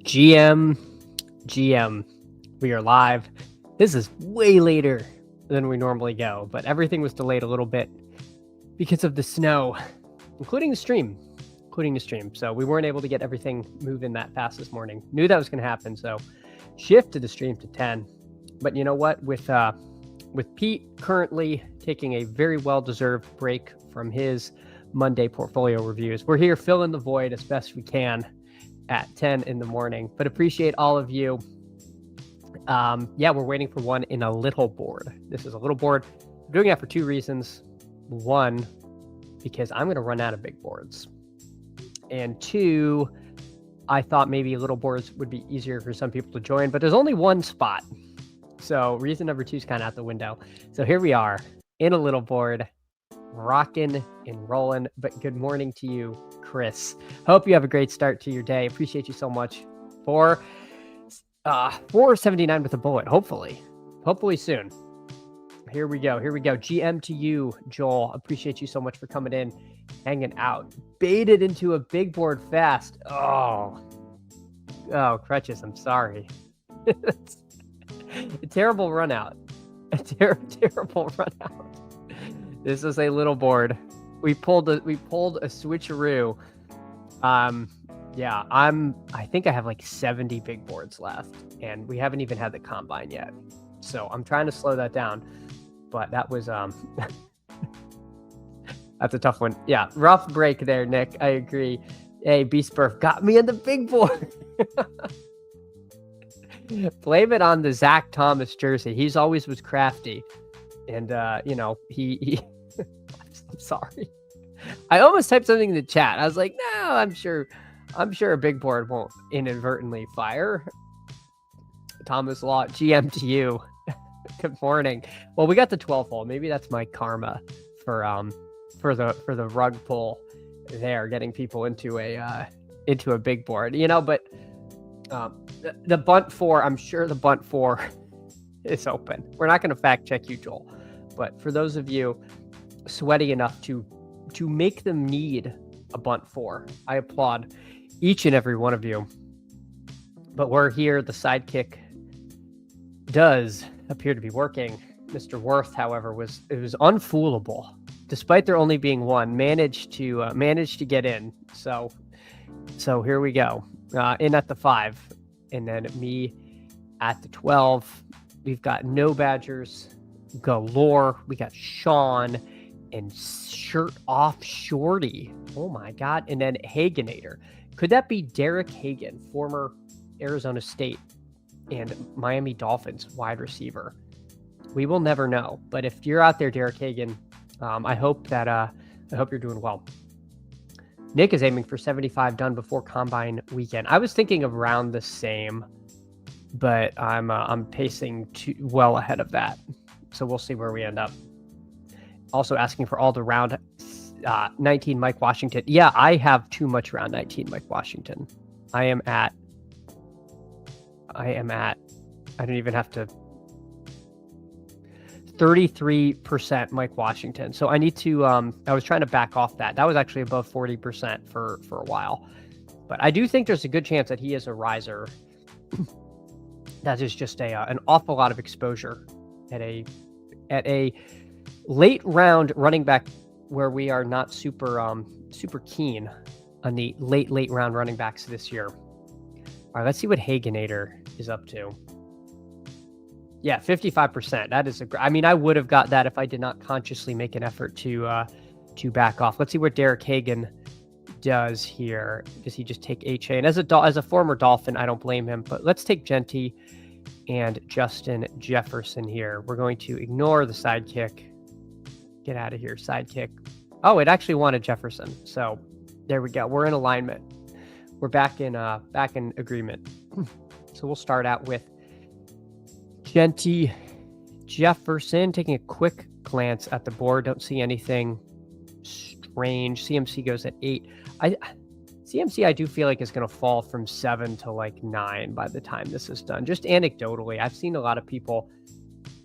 GM, we are live. This is way later than we normally go, but everything was delayed a little bit because of the snow, including the stream. So we weren't able to get everything moving that fast this morning. Knew that was going to happen, so shifted the stream to 10. But you know what? With Pete currently taking a very well-deserved break from his Monday portfolio reviews, we're here filling the void as best we can at 10 in the morning. But appreciate all of you. Yeah, we're waiting for one in a little board. This is a little board. I'm doing that for two reasons. One, because I'm going to run out of big boards. And two, I thought maybe little boards would be easier for some people to join, but there's only one spot. So reason number two is kind of out the window. So here we are in a little board, rocking and rolling. But good morning to you, Chris. Hope you have a great start to your day. Appreciate you so much for 479 with a bullet. Hopefully soon. Here we go. GM to you, Joel. Appreciate you so much for coming in, hanging out. Baited into a big board fast. Oh, crutches. I'm sorry. A terrible run out. Terrible run out. This is a little board. We pulled a switcheroo. Yeah, I think I have like 70 big boards left, and we haven't even had the combine yet. So I'm trying to slow that down. But that was that's a tough one. Yeah, rough break there, Nick. I agree. Hey, Beastburf got me in the big board. Blame it on the Zach Thomas jersey. He's always was crafty, and he I'm sorry. I almost typed something in the chat. I was like, no, I'm sure a big board won't inadvertently fire. Thomas Law, GM to you. Good morning. Well, we got the 12 hole. Maybe that's my karma for the rug pull there, getting people into a big board. But the bunt 4, I'm sure the bunt 4 is open. We're not going to fact check you, Joel, but for those of you sweaty enough to make them need a bunt 4, I applaud each and every one of you. But we're here. The sidekick does appear to be working. Mr. Worth, however, was unfoolable. Despite there only being one, managed to get in. So here we go. In at the 5, and then me at the 12. We've got no Badgers galore. We got Sean and shirt off Shorty. Oh my God! And then Hagenator. Could that be Derek Hagan, former Arizona State and Miami Dolphins wide receiver? We will never know. But if you're out there, Derek Hagan, I hope you're doing well. Nick is aiming for 75 done before combine weekend. I was thinking of around the same, but I'm pacing well ahead of that. So we'll see where we end up. Also asking for all the round 19 Mike Washington. Yeah, I have too much round 19 Mike Washington. I am at, I don't even have to, 33% Mike Washington. So I need to, I was trying to back off that. That was actually above 40% for a while. But I do think there's a good chance that he is a riser. That is just an awful lot of exposure at a late round running back where we are not super keen on the late round running backs this year. All right, let's see what Hagenator is up to. Yeah, 55%. That is I would have got that if I did not consciously make an effort to back off. Let's see what Derek Hagan does here. Does he just take HA? And as a former Dolphin, I don't blame him. But let's take Genty and Justin Jefferson here. We're going to ignore the sidekick. Get out of here, sidekick. Oh, it actually wanted Jefferson. So there we go. We're in alignment. We're back in agreement. So we'll start out with Genty Jefferson. Taking a quick glance at the board. Don't see anything strange. CMC goes at 8. CMC, I do feel like is going to fall from 7 to like 9 by the time this is done. Just anecdotally, I've seen a lot of people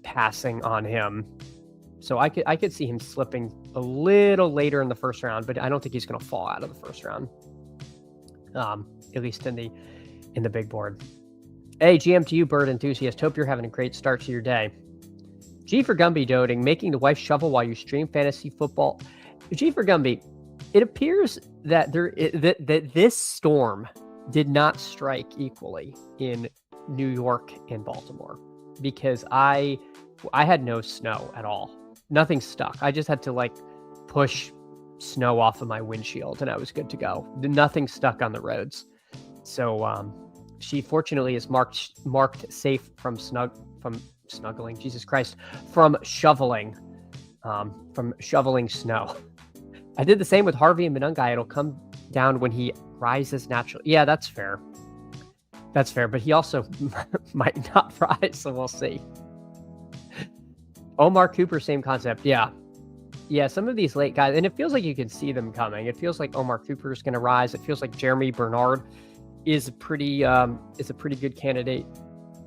passing on him. So I could see him slipping a little later in the first round, but I don't think he's going to fall out of the first round. At least in the in the big board. Hey, GM to you, bird enthusiast. Hope you're having a great start to your day. G for Gumby doting, making the wife shovel while you stream fantasy football. G for Gumby, it appears that that this storm did not strike equally in New York and Baltimore, because I had no snow at all. Nothing stuck. I just had to like push snow off of my windshield and I was good to go. Nothing stuck on the roads. So she fortunately is marked safe from snuggling. Jesus Christ, from shoveling snow. I did the same with Harvey and Menungai. It'll come down when he rises naturally. Yeah, that's fair. That's fair, but he also might not rise, so we'll see. Omar Cooper, same concept. Yeah, some of these late guys, and it feels like you can see them coming. It feels like Omar Cooper is going to rise. It feels like Jeremy Bernard is a pretty good candidate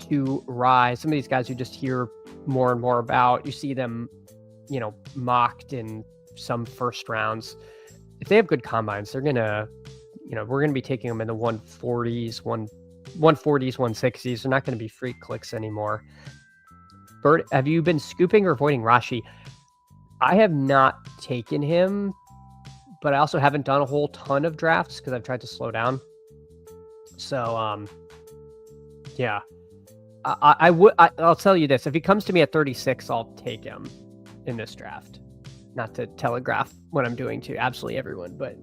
to rise. Some of these guys you just hear more and more about. You see them, mocked in some first rounds. If they have good combines, they're gonna, we're gonna be taking them in the 140s, 160s. They're not going to be free clicks anymore. Bert, have you been scooping or avoiding Rashi? I have not taken him, but I also haven't done a whole ton of drafts because I've tried to slow down. So, yeah, I'll tell you this. If he comes to me at 36, I'll take him in this draft. Not to telegraph what I'm doing to absolutely everyone, but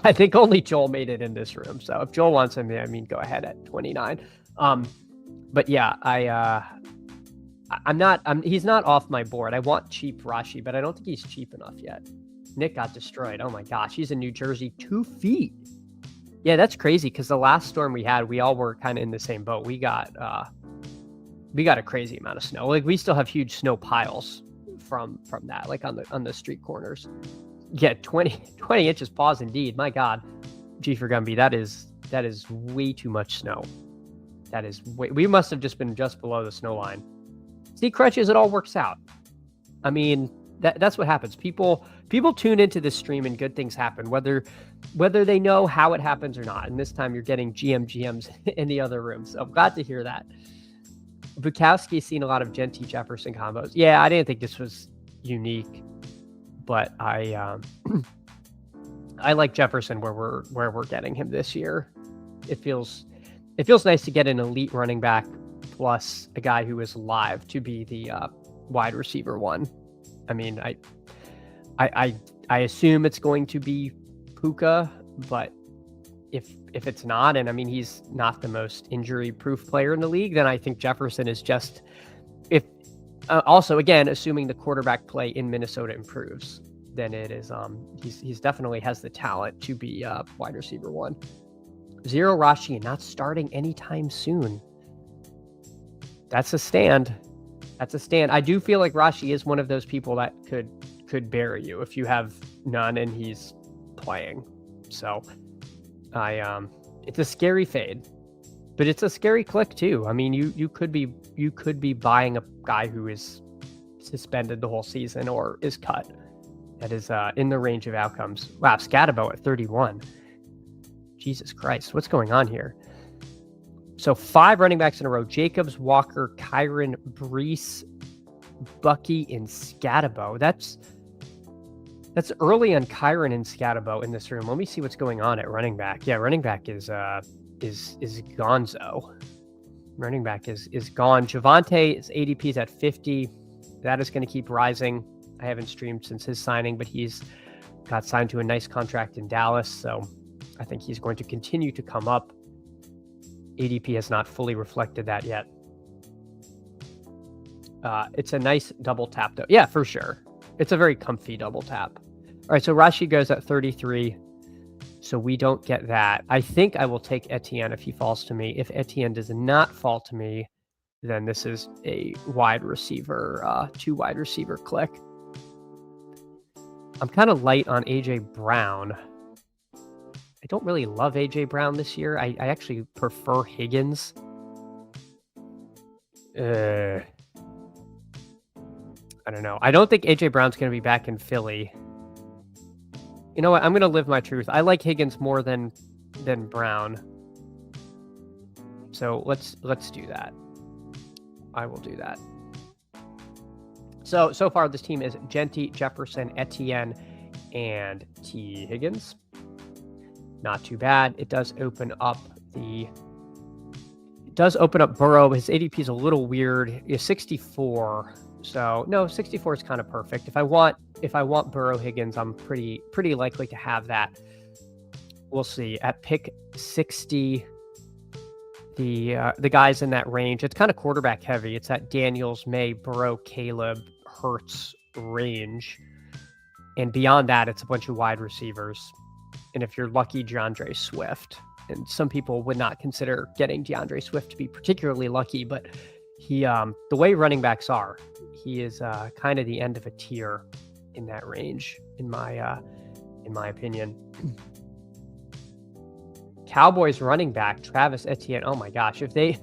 I think only Joel made it in this room. So if Joel wants him, go ahead at 29. But yeah, he's not off my board. I want cheap Rashi, but I don't think he's cheap enough yet. Nick got destroyed. Oh my gosh, he's in New Jersey, 2 feet. Yeah, that's crazy because the last storm we had, we all were kind of in the same boat. We got a crazy amount of snow. Like we still have huge snow piles from that, like on the street corners. Yeah, 20 inches. Pause indeed. My God, G for Gumby, that is way too much snow. That is we must have just been just below the snow line. See, Crutches, it all works out. I mean, that's what happens. People tune into this stream and good things happen, whether they know how it happens or not. And this time you're getting GMs in the other room. So I'm glad to hear that. Bukowski's seen a lot of Gentee Jefferson combos. Yeah, I didn't think this was unique, but I like Jefferson where we're getting him this year. It feels nice to get an elite running back plus a guy who is live to be the wide receiver one. I mean, I assume it's going to be Puka, but if it's not, and I mean he's not the most injury-proof player in the league, then I think Jefferson is just also again assuming the quarterback play in Minnesota improves, then it is he's definitely has the talent to be wide receiver one. Zero Rashi and not starting anytime soon. That's a stand. I do feel like Rashi is one of those people that could bury you if you have none and he's playing. So it's a scary fade, but it's a scary click too. I mean, you could be buying a guy who is suspended the whole season or is cut. That is in the range of outcomes. Wow, Scatabo at 31. Jesus Christ, what's going on here? So 5 running backs in a row: Jacobs, Walker, Kyron, Brees, Bucky, and Scatabo. That's early on Kyron and Scatabo in this room. Let me see what's going on at running back. Yeah, running back is gonzo. Running back is gone. Javonte's ADP is at 50. That is going to keep rising. I haven't streamed since his signing, but he's got signed to a nice contract in Dallas, so I think he's going to continue to come up. ADP has not fully reflected that yet. It's a nice double tap, though. Yeah, for sure. It's a very comfy double tap. All right, so Rashi goes at 33, so we don't get that. I think I will take Etienne if he falls to me. If Etienne does not fall to me, then this is a wide receiver, 2 wide receiver click. I'm kind of light on AJ Brown. I don't really love AJ Brown this year. I actually prefer Higgins. I don't know. I don't think AJ Brown's going to be back in Philly. You know what? I'm going to live my truth. I like Higgins more than Brown. So let's do that. I will do that. So far this team is Genty, Jefferson, Etienne, and T. Higgins. Not too bad. It does open up Burrow. His ADP is a little weird. It's 64. So no, 64 is kind of perfect. If I want Burrow Higgins, I'm pretty likely to have that. We'll see. At pick 60, the guys in that range, it's kind of quarterback heavy. It's that Daniels, May, Burrow, Caleb, Hurts range. And beyond that, it's a bunch of wide receivers. And if you're lucky, DeAndre Swift. And some people would not consider getting DeAndre Swift to be particularly lucky, but he, the way running backs are, he is kind of the end of a tier in that range, in my opinion. Cowboys running back Travis Etienne. Oh my gosh, if they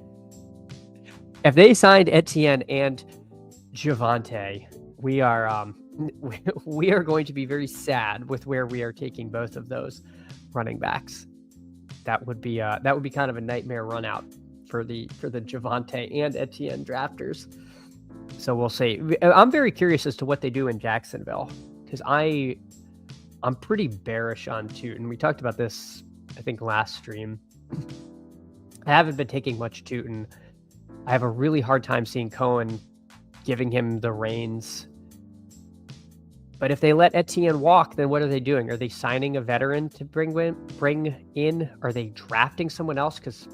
signed Etienne and Javonte, we are going to be very sad with where we are taking both of those running backs. That would be kind of a nightmare run out for the Javonte and Etienne drafters. So we'll see. I'm very curious as to what they do in Jacksonville, because I'm pretty bearish on Tootin. We talked about this, I think, last stream. I haven't been taking much Tootin. I have a really hard time seeing Cohen giving him the reins. But if they let Etienne walk, then what are they doing? Are they signing a veteran to bring in? Are they drafting someone else? Because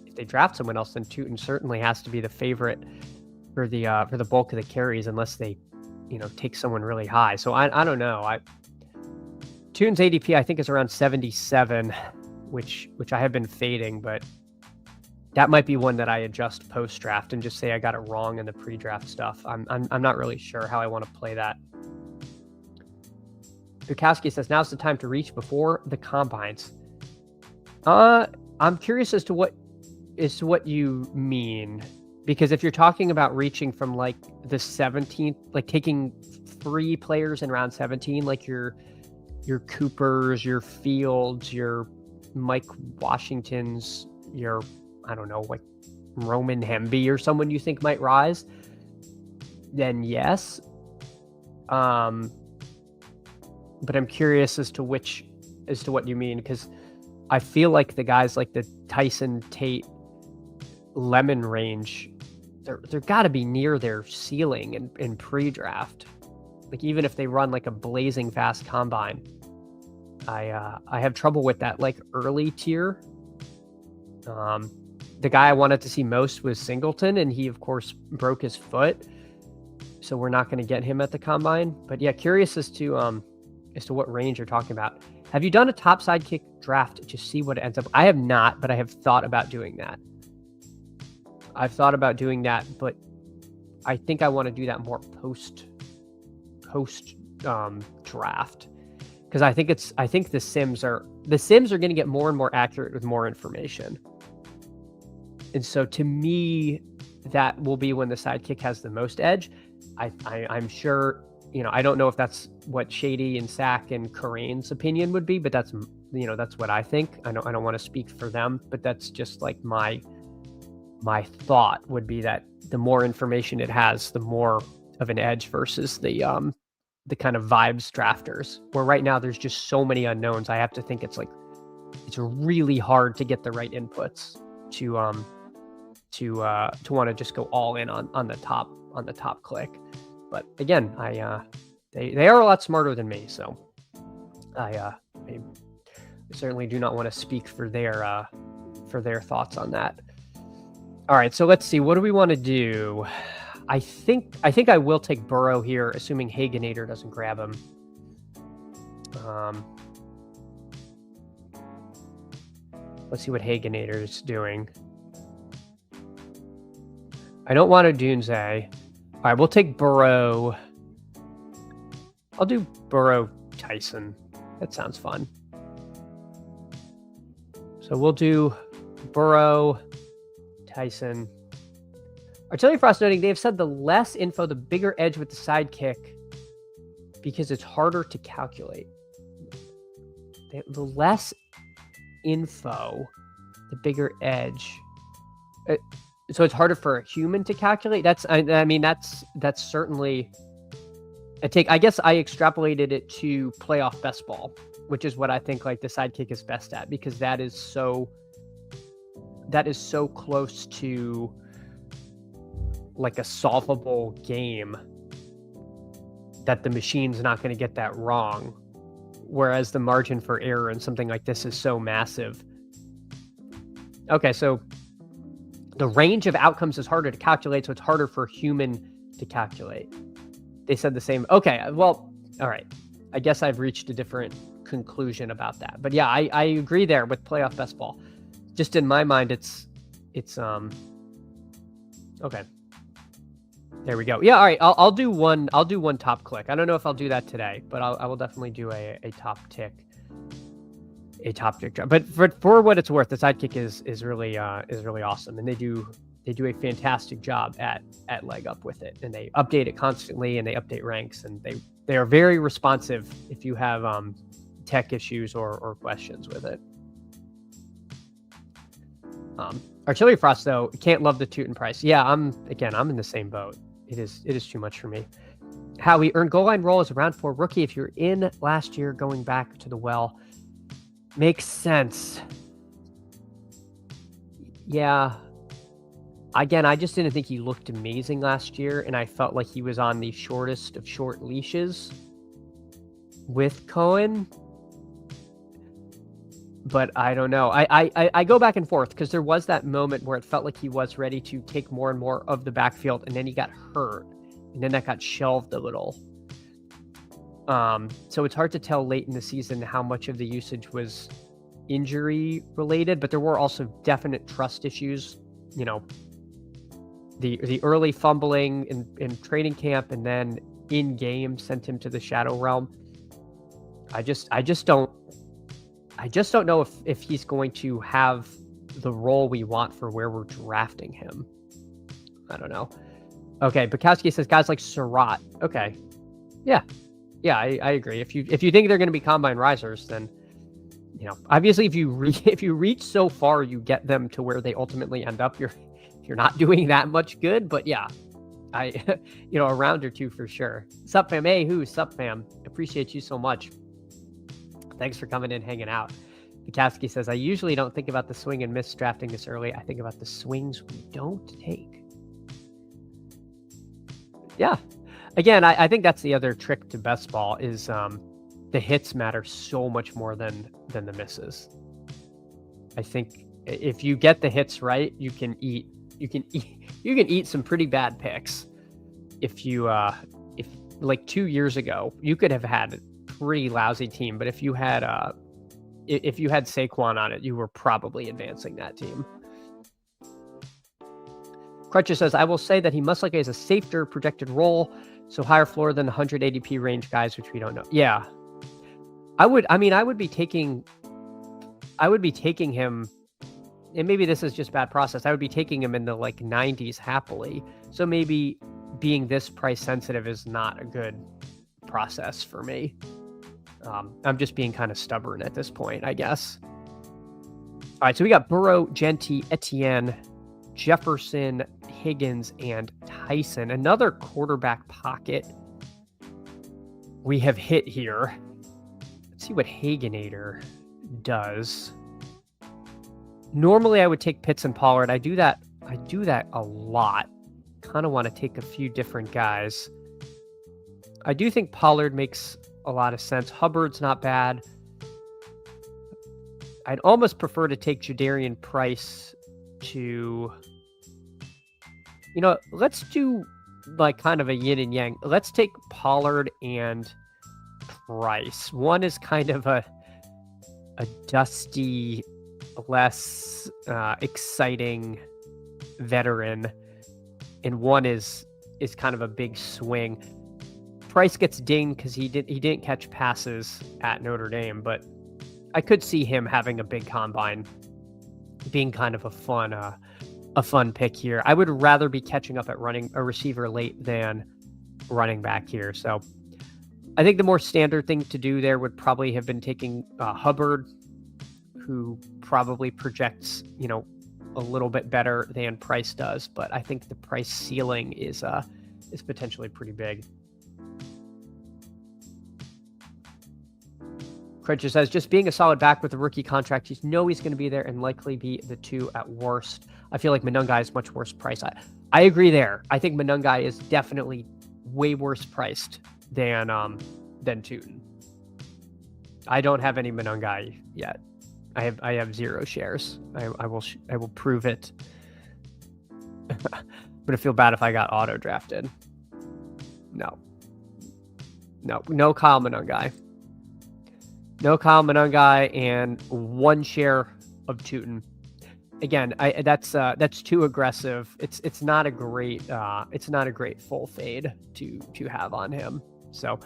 if they draft someone else, then Tootin certainly has to be the favorite for the bulk of the carries, unless they, take someone really high. So I don't know. Tootin's ADP I think is around 77, which I have been fading, but that might be one that I adjust post draft and just say I got it wrong in the pre-draft stuff. I'm not really sure how I want to play that. Bukowski says, now's the time to reach before the combines. I'm curious as to what you mean, because if you're talking about reaching from like the 17th, like taking 3 players in round 17, like your Coopers, your Fields, your Mike Washingtons, your, I don't know, like Roman Hemby or someone you think might rise, then yes. But I'm curious as to what you mean, because I feel like the guys like the Tyson, Tate, Lemon range, they're got to be near their ceiling in pre-draft. Like even if they run like a blazing fast combine, I have trouble with that like early tier. The guy I wanted to see most was Singleton, and he of course broke his foot, so we're not going to get him at the combine. But yeah, curious as to what range you're talking about. Have you done a top sidekick draft to see what it ends up? I have not, but I have thought about doing that. But I think I want to do that more post draft, because I think the Sims are going to get more and more accurate with more information. And so to me, that will be when the sidekick has the most edge. I'm sure, I don't know if that's what Shady and Sack and Corain's opinion would be, but that's what I think. I don't want to speak for them, but that's just like my thought would be that the more information it has, the more of an edge versus the kind of vibes drafters, where right now there's just so many unknowns. I have to think it's really hard to get the right inputs to want to just go all in on the top click. But again, they are a lot smarter than me, so I certainly do not want to speak for their thoughts on that. All right, so let's see. What do we want to do? I think I will take Burrow here, assuming Hagenator doesn't grab him. Let's see what Hagenator is doing. I don't want a Dunze. All right, we'll take Burrow. I'll do Burrow Tyson. That sounds fun. So we'll do Burrow Tyson. Artillery Frost noting they have said the less info, the bigger edge with the sidekick, because it's harder to calculate. The less info, the bigger edge. Uh, so it's harder for a human to calculate. I mean, that's certainly I guess I extrapolated it to playoff best ball, which is what I think like the sidekick is best at, because that is so close to like a solvable game that the machine's not going to get that wrong. Whereas the margin for error in something like this is so massive. Okay, so the range of outcomes is harder to calculate, so it's harder for a human to calculate. They said the same. Okay, well, all right. I guess I've reached a different conclusion about that. But yeah, I agree there with playoff best ball. Just in my mind, it's okay. There we go. Yeah, all right. I'll do one top click. I don't know if I'll do that today, but I will definitely do a top tick job. But for what it's worth, the sidekick is really awesome, and they do a fantastic job at leg up with it, and they update it constantly, and they update ranks, and they are very responsive if you have tech issues or questions with it. Artillery Frost though, can't love the Teuton price. Yeah, I'm in the same boat. It is too much for me. Howie, earned goal line roll as a round 4 rookie if you're in last year going back to the well. Makes sense. Yeah. Again, I just didn't think he looked amazing last year, and I felt like he was on the shortest of short leashes with Cohen. But I don't know. I go back and forth, because there was that moment where it felt like he was ready to take more and more of the backfield, and then he got hurt, and then that got shelved a little. So it's hard to tell late in the season how much of the usage was injury related, but there were also definite trust issues. You know, the early fumbling in training camp, and then in game sent him to the Shadow Realm. I just don't know if he's going to have the role we want for where we're drafting him. I don't know. Okay, Bukowski says guys like Surratt. Okay, yeah, I agree. If you think they're going to be combine risers, then obviously if you reach so far, you get them to where they ultimately end up. You're not doing that much good, but yeah, a round or two for sure. Sup fam? Hey, sup fam? Appreciate you so much. Thanks for coming in, hanging out. Bukowski says, I usually don't think about the swing and miss drafting this early. I think about the swings we don't take. Yeah. Again, I think that's the other trick to best ball is the hits matter so much more than the misses. I think if you get the hits right, you can eat some pretty bad picks. If like 2 years ago, you could have had pretty lousy team, but if you had Saquon on it, you were probably advancing that team. Crutcher says, I will say that he most likely has a safer projected role, so higher floor than the 100 ADP range guys, which we don't know. Yeah, I would be taking him, and maybe this is just bad process. I would be taking him in the like 90s happily. So maybe being this price sensitive is not a good process for me. I'm just being kind of stubborn at this point, I guess. All right, so we got Burrow, Genti, Etienne, Jefferson, Higgins, and Tyson. Another quarterback pocket we have hit here. Let's see what Hagenator does. Normally, I would take Pitts and Pollard. I do that a lot. Kind of want to take a few different guys. I do think Pollard makes a lot of sense. Hubbard's not bad. I'd almost prefer to take Jadarian Price to, let's do like kind of a yin and yang. Let's take Pollard and Price. One is kind of a dusty, less exciting veteran, and one is kind of a big swing. Price gets dinged because he didn't catch passes at Notre Dame, but I could see him having a big combine, being kind of a fun pick here. I would rather be catching up at running a receiver late than running back here. So I think the more standard thing to do there would probably have been taking Hubbard, who probably projects, a little bit better than Price does, but I think the Price ceiling is potentially pretty big. Cruncher says, just being a solid back with a rookie contract, you know he's going to be there and likely be the 2 at worst. I feel like Monungai is much worse price. I agree there. I think Monungai is definitely way worse priced than Tootin. I don't have any Monungai yet. I have 0 shares. I will prove it. I'm gonna feel bad if I got auto drafted. No Kyle Monungai. No Kyle Monungai and 1 share of Tootin. Again, that's too aggressive. It's not a great full fade to have on him. So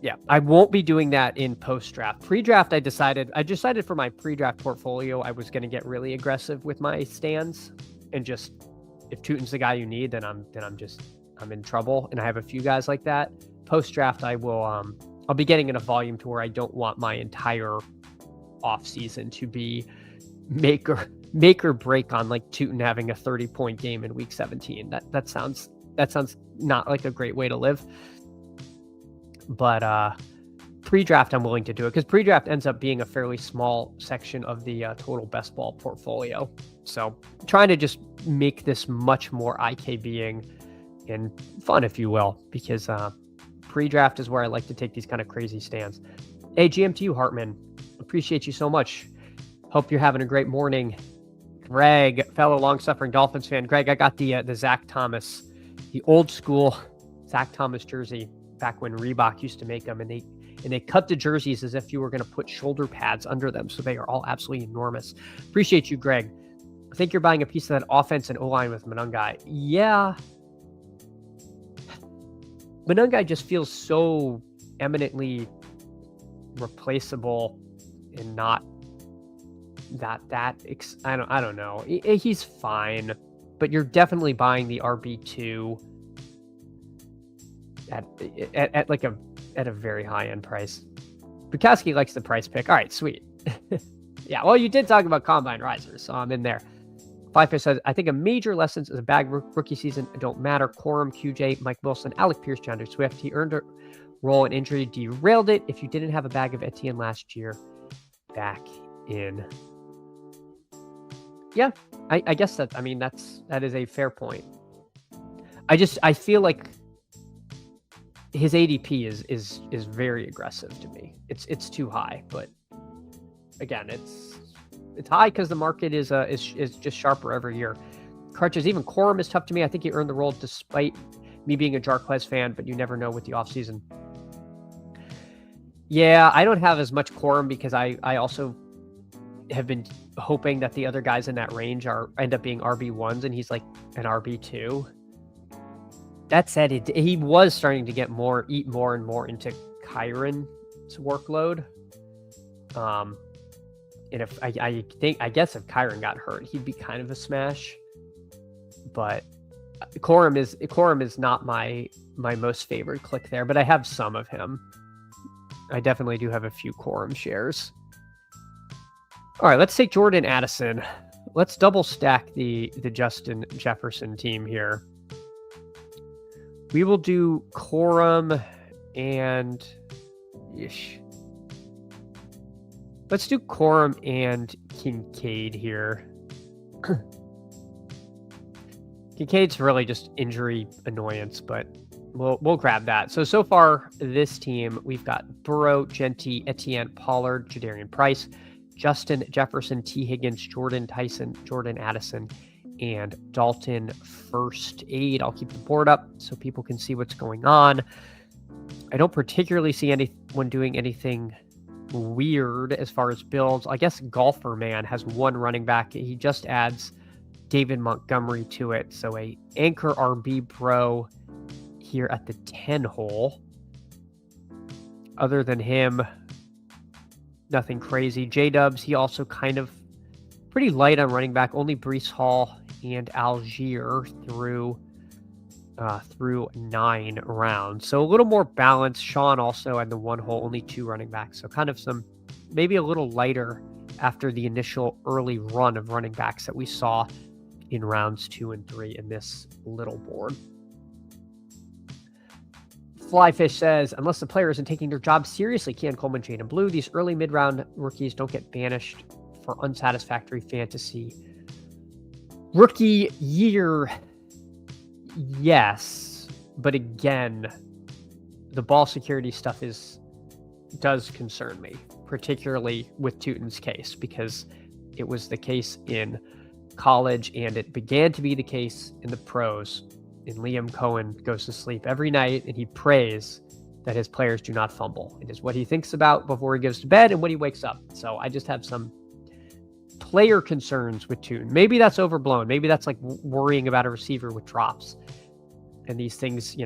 yeah, I won't be doing that in post-draft. Pre-draft, I decided for my pre-draft portfolio, I was going to get really aggressive with my stands, and just if Tootin's the guy you need, then I'm in trouble. And I have a few guys like that. Post-draft, I'll be getting in a volume to where I don't want my entire off season to be make or break on like Tootin having a 30-point game in week 17. That sounds not like a great way to live. But pre-draft, I'm willing to do it because pre-draft ends up being a fairly small section of the total best ball portfolio. So trying to just make this much more IKBing and fun, if you will, because pre-draft is where I like to take these kind of crazy stands. Hey, GM to you, Hartman. Appreciate you so much. Hope you're having a great morning. Greg, fellow long-suffering Dolphins fan. Greg, I got the Zach Thomas, the old school Zach Thomas jersey back when Reebok used to make them, and they cut the jerseys as if you were going to put shoulder pads under them, so they are all absolutely enormous. Appreciate you, Greg. I think you're buying a piece of that offense and O-line with Monungai. Yeah. Monungai just feels so eminently replaceable and not I don't know. He's fine, but you're definitely buying the RB2 at a very high end price. Bukowski likes the price pick. All right, sweet. Yeah, well, you did talk about combine risers, so I'm in there. Five says, I think a major lesson is a bag rookie season. It don't matter. Corum, QJ, Mike Wilson, Alec Pierce, DeAndre Swift. He earned a role, and injury derailed it. If you didn't have a bag of Etienne last year, back in. Yeah, I guess that is a fair point. I feel like his ADP is very aggressive to me. It's too high, but again, it's high because the market is just sharper every year. Crutches, even Corum is tough to me. I think he earned the role despite me being a Jarquez fan, but you never know with the offseason. Yeah, I don't have as much Corum because I also have been hoping that the other guys in that range end up being RB1s, and he's like an RB2. That said, he was starting to eat more and more into Kyron's workload. And if I guess if Kyron got hurt, he'd be kind of a smash. But Corum is not my most favorite click there, but I have some of him. I definitely do have a few Corum shares. All right, let's take Jordan Addison. Let's double stack the Justin Jefferson team here. We will do Corum and let's do Corum and Kincaid here. Kincaid's really just injury annoyance, but we'll grab that. So far this team, we've got Burrow, Genty, Etienne, Pollard, Jadarian Price, Justin Jefferson, T. Higgins, Jordan Tyson, Jordan Addison, and Dalton First Aid. I'll keep the board up so people can see what's going on. I don't particularly see anyone doing anything weird as far as builds. I guess Golfer Man has one running back. He just adds David Montgomery to it. So a anchor RB Bro here at the 10 hole. Other than him, nothing crazy. J-Dubs, he also kind of pretty light on running back. Only Breece Hall and Algier through 9 rounds. So a little more balanced. Sean also at the 1 hole, only 2 running backs. So kind of maybe a little lighter after the initial early run of running backs that we saw in rounds 2 and 3 in this little board. Flyfish says, unless the player isn't taking their job seriously, Keon Coleman, Jaden Blue, these early mid-round rookies don't get banished for unsatisfactory fantasy. Rookie year, yes. But again, the ball security stuff does concern me, particularly with Tutin's case, because it was the case in college and it began to be the case in the pros. And Liam Cohen goes to sleep every night and he prays that his players do not fumble. It is what he thinks about before he goes to bed and when he wakes up. So I just have some player concerns with Tutin. Maybe that's overblown. Maybe that's like worrying about a receiver with drops and these things.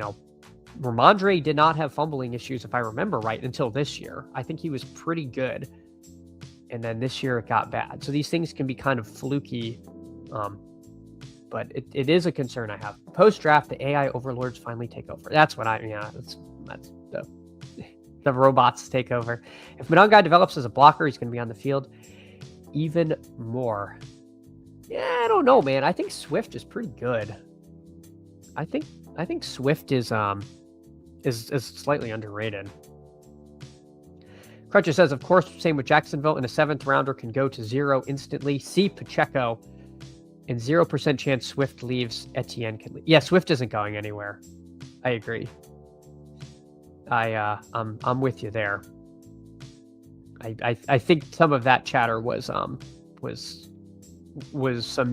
Ramondre did not have fumbling issues, if I remember right, until this year. I think he was pretty good. And then this year it got bad. So these things can be kind of fluky. But it is a concern I have. Post-draft, the AI overlords finally take over. That's what that's the robots take over. If Monangai develops as a blocker, he's going to be on the field even more. Yeah, I don't know, man. I think Swift is pretty good. I think Swift is slightly underrated. Crutcher says, of course, same with Jacksonville, and a 7th rounder can go to 0 instantly. See Pacheco. And 0% chance Swift leaves. Etienne can leave. Yeah, Swift isn't going anywhere. I agree. I'm with you there. I think some of that chatter was some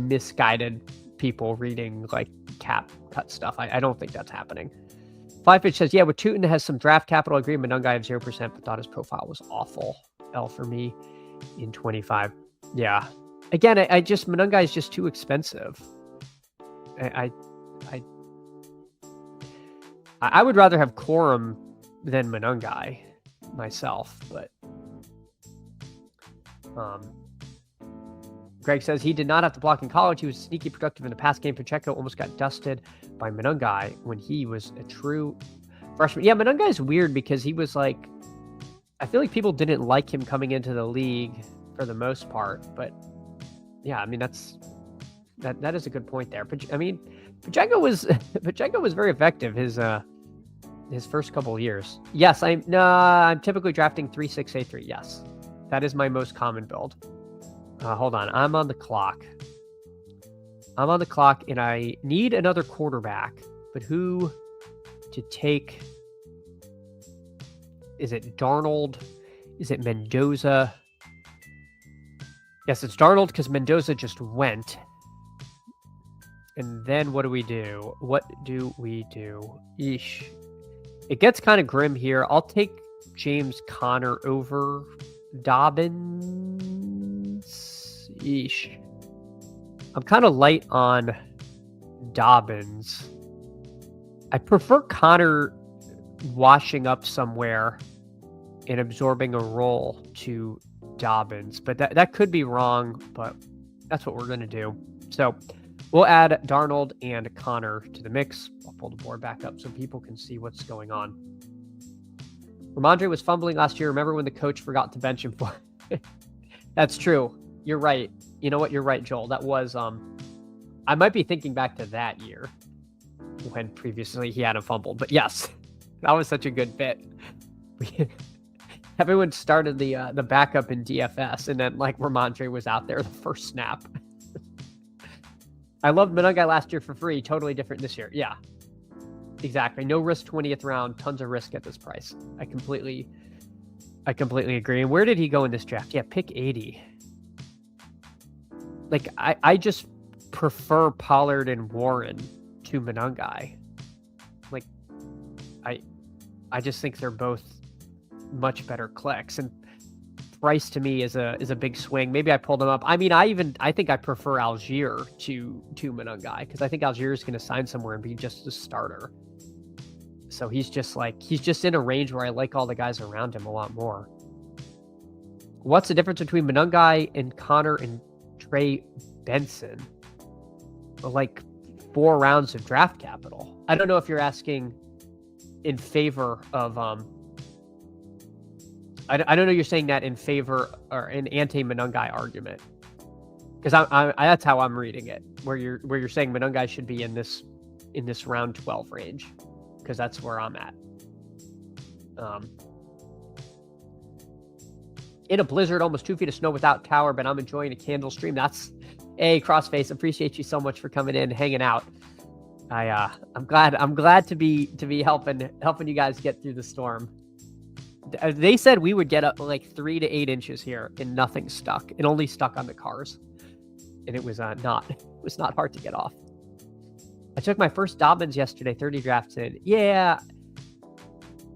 misguided people reading like cap cut stuff. I don't think that's happening. Flyfish says, yeah, with Tutin has some draft capital. I agree. Monangai have 0%, but thought his profile was awful. L for me in 25. Yeah. Again, Monangai is just too expensive. I would rather have Corum than Monangai myself, but Greg says he did not have to block in college. He was sneaky productive in the pass game. Pacheco almost got dusted by Monangai when he was a true freshman. Yeah, Monangai is weird because he was like, I feel like people didn't like him coming into the league for the most part, but yeah, I mean that is a good point there. But I mean, Pacheco was very effective his first couple of years. Yes, I'm typically drafting 3-6-8-3. Yes, that is my most common build. Hold on, I'm on the clock, and I need another quarterback. But who to take? Is it Darnold? Is it Mendoza? Yes, it's Darnold because Mendoza just went. And then what do we do? Eesh. It gets kind of grim here. I'll take James Conner over Dobbins. Eesh. I'm kind of light on Dobbins. I prefer Conner washing up somewhere and absorbing a role to Dobbins, but that could be wrong, but that's what we're going to do. So we'll add Darnold and Conner to the mix. I'll pull the board back up so people can see what's going on. Ramondre was fumbling last year. Remember when the coach forgot to bench him for? That's true. You're right. You know what? You're right, Joel. That was, I might be thinking back to that year when previously he hadn't fumbled, but yes, that was such a good bit. Everyone started the backup in DFS, and then like Ramondre was out there the first snap. I loved Monangai last year for free. Totally different this year. Yeah, exactly. No risk 20th round. Tons of risk at this price. I completely agree. And where did he go in this draft? Yeah, pick 80. Like I just prefer Pollard and Warren to Monangai. Like I just think they're both much better clicks, and price to me is a big swing. Maybe I pulled him up. I mean, I think I prefer Algier to Monangai because I think Algier is going to sign somewhere and be just a starter. So he's just in a range where I like all the guys around him a lot more. What's the difference between Monangai and Connor and Trey Benson? Like 4 rounds of draft capital. I don't know if you're asking in favor of I don't know you're saying that in favor or an anti-Manungai argument. Because that's how I'm reading it, where you're saying Manungai should be in this round 12 range, because that's where I'm at. In a blizzard, almost 2 feet of snow without tower, but I'm enjoying a candle stream. That's Crossface. Appreciate you so much for coming in, hanging out. I'm glad to be helping you guys get through the storm. They said we would get up like 3 to 8 inches here and nothing stuck. It only stuck on the cars, and it was not hard to get off. I took my first Dobbins yesterday, 30 drafts in. Yeah,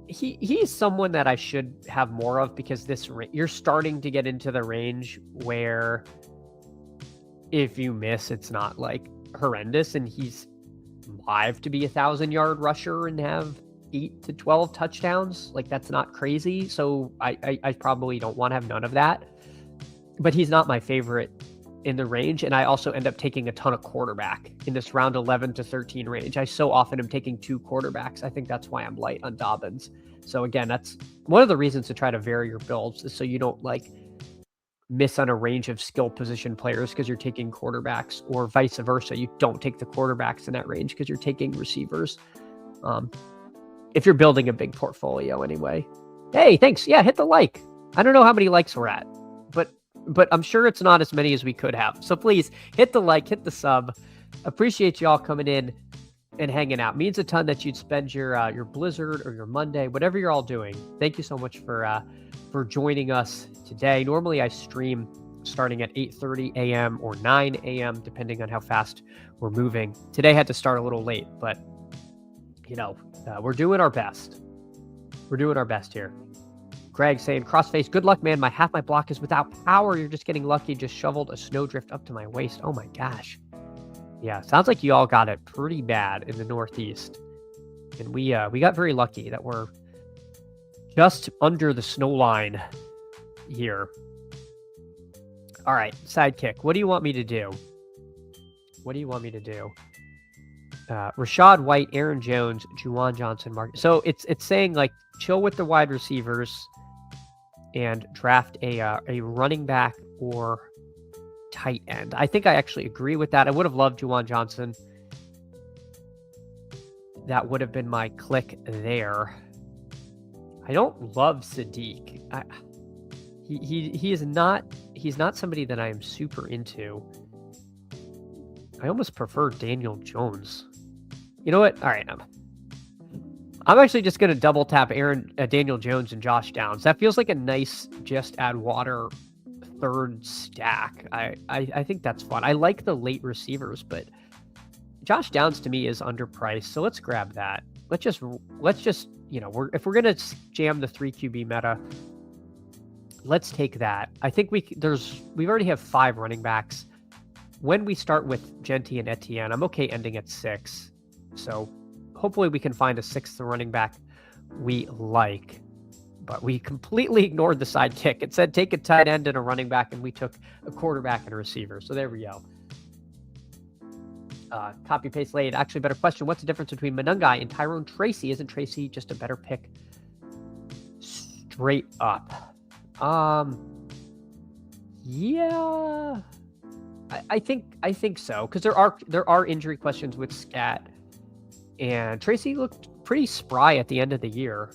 he's someone that I should have more of, because you're starting to get into the range where if you miss, it's not like horrendous, and he's live to be 1,000-yard rusher and have 8 to 12 touchdowns. Like, that's not crazy. So I probably don't want to have none of that, but he's not my favorite in the range. And I also end up taking a ton of quarterback in this round 11 to 13 range. I so often am taking 2 quarterbacks. I think that's why I'm light on Dobbins. So again, that's one of the reasons to try to vary your builds, is so you don't like miss on a range of skill position players because you're taking quarterbacks, or vice versa. You don't take the quarterbacks in that range because you're taking receivers. If you're building a big portfolio anyway. Hey, thanks. Yeah, hit the like. I don't know how many likes we're at, but I'm sure it's not as many as we could have. So please hit the like, hit the sub. Appreciate y'all coming in and hanging out. Means a ton that you'd spend your Blizzard or your Monday, whatever you're all doing. Thank you so much for joining us today. Normally I stream starting at 8:30 a.m. or 9 a.m. depending on how fast we're moving. Today I had to start a little late, but we're doing our best. We're doing our best here. Greg saying, Crossface, good luck, man. Half my block is without power. You're just getting lucky. Just shoveled a snowdrift up to my waist. Oh my gosh. Yeah, sounds like you all got it pretty bad in the Northeast. And we got very lucky that we're just under the snow line here. All right, sidekick. What do you want me to do? Rashad White, Aaron Jones, Juwan Johnson, Mark. So it's saying like chill with the wide receivers and draft a running back or tight end. I think I actually agree with that. I would have loved Juwan Johnson. That would have been my click there. I don't love Sadiq. He's not somebody that I am super into. I almost prefer Daniel Jones. You know what? All right, I'm actually just going to double tap Daniel Jones and Josh Downs. That feels like a nice just add water third stack. I think that's fun. I like the late receivers, but Josh Downs to me is underpriced. So let's grab that. Let's just if we're going to jam the 3 QB meta, let's take that. I think we already have 5 running backs. When we start with Genti and Etienne, I'm okay ending at 6. So hopefully we can find a 6th running back we like. But we completely ignored the sidekick. It said take a tight end and a running back, and we took a quarterback and a receiver. So there we go. Copy paste late. Actually, better question. What's the difference between Manungai and Tyrone Tracy? Isn't Tracy just a better pick? Straight up. Yeah. I think so, because there are injury questions with Scat, and Tracy looked pretty spry at the end of the year.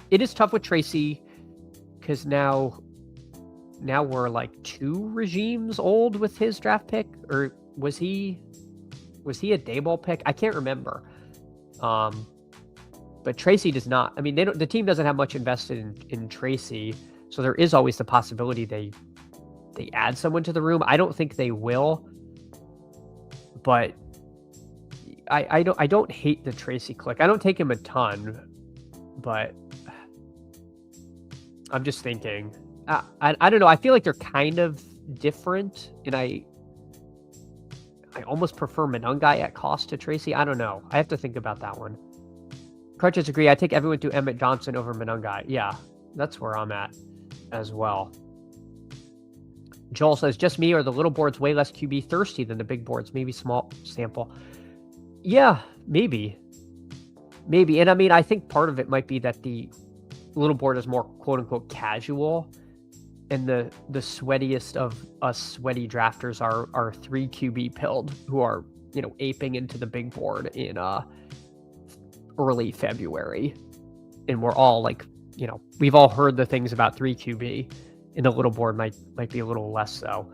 It is tough with Tracy because now we're like 2 regimes old with his draft pick, or was he a Dayball pick? I can't remember. But Tracy does not. I mean, the team doesn't have much invested in Tracy, so there is always the possibility they add someone to the room. I don't think they will, but I don't hate the Tracy click. I don't take him a ton, but I'm just thinking. I don't know. I feel like they're kind of different, and I almost prefer Manungai at cost to Tracy. I don't know. I have to think about that one. Crutches agree. I take everyone to Emmett Johnson over Manungai. Yeah, that's where I'm at as well. Joel says, just me, or the little board's way less QB thirsty than the big boards? Maybe small sample. Yeah, maybe. And I mean, I think part of it might be that the little board is more quote unquote casual, and the sweatiest of us sweaty drafters are 3 QB pilled who are, you know, aping into the big board in early February. And we're all like, you know, we've all heard the things about 3 QB, and the little board might be a little less so.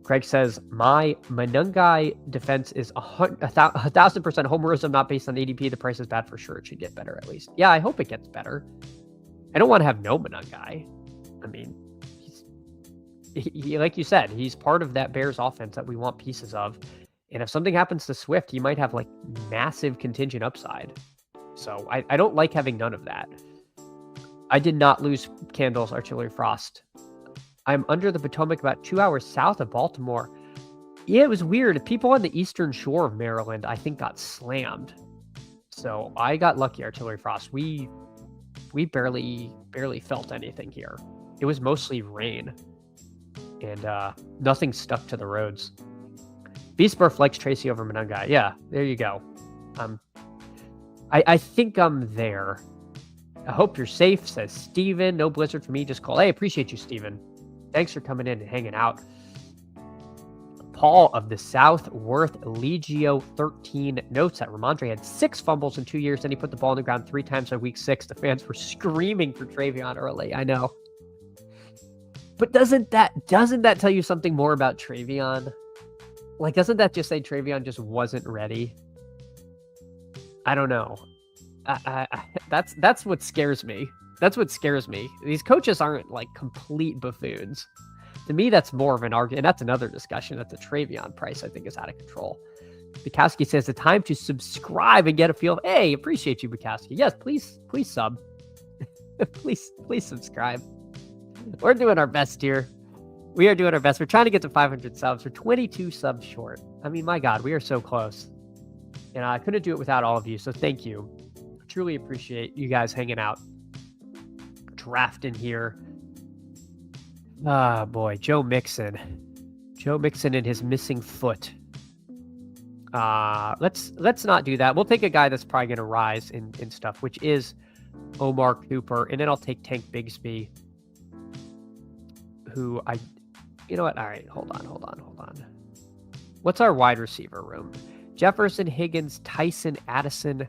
Craig says, my Manungai defense is 1,000% homerism, not based on ADP. The price is bad for sure. It should get better at least. Yeah, I hope it gets better. I don't want to have no Manungai. I mean, he, like you said, he's part of that Bears offense that we want pieces of. And if something happens to Swift, he might have like massive contingent upside. So I don't like having none of that. I did not lose Candles, Artillery Frost. I'm under the Potomac, about 2 hours south of Baltimore. Yeah, it was weird. People on the eastern shore of Maryland, I think, got slammed. So I got lucky, Artillery Frost. We barely felt anything here. It was mostly rain, and nothing stuck to the roads. Beastburf likes Tracy over Manungai. Yeah, there you go. I think I'm there. I hope you're safe, says Steven. No blizzard for me, just call. Hey, appreciate you, Steven. Thanks for coming in and hanging out. Paul of the South Worth Legio 13 notes that Ramondre had 6 fumbles in 2 years, and he put the ball on the ground 3 times in week 6. The fans were screaming for Travion early. I know. But doesn't that tell you something more about Travion? Like, doesn't that just say Travion just wasn't ready? I don't know. That's what scares me. That's what scares me. These coaches aren't like complete buffoons. To me, that's more of an argument. And that's another discussion that the Travion price, I think, is out of control. Bukowski says the time to subscribe and get a feel. Hey, appreciate you, Bukowski. Yes, please sub. please subscribe. We're doing our best here. We are doing our best. We're trying to get to 500 subs. We're 22 subs short. I mean, my God, we are so close. And I couldn't do it without all of you. So thank you. I truly appreciate you guys hanging out. Drafting here. Ah, boy, Joe Mixon and his missing foot. Let's not do that. We'll take a guy that's probably going to rise in stuff, which is Omar Cooper, and then I'll take Tank Bigsby, who you know what? All right, hold on. What's our wide receiver room? Jefferson, Higgins, Tyson, Addison,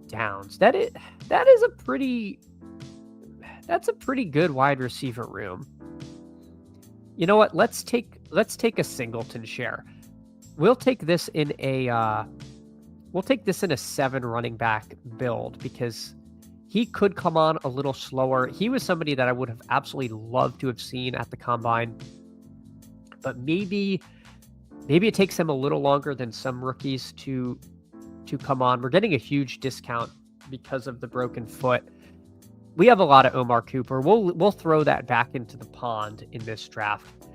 Downs. That's a pretty good wide receiver room. You know what? Let's take a Singleton share. We'll take this in a 7 running back build because he could come on a little slower. He was somebody that I would have absolutely loved to have seen at the combine, but maybe it takes him a little longer than some rookies to come on. We're getting a huge discount because of the broken foot. We have a lot of Omar Cooper. We'll throw that back into the pond in this draft.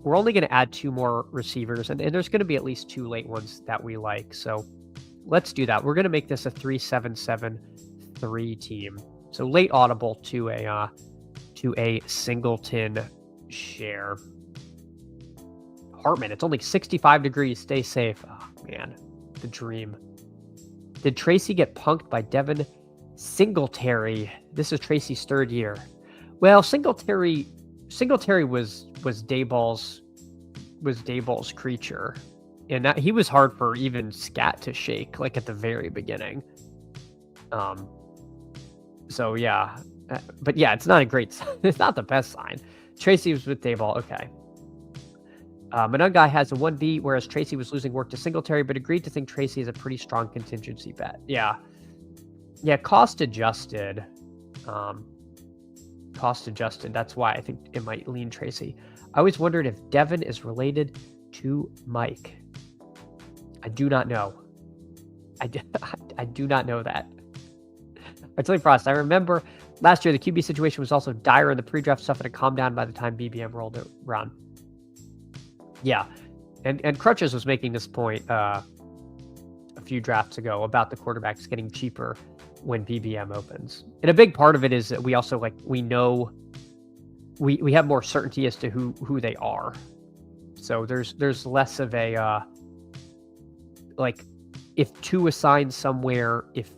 We're only going to add 2 more receivers, and there's going to be at least 2 late ones that we like. So let's do that. We're going to make this a 3-7-7-3 team. So late audible to a Singleton share. Hartman, it's only 65 degrees. Stay safe. Oh, man, the dream. Did Tracy get punked by Devin Singletary? This is Tracy's 3rd year. Well, Singletary was Dayball's creature, and that he was hard for even Scat to shake, like at the very beginning. So yeah, but yeah, it's not a great. It's not the best sign. Tracy was with Dayball. Okay. Manungai has a 1B, whereas Tracy was losing work to Singletary, but agreed to think Tracy is a pretty strong contingency bet. Yeah, cost adjusted. That's why I think it might lean Tracy. I always wondered if Devin is related to Mike. I do not know. I do not know that. I tell you, Frost, I remember last year the QB situation was also dire in the pre-draft stuff, and it calmed down by the time BBM rolled around. Yeah, and Crutches was making this point a few drafts ago about the quarterbacks getting cheaper when BBM opens. And a big part of it is that we also we know we have more certainty as to who they are. So there's less of a if 2 assigned somewhere, if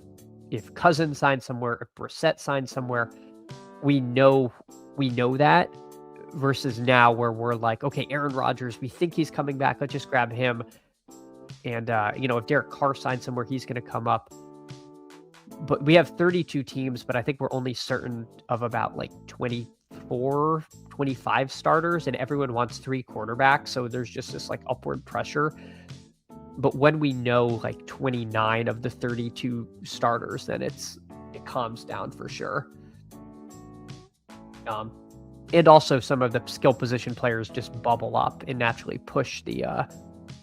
if Cousins signs somewhere, if Brissett signs somewhere, we know that, versus now where we're like, okay, Aaron Rodgers, we think he's coming back. Let's just grab him. And, if Derek Carr signs somewhere, he's going to come up. But we have 32 teams, but I think we're only certain of about like 24, 25 starters, and everyone wants 3 quarterbacks. So there's just this like upward pressure. But when we know like 29 of the 32 starters, then it calms down for sure. And also some of the skill position players just bubble up and naturally push the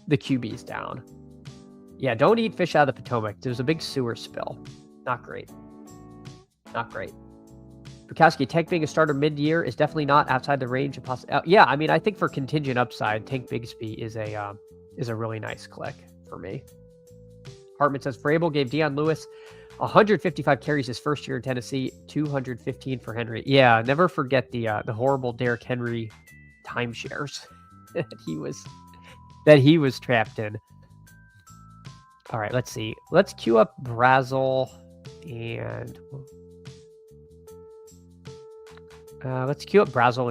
QBs down. Yeah, don't eat fish out of the Potomac. There's a big sewer spill. Not great. Not great. Bukowski, Tank being a starter mid-year is definitely not outside the range of possible. Yeah, I mean, I think for contingent upside, Tank Bigsby is a really nice click for me. Hartman says Vrabel gave Deion Lewis 155 carries his first year in Tennessee, 215 for Henry. Yeah, never forget the horrible Derrick Henry timeshares that he was trapped in. All right, let's see. Let's queue up Brazel and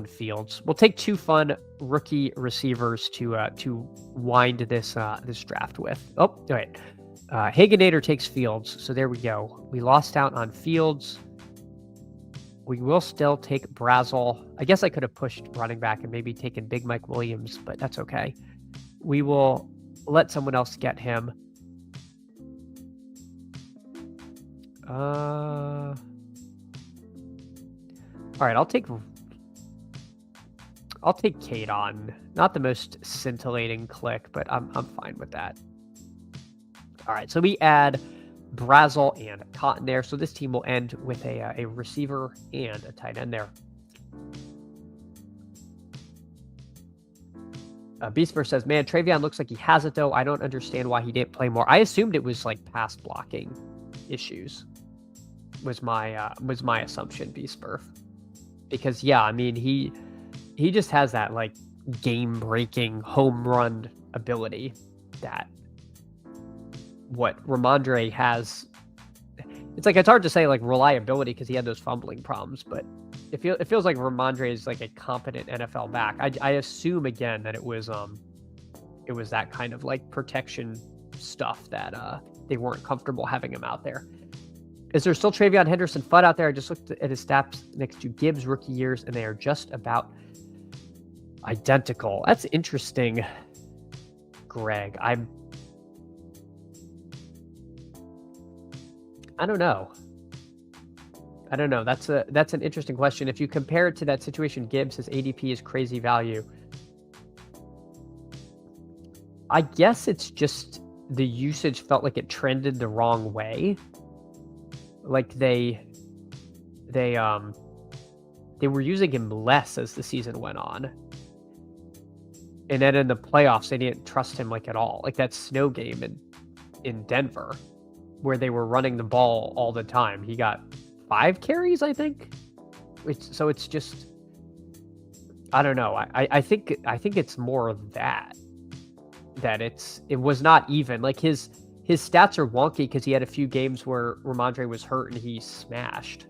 Fields. We'll take 2 fun rookie receivers to wind this draft with. Oh, wait. Haganator takes Fields, so there we go. We lost out on Fields. We will still take Brazel. I guess I could have pushed running back and maybe taken Big Mike Williams, but that's okay. We will let someone else get him. All right, I'll take Kate on. Not the most scintillating click, but I'm fine with that. All right, so we add Brazel and Cotton there. So this team will end with a receiver and a tight end there. Beastverse says, man, Travion looks like he has it, though. I don't understand why he didn't play more. I assumed it was like pass blocking issues was my assumption, Beastverse. Because, yeah, I mean, he just has that, like, game-breaking home run ability that what Ramondre has. It's like, it's hard to say, like, reliability because he had those fumbling problems, but it feels like Ramondre is, like, a competent NFL back. I assume, again, that it was that kind of, like, protection stuff that they weren't comfortable having him out there. Is there still Travion Henderson FUD out there? I just looked at his stats next to Gibbs' rookie years, and they are just about identical. That's interesting, Greg. I don't know. That's an interesting question. If you compare it to that situation, Gibbs, his ADP is crazy value. I guess it's just the usage felt like it trended the wrong way. Like they were using him less as the season went on. And then in the playoffs, they didn't trust him like at all. Like that snow game in Denver, where they were running the ball all the time. He got 5 carries, I think. So it's just, I don't know. I think it's more of that it was not even. Like his stats are wonky because he had a few games where Ramondre was hurt and he smashed,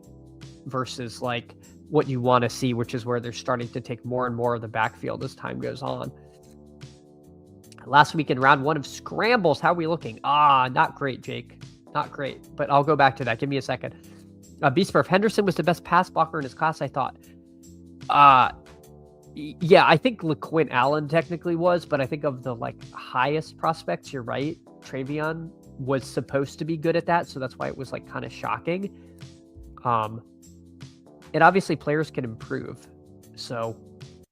versus like what you want to see, which is where they're starting to take more and more of the backfield as time goes on. Last week in round 1 of scrambles, how are we looking? Not great, Jake. Not great, but I'll go back to that. Give me a second. Beastburf, Henderson was the best pass blocker in his class, I thought. Yeah, I think LaQuint Allen technically was, but I think of the like highest prospects, you're right. Travion was supposed to be good at that, so that's why it was like kind of shocking. And obviously players can improve. So,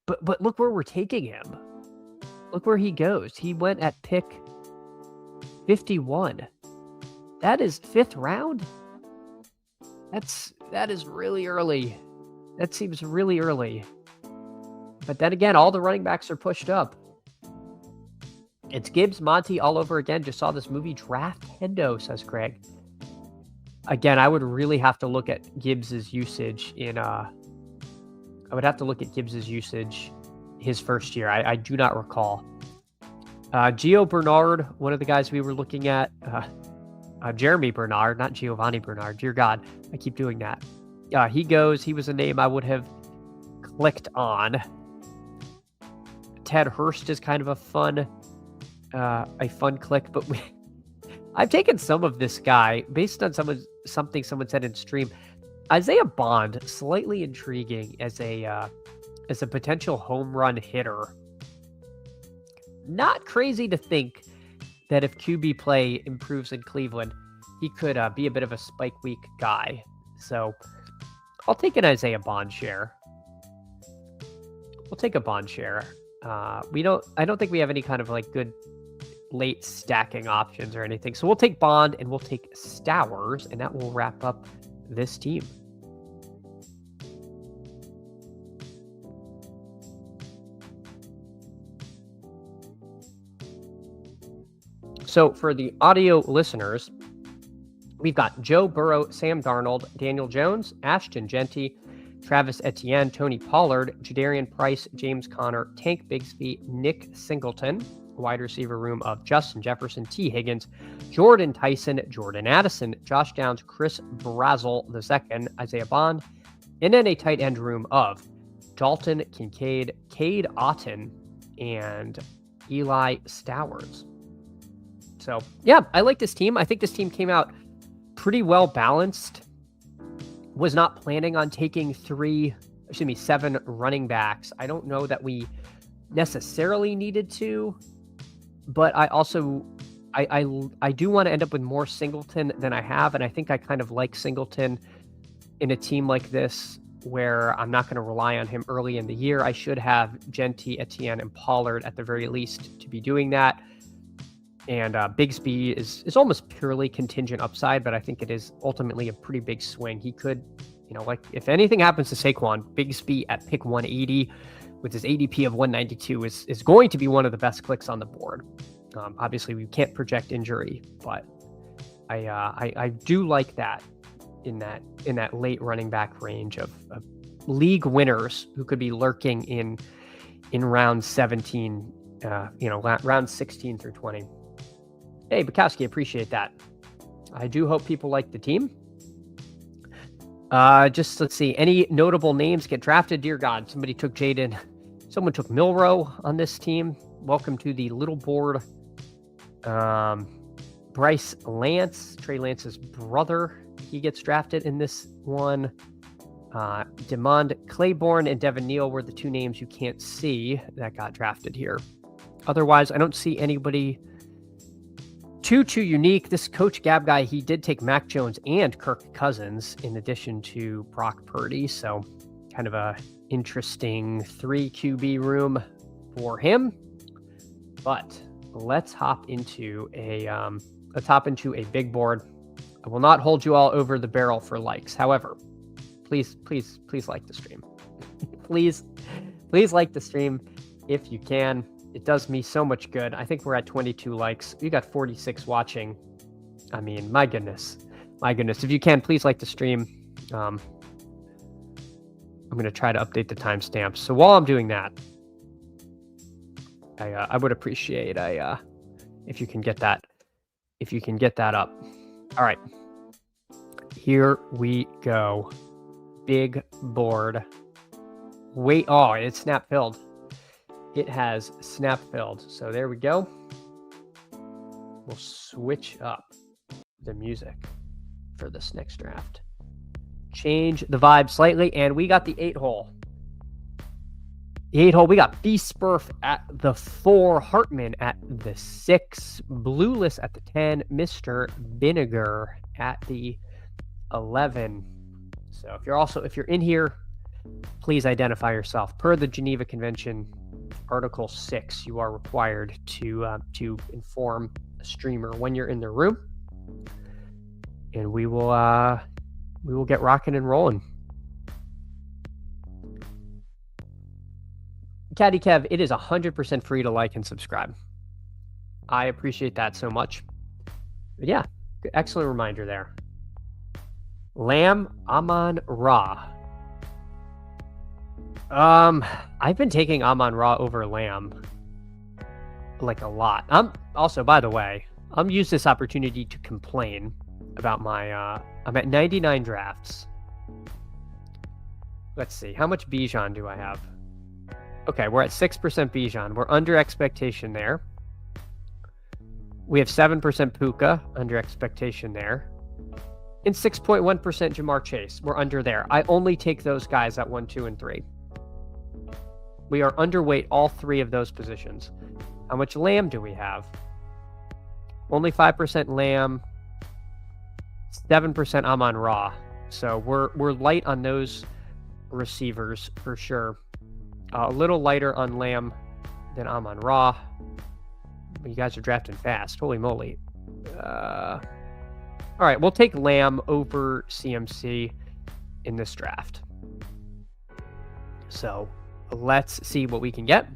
but look where we're taking him. Look where he goes. He went at pick 51. That is 5th round. That is really early. That seems really early. But then again, all the running backs are pushed up. It's Gibbs, Monty all over again. Just saw this movie Draft Hendo, says Craig. Again, I would really have to look at Gibbs's usage his first year. I do not recall. Gio Bernard, one of the guys we were looking at. Jeremy Bernard, not Giovanni Bernard. Dear God, I keep doing that. He goes. He was a name I would have clicked on. Ted Hurst is kind of a fun click, but I've taken some of this guy based on something someone said in stream. Isaiah Bond, slightly intriguing as a potential home run hitter. Not crazy to think that if QB play improves in Cleveland, he could be a bit of a spike week guy. So I'll take an Isaiah Bond share. We'll take a Bond share. I don't think we have any kind of like good late stacking options or anything. So we'll take Bond and we'll take Stowers, and that will wrap up this team. So for the audio listeners, we've got Joe Burrow, Sam Darnold, Daniel Jones, Ashton Genty, Travis Etienne, Tony Pollard, Jadarian Price, James Conner, Tank Bigsby, Nick Singleton, wide receiver room of Justin Jefferson, T. Higgins, Jordan Tyson, Jordan Addison, Josh Downs, Chris Brazzell II, Isaiah Bond, and then a tight end room of Dalton Kincaid, Cade Otton, and Eli Stowers. So, yeah, I like this team. I think this team came out pretty well balanced. Was not planning on taking 7 running backs. I don't know that we necessarily needed to, but I also, I do want to end up with more Singleton than I have, and I think I kind of like Singleton in a team like this where I'm not going to rely on him early in the year. I should have Genty, Etienne, and Pollard at the very least to be doing that. And Bigsby is almost purely contingent upside, but I think it is ultimately a pretty big swing. He could, like if anything happens to Saquon, Bigsby at pick 180 with his ADP of 192 is going to be one of the best clicks on the board. Obviously, we can't project injury, but I do like that in that late running back range of league winners who could be lurking in round 17, round 16 through 20. Hey, Bukowski, appreciate that. I do hope people like the team. Just let's see. Any notable names get drafted? Dear God, someone took Milrow on this team. Welcome to the little board. Bryce Lance, Trey Lance's brother, he gets drafted in this one. Demond Claiborne and Devin Neal were the two names you can't see that got drafted here. Otherwise, I don't see anybody too unique. This Coach Gab guy, he did take Mac Jones and Kirk Cousins in addition to Brock Purdy. So kind of a interesting 3 QB room for him. But let's hop into a big board. I will not hold you all over the barrel for likes. However, please like the stream. please like the stream if you can. It does me so much good. I think we're at 22 likes. You got 46 watching. I mean, my goodness. If you can, please like the stream. I'm going to try to update the timestamps. So while I'm doing that, I would appreciate if you can get that. If you can get that up. All right. Here we go. Big board. Wait. Oh, it's snap filled. It has snap filled. So there we go. We'll switch up the music for this next draft. Change the vibe slightly, and we got the 8-hole. The 8-hole, we got B-Spurf at the 4, Hartman at the 6, Blueless at the 10, Mr. Vinegar at the 11. So if you're in here, please identify yourself. Per the Geneva Convention, Article 6, you are required to inform a streamer when you're in the room, and we will get rocking and rolling. Caddy Kev, it is 100% free to like and subscribe. I appreciate that so much. But yeah, excellent reminder there. Lamb Amon-Ra. I've been taking Amon-Ra over Lamb like a lot. Also, by the way, I'll use this opportunity to complain about my, I'm at 99 drafts. Let's see, how much Bijan do I have? Okay, we're at 6% Bijan. We're under expectation there. We have 7% Puka, under expectation there. And 6.1% Jamar Chase. We're under there. I only take those guys at 1, 2, and 3. We are underweight all 3 of those positions. How much Lamb do we have? Only 5% Lamb, 7% Amon-Ra. So we're light on those receivers for sure. A little lighter on Lamb than Amon-Ra. You guys are drafting fast. Holy moly. All right, we'll take Lamb over CMC in this draft. So let's see what we can get.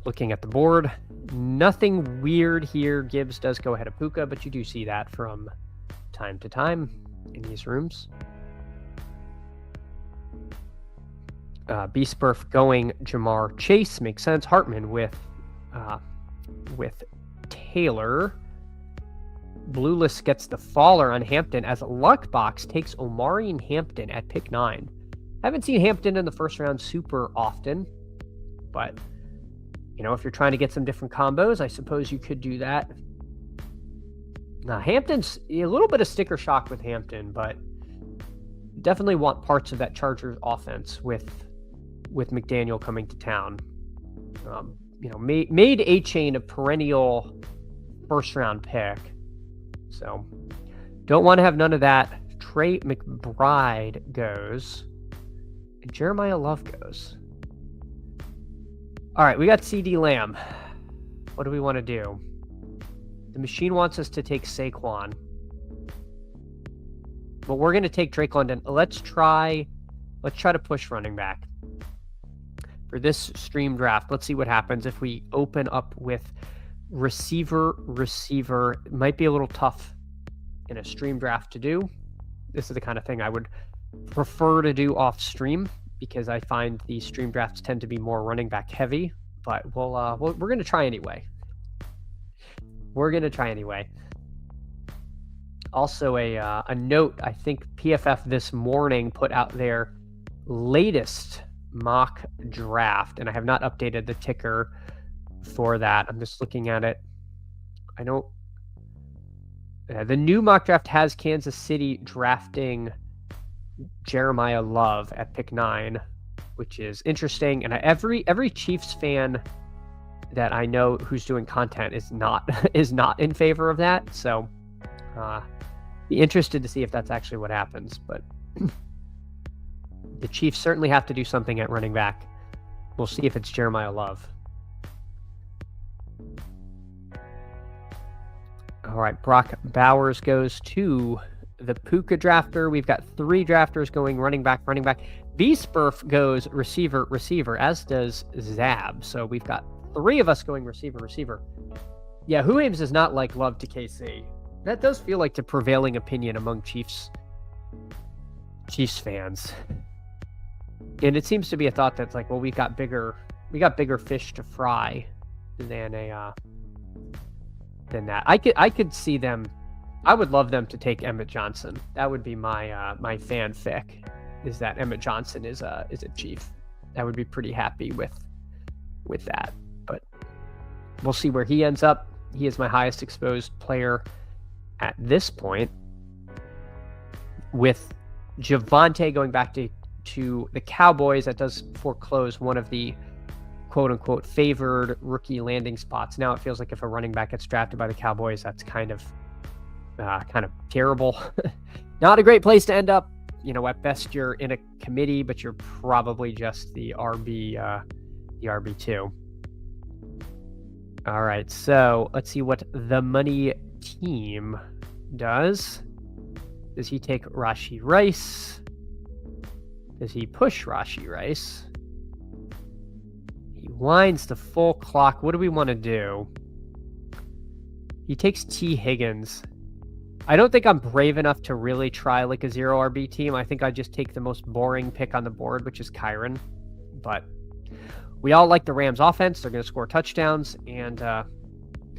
Looking at the board, nothing weird here. Gibbs does go ahead of Puka, but you do see that from time to time in these rooms. B-Spurf going Jamar Chase makes sense. Hartman with Taylor. Blueless gets the faller on Hampton as Luckbox takes Omari and Hampton at pick 9. Haven't seen Hampton in the first round super often, but you know, if you're trying to get some different combos, I suppose you could do that. Now, Hampton's a little bit of sticker shock with Hampton, but definitely want parts of that Chargers offense with McDaniel coming to town. You know, made A-Chain a perennial first-round pick. So, don't want to have none of that. Trey McBride goes. And Jeremiah Love goes. All right, we got CD Lamb. What do we want to do? The machine wants us to take Saquon. But we're going to take Drake London. Let's try to push running back. For this stream draft, let's see what happens if we open up with receiver. It might be a little tough in a stream draft to do. This is the kind of thing I would prefer to do off stream because I find these stream drafts tend to be more running back heavy, but we're going to try anyway. Also a note, I think PFF this morning put out their latest mock draft, and I have not updated the ticker for that. I'm just looking at it. The new mock draft has Kansas City drafting Jeremiah Love at pick 9, which is interesting. And every Chiefs fan that I know who's doing content is not in favor of that. So be interested to see if that's actually what happens. But the Chiefs certainly have to do something at running back. We'll see if it's Jeremiah Love. All right, Brock Bowers goes to the Puka drafter. We've got 3 drafters going running back. B-Spurf goes receiver, as does Zab. So we've got 3 of us going receiver. Yeah, Who Ames does not like Love to KC. That does feel like the prevailing opinion among Chiefs fans. And it seems to be a thought that's like, well, we got bigger fish to fry than that. I could see them. I would love them to take Emmett Johnson. That would be my fanfic. Is that Emmett Johnson is a Chief? I would be pretty happy with that. But we'll see where he ends up. He is my highest exposed player at this point. With Javonte going back to the Cowboys, that does foreclose one of the quote-unquote favored rookie landing spots. Now it feels like if a running back gets drafted by the Cowboys, that's kind of terrible. Not a great place to end up. You know, at best you're in a committee, but you're probably just the RB2. All right, so let's see what the money team does. Does he take Rashee Rice? Does he push Rashee Rice? He winds the full clock. What do we want to do? He takes T. Higgins. I don't think I'm brave enough to really try like a 0 RB team. I think I just take the most boring pick on the board, which is Kyron. But we all like the Rams offense. They're going to score touchdowns, and Kyron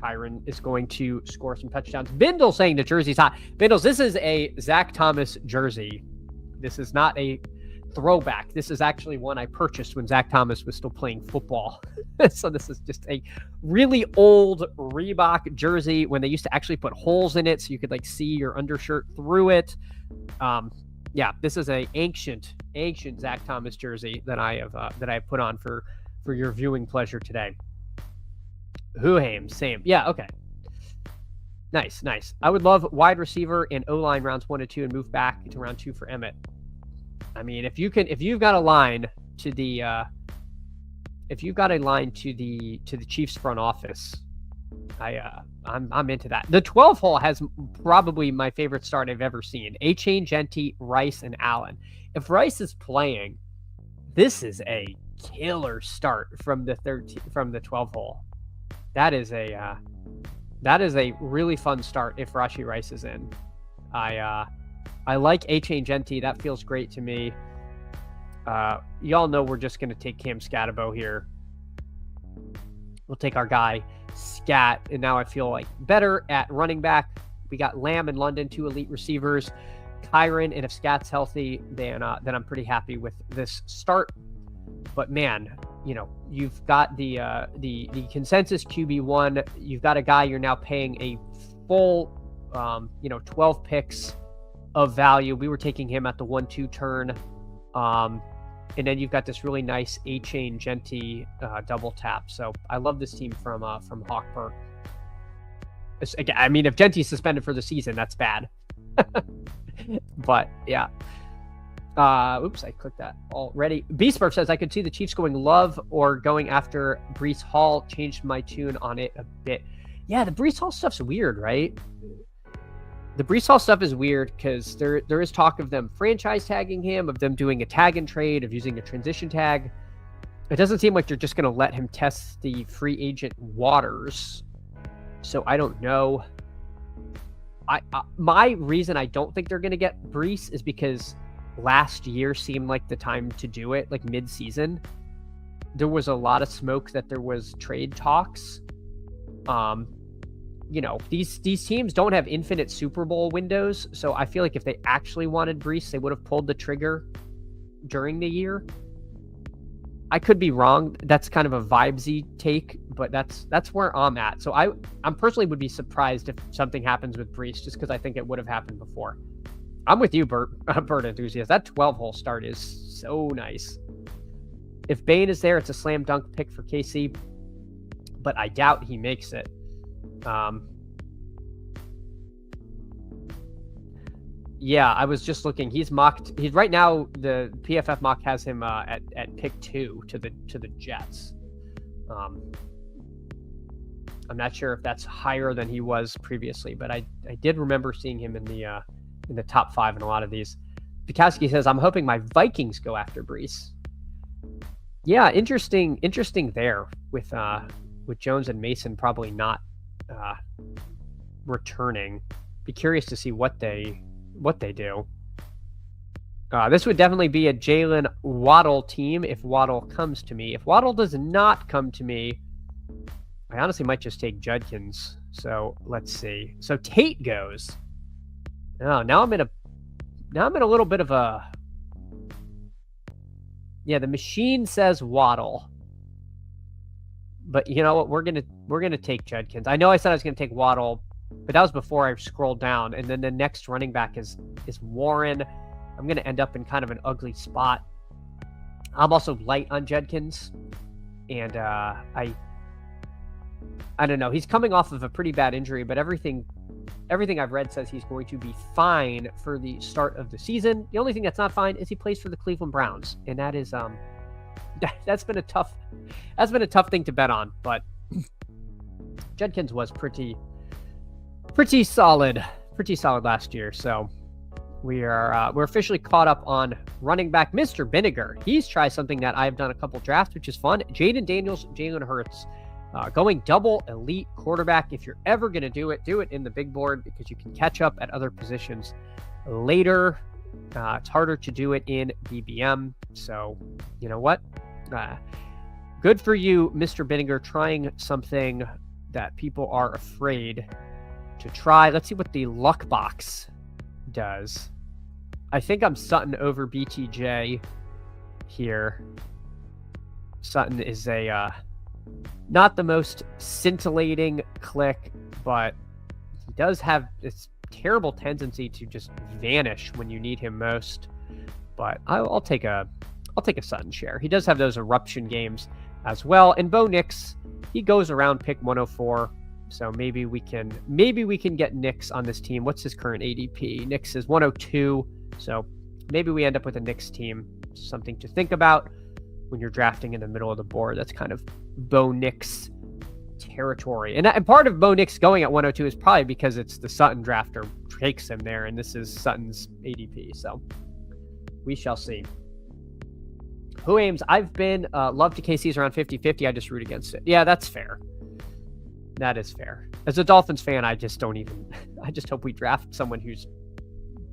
Kyron is going to score some touchdowns. Bindle saying the jersey's hot. Bindles, this is a Zach Thomas jersey. This is not a throwback. This is actually one I purchased when Zach Thomas was still playing football. So this is just a really old Reebok jersey when they used to actually put holes in it so you could like see your undershirt through it. Yeah, this is a ancient Zach Thomas jersey that I have put on for your viewing pleasure today. Huham, same. Yeah, okay. Nice. I would love wide receiver and O-line rounds 1 and 2 and move back to round 2 for Emmett. I mean, if you've got a line to the Chiefs front office, I'm into that. The 12 hole has probably my favorite start I've ever seen. A-Chain, Genty, Rice, and Allen. If Rice is playing, this is a killer start from the 12 hole. That is a really fun start if Rashee Rice is in. I like A-Chain Genty. That feels great to me. Y'all know we're just going to take Cam Scatabo here. We'll take our guy, Scat, and now I feel like better at running back. We got Lamb and London, 2 elite receivers. Kyron, and if Scat's healthy, then I'm pretty happy with this start. But man, you've got the consensus QB1. You've got a guy you're now paying a full, 12 picks of value. We were taking him at the 1-2 turn. And then you've got this really nice A-Chain Genty double tap. So I love this team from Hawkberg. Again, I mean, if Genty's suspended for the season, that's bad. But yeah. Oops, I clicked that already. Beastburf says, I could see the Chiefs going Love or going after Breece Hall. Changed my tune on it a bit. Yeah, the Breece Hall stuff's weird, right? The Breece Hall stuff is weird because there is talk of them franchise tagging him, of them doing a tag and trade, of using a transition tag. It doesn't seem like they're just going to let him test the free agent waters. So I don't know. My reason I don't think they're going to get Breece is because last year seemed like the time to do it, like mid-season. There was a lot of smoke that there was trade talks. These teams don't have infinite Super Bowl windows, so I feel like if they actually wanted Breece, they would have pulled the trigger during the year. I could be wrong. That's kind of a vibesy take, but that's where I'm at. So I'm personally would be surprised if something happens with Breece, just because I think it would have happened before. I'm with you, Bert enthusiast. That 12-hole start is so nice. If Bane is there, it's a slam dunk pick for KC, but I doubt he makes it. Yeah, I was just looking. He's right now. The PFF mock has him at pick 2 to the Jets. I'm not sure if that's higher than he was previously, but I did remember seeing him in the top 5 in a lot of these. Bukowski says, I'm hoping my Vikings go after Breece. Yeah, interesting there with Jones and Mason probably not returning. Be curious to see what they do. This would definitely be a Jalen Waddle team if Waddle comes to me. If Waddle does not come to me, I honestly might just take Judkins. So let's see. So Tate goes. Oh, now I'm in a little bit of a. Yeah, the machine says Waddle. But you know what? We're gonna take Judkins. I know I said I was gonna take Waddle, but that was before I scrolled down. And then the next running back is Warren. I'm gonna end up in kind of an ugly spot. I'm also light on Judkins, and I don't know. He's coming off of a pretty bad injury, but everything I've read says he's going to be fine for the start of the season. The only thing that's not fine is he plays for the Cleveland Browns, and that is that's been a tough thing to bet on. But Judkins was pretty solid last year. So we're officially caught up on running back Mr. Vinegar. He's tried something that I've done a couple drafts, which is fun. Jaden Daniels, Jalen Hurts. Going double elite quarterback. If you're ever going to do it in the big board because you can catch up at other positions later. It's harder to do it in BBM. So, you know what? Good for you, Mr. Binninger, trying something that people are afraid to try. Let's see what the luck box does. I think I'm Sutton over BTJ here. Sutton is a not the most scintillating click, but he does have this terrible tendency to just vanish when you need him most. But I'll take a Sutton share. He does have those eruption games as well. And Bo Nix, he goes around pick 104. So maybe we can get Nix on this team. What's his current ADP? Nix is 102. So maybe we end up with a Nix team. Something to think about when you're drafting in the middle of the board. That's kind of Bo Nix territory. And part of Bo Nix going at 102 is probably because it's the Sutton drafter takes him there, and this is Sutton's ADP. So we shall see. Who aims? I've been love to KC's around 50-50. I just root against it. Yeah, that's fair. That is fair. As a Dolphins fan, I just hope we draft someone who's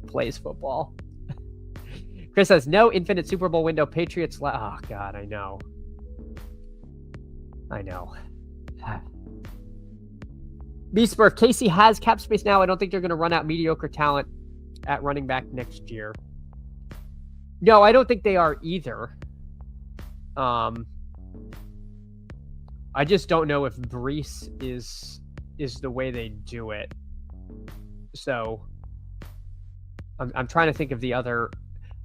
plays football. Chris says, no infinite Super Bowl window. Patriots. Oh, God, I know. B-Spur, if KC has cap space now, I don't think they're going to run out mediocre talent at running back next year. No, I don't think they are either. I just don't know if Brees is the way they do it. So I'm trying to think of the other,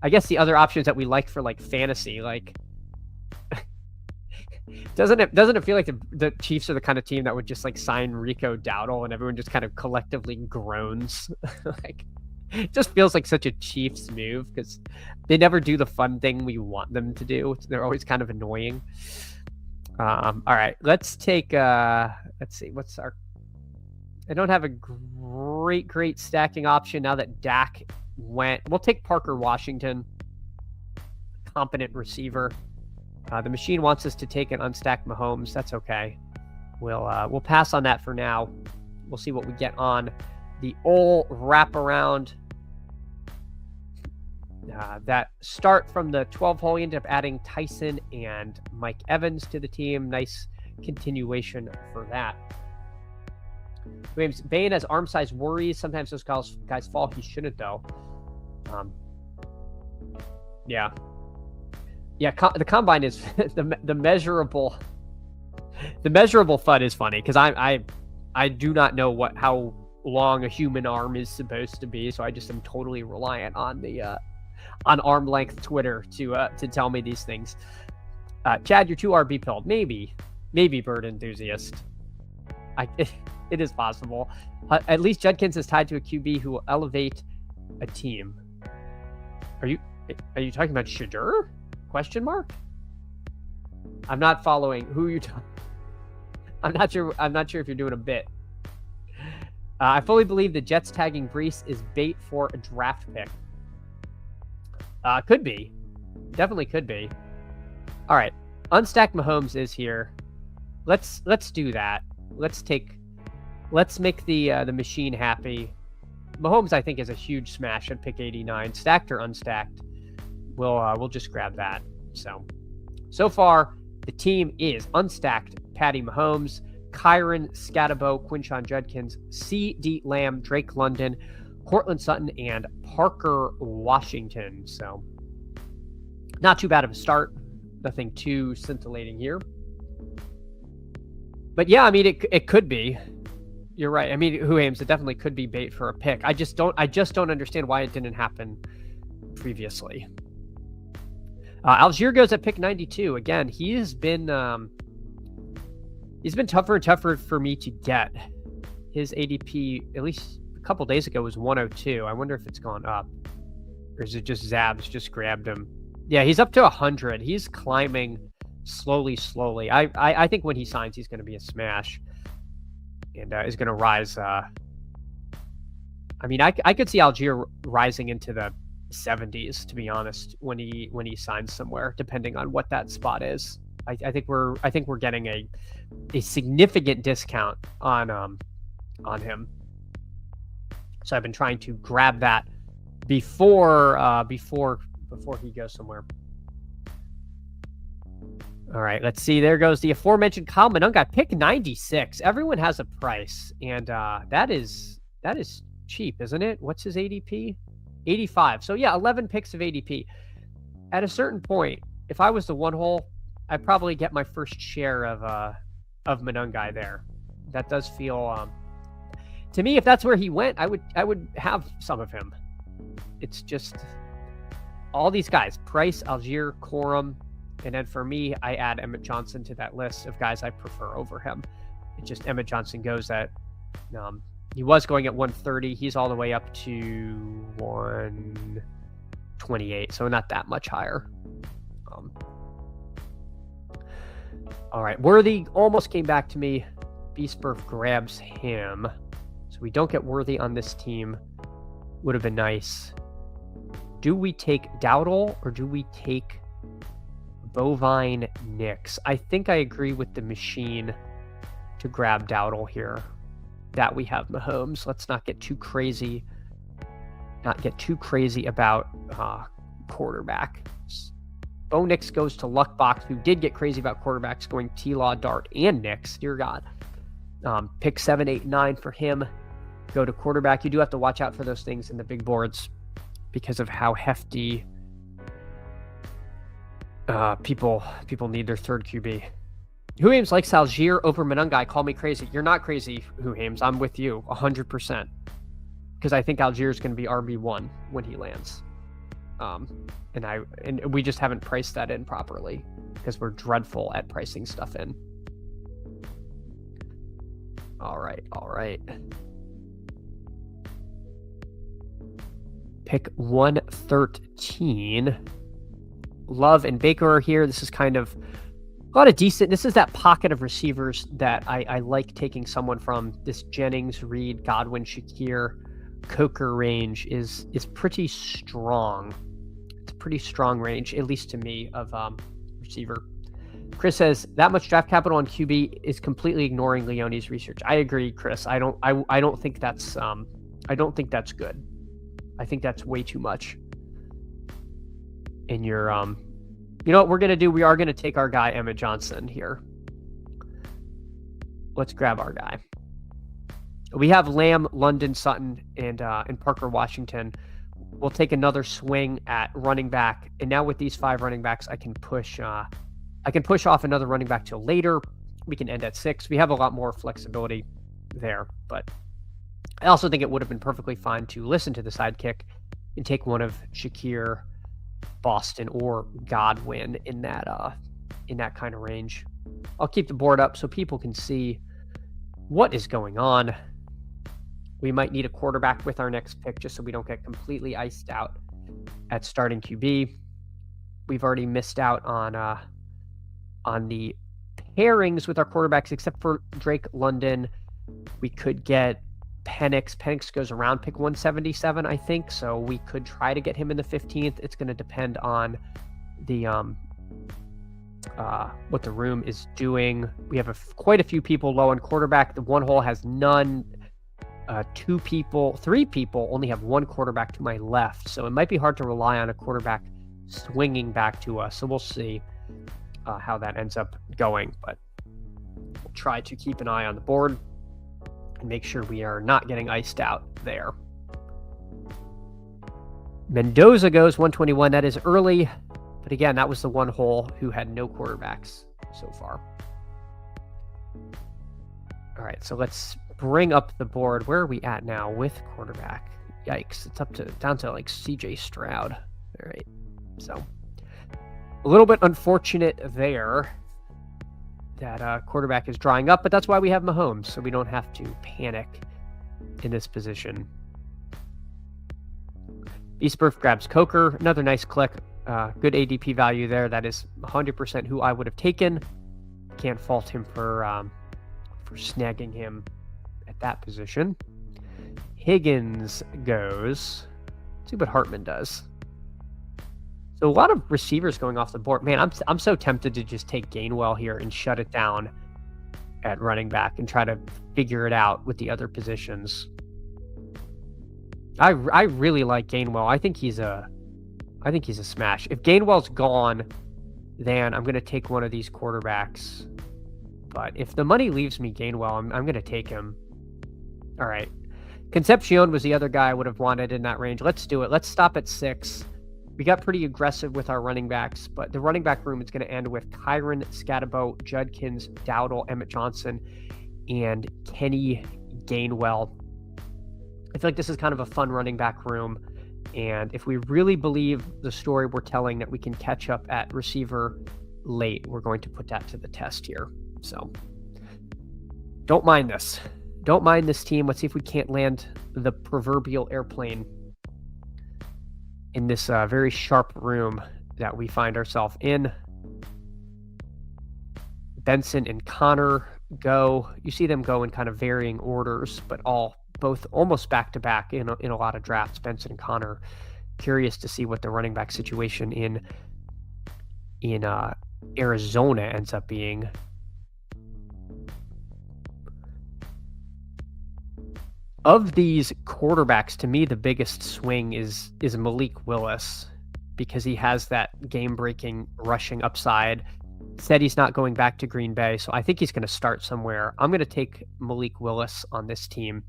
I guess the other options that we like for like fantasy, like doesn't it feel like the Chiefs are the kind of team that would just like sign Rico Dowdle and everyone just kind of collectively groans? Like, it just feels like such a Chiefs move because they never do the fun thing we want them to do. They're always kind of annoying. All right, let's take, let's see, I don't have a great stacking option now that Dak went. We'll take Parker Washington, competent receiver. The machine wants us to take an unstacked Mahomes. That's okay. We'll pass on that for now. We'll see what we get on the old wraparound. That start from the 12 hole, we ended up adding Tyson and Mike Evans to the team. Nice continuation for that. James Bain has arm size worries. Sometimes those guys fall. He shouldn't though. Yeah. The combine is the measurable FUD is funny because I do not know how long a human arm is supposed to be, so I just am totally reliant on the on arm length Twitter to tell me these things. Chad, you're too RB pilled. Maybe bird enthusiast. It is possible. At least Judkins is tied to a QB who will elevate a team. Are you talking about Shadur? Question mark? I'm not following who you talking. I'm not sure if you're doing a bit. I fully believe the Jets tagging Brees is bait for a draft pick. Could be. Definitely could be. All right. Unstacked Mahomes is here. Let's do that. Let's make the machine happy. Mahomes, I think, is a huge smash at pick 89. Stacked or unstacked. We'll just grab that. So far, the team is unstacked Patty Mahomes, Kyron Scatabo, Quinshon Judkins, C.D. Lamb, Drake London, Cortland Sutton, and Parker Washington. So not too bad of a start. Nothing too scintillating here. But yeah, I mean, it could be. You're right. I mean, who aims? It definitely could be bait for a pick. I just don't understand why it didn't happen previously. Algier goes at pick 92. Again, he's been tougher and tougher for me to get. His ADP, at least a couple days ago, was 102. I wonder if it's gone up. Or is it just Zabs just grabbed him? Yeah, he's up to 100. He's climbing slowly. I think when he signs, he's going to be a smash. And is going to rise. I mean, I could see Algier rising into the 70s, to be honest, when he signs somewhere, depending on what that spot is. I think we're getting a significant discount on him. So I've been trying to grab that before he goes somewhere. All right, let's see. There goes the aforementioned Kyle Monunga, pick 96. Everyone has a price, and that is cheap, isn't it? What's his ADP? 85. So yeah, 11 picks of ADP. At a certain point, if I was the one hole, I'd probably get my first share of Monunga there. That does feel to me, if that's where he went, I would have some of him. It's just all these guys: Price, Algier, Corum. And then for me, I add Emmett Johnson to that list of guys I prefer over him. It just Emmett Johnson goes at, he was going at 130. He's all the way up to 128, so not that much higher. All right, Worthy almost came back to me. Beastburf grabs him. So we don't get Worthy on this team. Would have been nice. Do we take Dowdle or do we take Bovine Nix? I think I agree with the machine to grab Dowdle here. That we have Mahomes. Let's not get too crazy. Not get too crazy about quarterback. Bo Nix goes to Luckbox, who did get crazy about quarterbacks, going T-Law, Dart, and Nix. Dear God. Pick 7, 8, 9 for him. Go to quarterback. You do have to watch out for those things in the big boards because of how hefty people need their third QB. Huames likes Algier over Monunga. Call me crazy. You're not crazy, Huames. I'm with you 100%. Because I think Algier is going to be RB1 when he lands. And we just haven't priced that in properly because we're dreadful at pricing stuff in. All right. Pick 113. Love and Baker are here. This is kind of a lot of decent. This is that pocket of receivers that I like taking someone from. This Jennings, Reed, Godwin, Shakir, Coker range is pretty strong. It's a pretty strong range, at least to me, of receiver. Chris says that much draft capital on QB is completely ignoring Leone's research. I agree, Chris. I don't think that's good. I think that's way too much. And you're you know what we're gonna do? We are gonna take our guy Emmett Johnson here. Let's grab our guy. We have Lamb, London, Sutton, and Parker Washington. We'll take another swing at running back, and now with these 5 running backs, I can push off another running back till later. We can end at 6. We have a lot more flexibility there, but I also think it would have been perfectly fine to listen to the sidekick and take one of Shakir, Boston, or Godwin in that kind of range. I'll keep the board up so people can see what is going on. We might need a quarterback with our next pick just so we don't get completely iced out at starting QB. We've already missed out on the pairings with our quarterbacks, except for Drake London. We could get Penix. Penix goes around pick 177, I think. So we could try to get him in the 15th. It's going to depend on the what the room is doing. We have quite a few people low on quarterback. The one hole has none. 3 people only have one quarterback to my left. So it might be hard to rely on a quarterback swinging back to us. So we'll see how that ends up going. But we'll try to keep an eye on the board and make sure we are not getting iced out there. Mendoza goes 121. That is early. But again, that was the one hole who had no quarterbacks so far. All right, so let's bring up the board. Where are we at now with quarterback? Yikes, it's down to like CJ Stroud. All right, so a little bit unfortunate there that quarterback is drying up, but that's why we have Mahomes, so we don't have to panic in this position. Beastburf grabs Coker. Another nice click. Good ADP value there. That is 100% who I would have taken. Can't fault him for snagging him at that position. Higgins goes. Let's see what Hartman does. So a lot of receivers going off the board. Man, I'm so tempted to just take Gainwell here and shut it down at running back and try to figure it out with the other positions. I really like Gainwell. I think he's a smash. If Gainwell's gone, then I'm going to take one of these quarterbacks. But if the money leaves me Gainwell, I'm going to take him. All right. Concepcion was the other guy I would have wanted in that range. Let's do it. Let's stop at 6. We got pretty aggressive with our running backs, but the running back room is going to end with Kyron, Scatabo, Judkins, Dowdle, Emmett Johnson, and Kenny Gainwell. I feel like this is kind of a fun running back room. And if we really believe the story we're telling that we can catch up at receiver late, we're going to put that to the test here. So don't mind this. Don't mind this team. Let's see if we can't land the proverbial airplane in this very sharp room that we find ourselves in. Benson and Connor go. You see them go in kind of varying orders, but both almost back to back in a lot of drafts. Benson and Connor. Curious to see what the running back situation in Arizona ends up being. Of these quarterbacks, to me, the biggest swing is Malik Willis, because he has that game-breaking rushing upside. Said he's not going back to Green Bay, so I think he's going to start somewhere. I'm going to take Malik Willis on this team,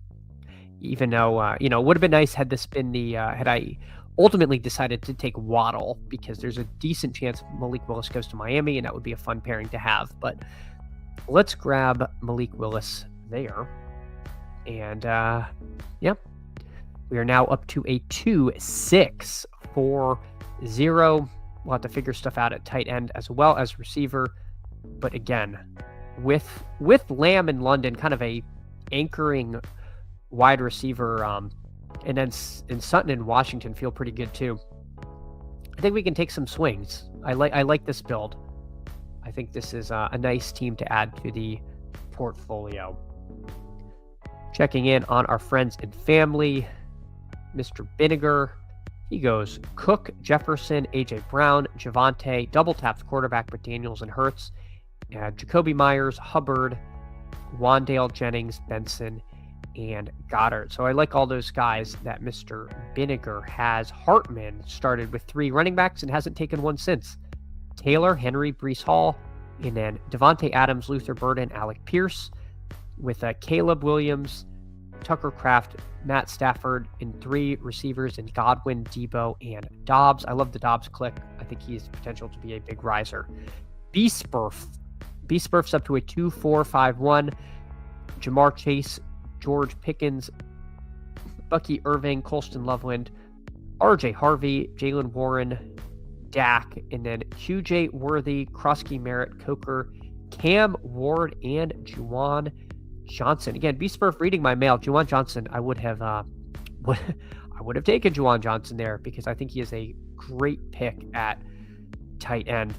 even though, it would have been nice had this been had I ultimately decided to take Waddle, because there's a decent chance Malik Willis goes to Miami, and that would be a fun pairing to have. But let's grab Malik Willis there. And, we are now up to a 2-6-4-0. We'll have to figure stuff out at tight end as well as receiver. But again, with Lamb in London, kind of a anchoring wide receiver, and then Sutton and Washington feel pretty good too. I think we can take some swings. I like this build. I think this is a nice team to add to the portfolio. Checking in on our friends and family, Mr. Vinegar. He goes Cook, Jefferson, A.J. Brown, Javonte, double taps quarterback with Daniels and Hurts, Jacoby Myers, Hubbard, Wandale, Jennings, Benson, and Goddard. So I like all those guys that Mr. Vinegar has. Hartman started with 3 running backs and hasn't taken one since. Taylor, Henry, Breece Hall, and then Devontae Adams, Luther Burden, Alec Pierce, with Caleb Williams, Tucker Kraft, Matt Stafford, and 3 receivers in Godwin, Debo, and Dobbs. I love the Dobbs click. I think he has potential to be a big riser. B-Spurf's up to a 2-4-5-1. Jamar Chase, George Pickens, Bucky Irving, Colston Loveland, RJ Harvey, Jalen Warren, Dak, and then QJ Worthy, Krosky Merritt, Coker, Cam Ward, and Juwan Johnson. Again, B-Spurf reading my mail. Juwan Johnson, I would have taken Juwan Johnson there, because I think he is a great pick at tight end.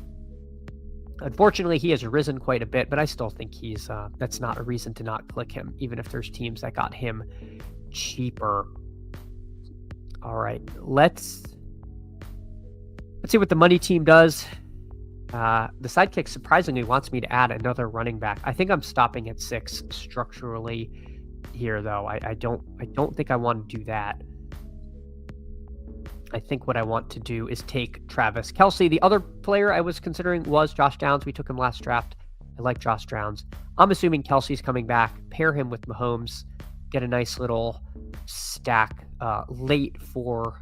Unfortunately, he has risen quite a bit, but I still think that's not a reason to not click him, even if there's teams that got him cheaper. All right, let's see what the money team does. The sidekick surprisingly wants me to add another running back. I think I'm stopping at 6 structurally here, though. I don't think I want to do that. I think what I want to do is take Travis Kelce. The other player I was considering was Josh Downs. We took him last draft. I like Josh Downs. I'm assuming Kelce's coming back. Pair him with Mahomes. Get a nice little stack late for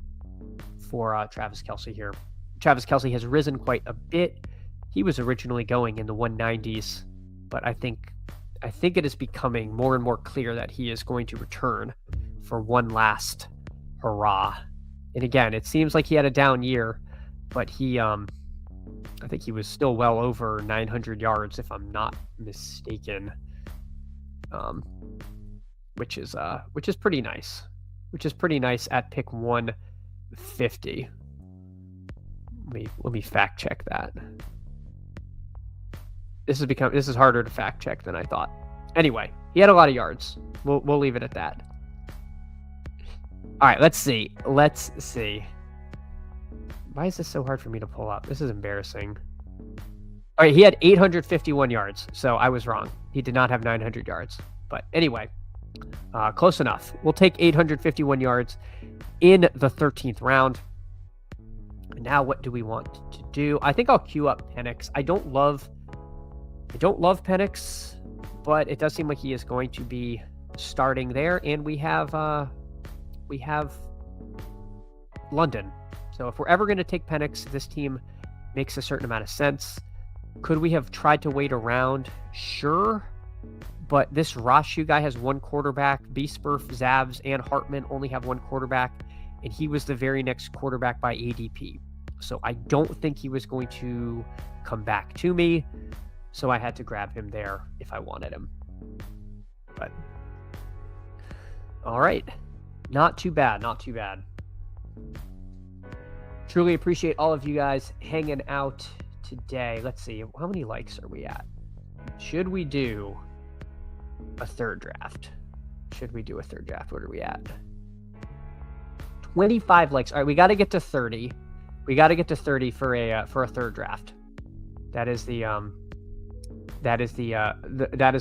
Travis Kelce here. Travis Kelce has risen quite a bit. He was originally going in the 190s, but I think it is becoming more and more clear that he is going to return for one last hurrah. And again, it seems like he had a down year, but I think he was still well over 900 yards, if I'm not mistaken, which is pretty nice. Which is pretty nice at pick 150. Let me fact check that. This is harder to fact check than I thought. Anyway, he had a lot of yards. We'll leave it at that. All right, let's see. Why is this so hard for me to pull up? This is embarrassing. All right, he had 851 yards, so I was wrong. He did not have 900 yards. But anyway, close enough. We'll take 851 yards in the 13th round. Now, what do we want to do? I think I'll queue up Penix. I don't love Penix, but it does seem like he is going to be starting there, and we have London. So if we're ever going to take Penix, this team makes a certain amount of sense. Could we have tried to wait around? Sure. But this Rashu guy has one quarterback. Beastburf, Zabs, and Hartman only have one quarterback. And he was the very next quarterback by ADP. So I don't think he was going to come back to me. So I had to grab him there if I wanted him. But all right. Not too bad. Not too bad. Truly appreciate all of you guys hanging out today. Let's see. How many likes are we at? Should we do a third draft? What are we at? 25 likes. All right, we got to get to 30. We got to get to 30 for a third draft. That is the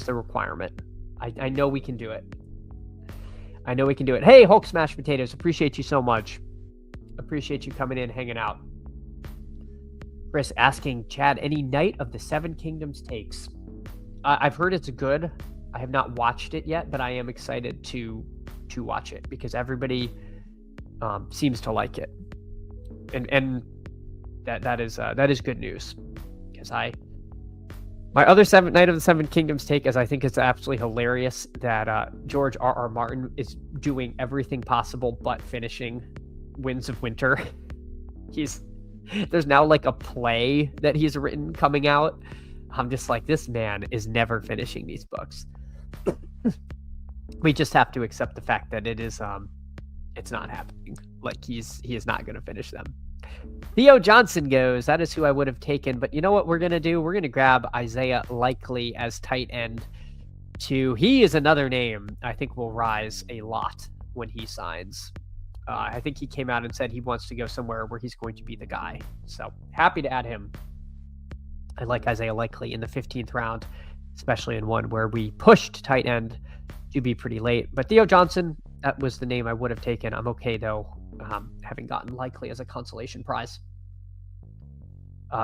requirement. I know we can do it. Hey, Hulk Smash Potatoes, appreciate you so much. Appreciate you coming in, hanging out. Chris asking Chad, any Knight of the Seven Kingdoms takes? I've heard it's good. I have not watched it yet, but I am excited to watch it because everybody seems to like it, and that is good news. Because my other Knight of the Seven Kingdoms take is I think it's absolutely hilarious that George R.R. Martin is doing everything possible but finishing Winds of Winter. There's now like a play that he's written coming out. I'm just like, this man is never finishing these books. We just have to accept the fact that it's not happening. Like he is not going to finish them. Theo Johnson goes, that is who I would have taken. But you know what we're going to do? We're going to grab Isaiah Likely as tight end too. He is another name I think will rise a lot when he signs. I think he came out and said he wants to go somewhere where he's going to be the guy. So happy to add him. I like Isaiah Likely in the 15th round, especially in one where we pushed tight end to be pretty late. But Theo Johnson, that was the name I would have taken. I'm okay, though, having gotten Likely as a consolation prize.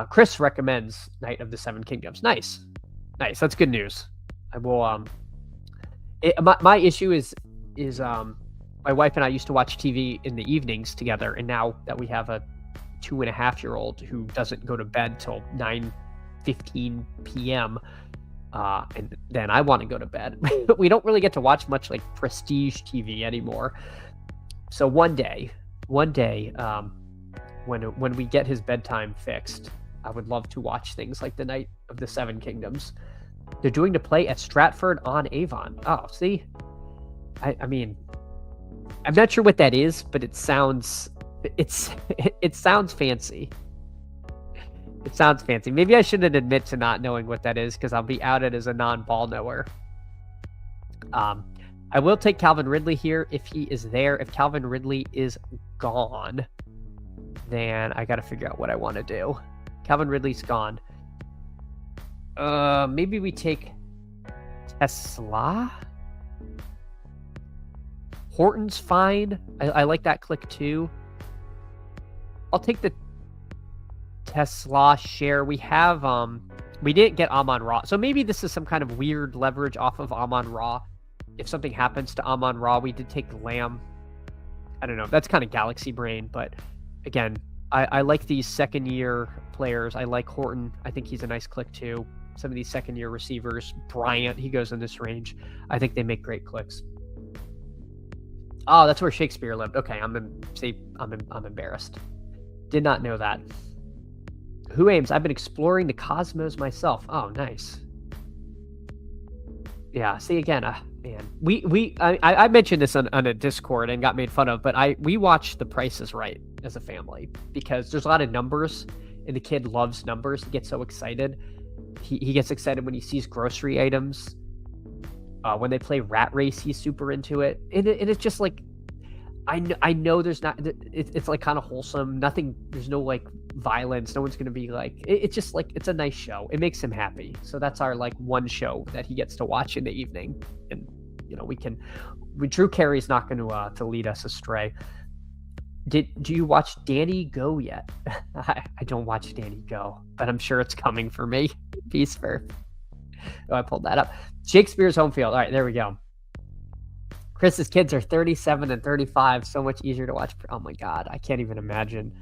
Chris recommends Knight of the Seven Kingdoms. Nice. That's good news. I will. My issue is my wife and I used to watch TV in the evenings together, and now that we have a 2.5-year-old who doesn't go to bed till 9:15 p.m., and then I want to go to bed. We don't really get to watch much like prestige TV anymore. So one day, when we get his bedtime fixed, I would love to watch things like the Knight of the Seven Kingdoms. They're doing to play at Stratford-on-Avon. Oh, see, I mean, I'm not sure what that is, but it sounds fancy. It sounds fancy. Maybe I shouldn't admit to not knowing what that is because I'll be outed as a non-ball knower. I will take Calvin Ridley here if he is there. If Calvin Ridley is gone, then I got to figure out what I want to do. Calvin Ridley's gone. Maybe we take Tesla. Horton's fine. I like that click too. I'll take the Tesla share. We have we didn't get Amon-Ra, so maybe this is some kind of weird leverage off of Amon-Ra. If something happens to Amon-Ra, we did take Lamb. I don't know. That's kind of galaxy brain, but again, I like these second-year players. I like Horton. I think he's a nice click too. Some of these second-year receivers, Bryant, he goes in this range. I think they make great clicks. Oh, that's where Shakespeare lived. Okay, I'm embarrassed. Did not know that. Who Ames? I've been exploring the cosmos myself. Oh, nice. Yeah. See again, man. I mentioned this on a Discord and got made fun of, but we watch The Price is Right as a family because there's a lot of numbers, and the kid loves numbers. He gets so excited. He gets excited when he sees grocery items. When they play Rat Race, he's super into it, and it's just like, I know there's not. It's like kind of wholesome. Nothing. There's no like violence. No one's gonna be like. It's just like it's a nice show. It makes him happy. So that's our like one show that he gets to watch in the evening, and you know Drew Carey's not going to lead us astray. Do you watch Danny Go yet? I don't watch Danny Go, but I'm sure it's coming for me. Peace for. Oh, I pulled that up. Shakespeare's Home Field. All right, there we go. Chris's kids are 37 and 35. So much easier to watch. Oh my God, I can't even imagine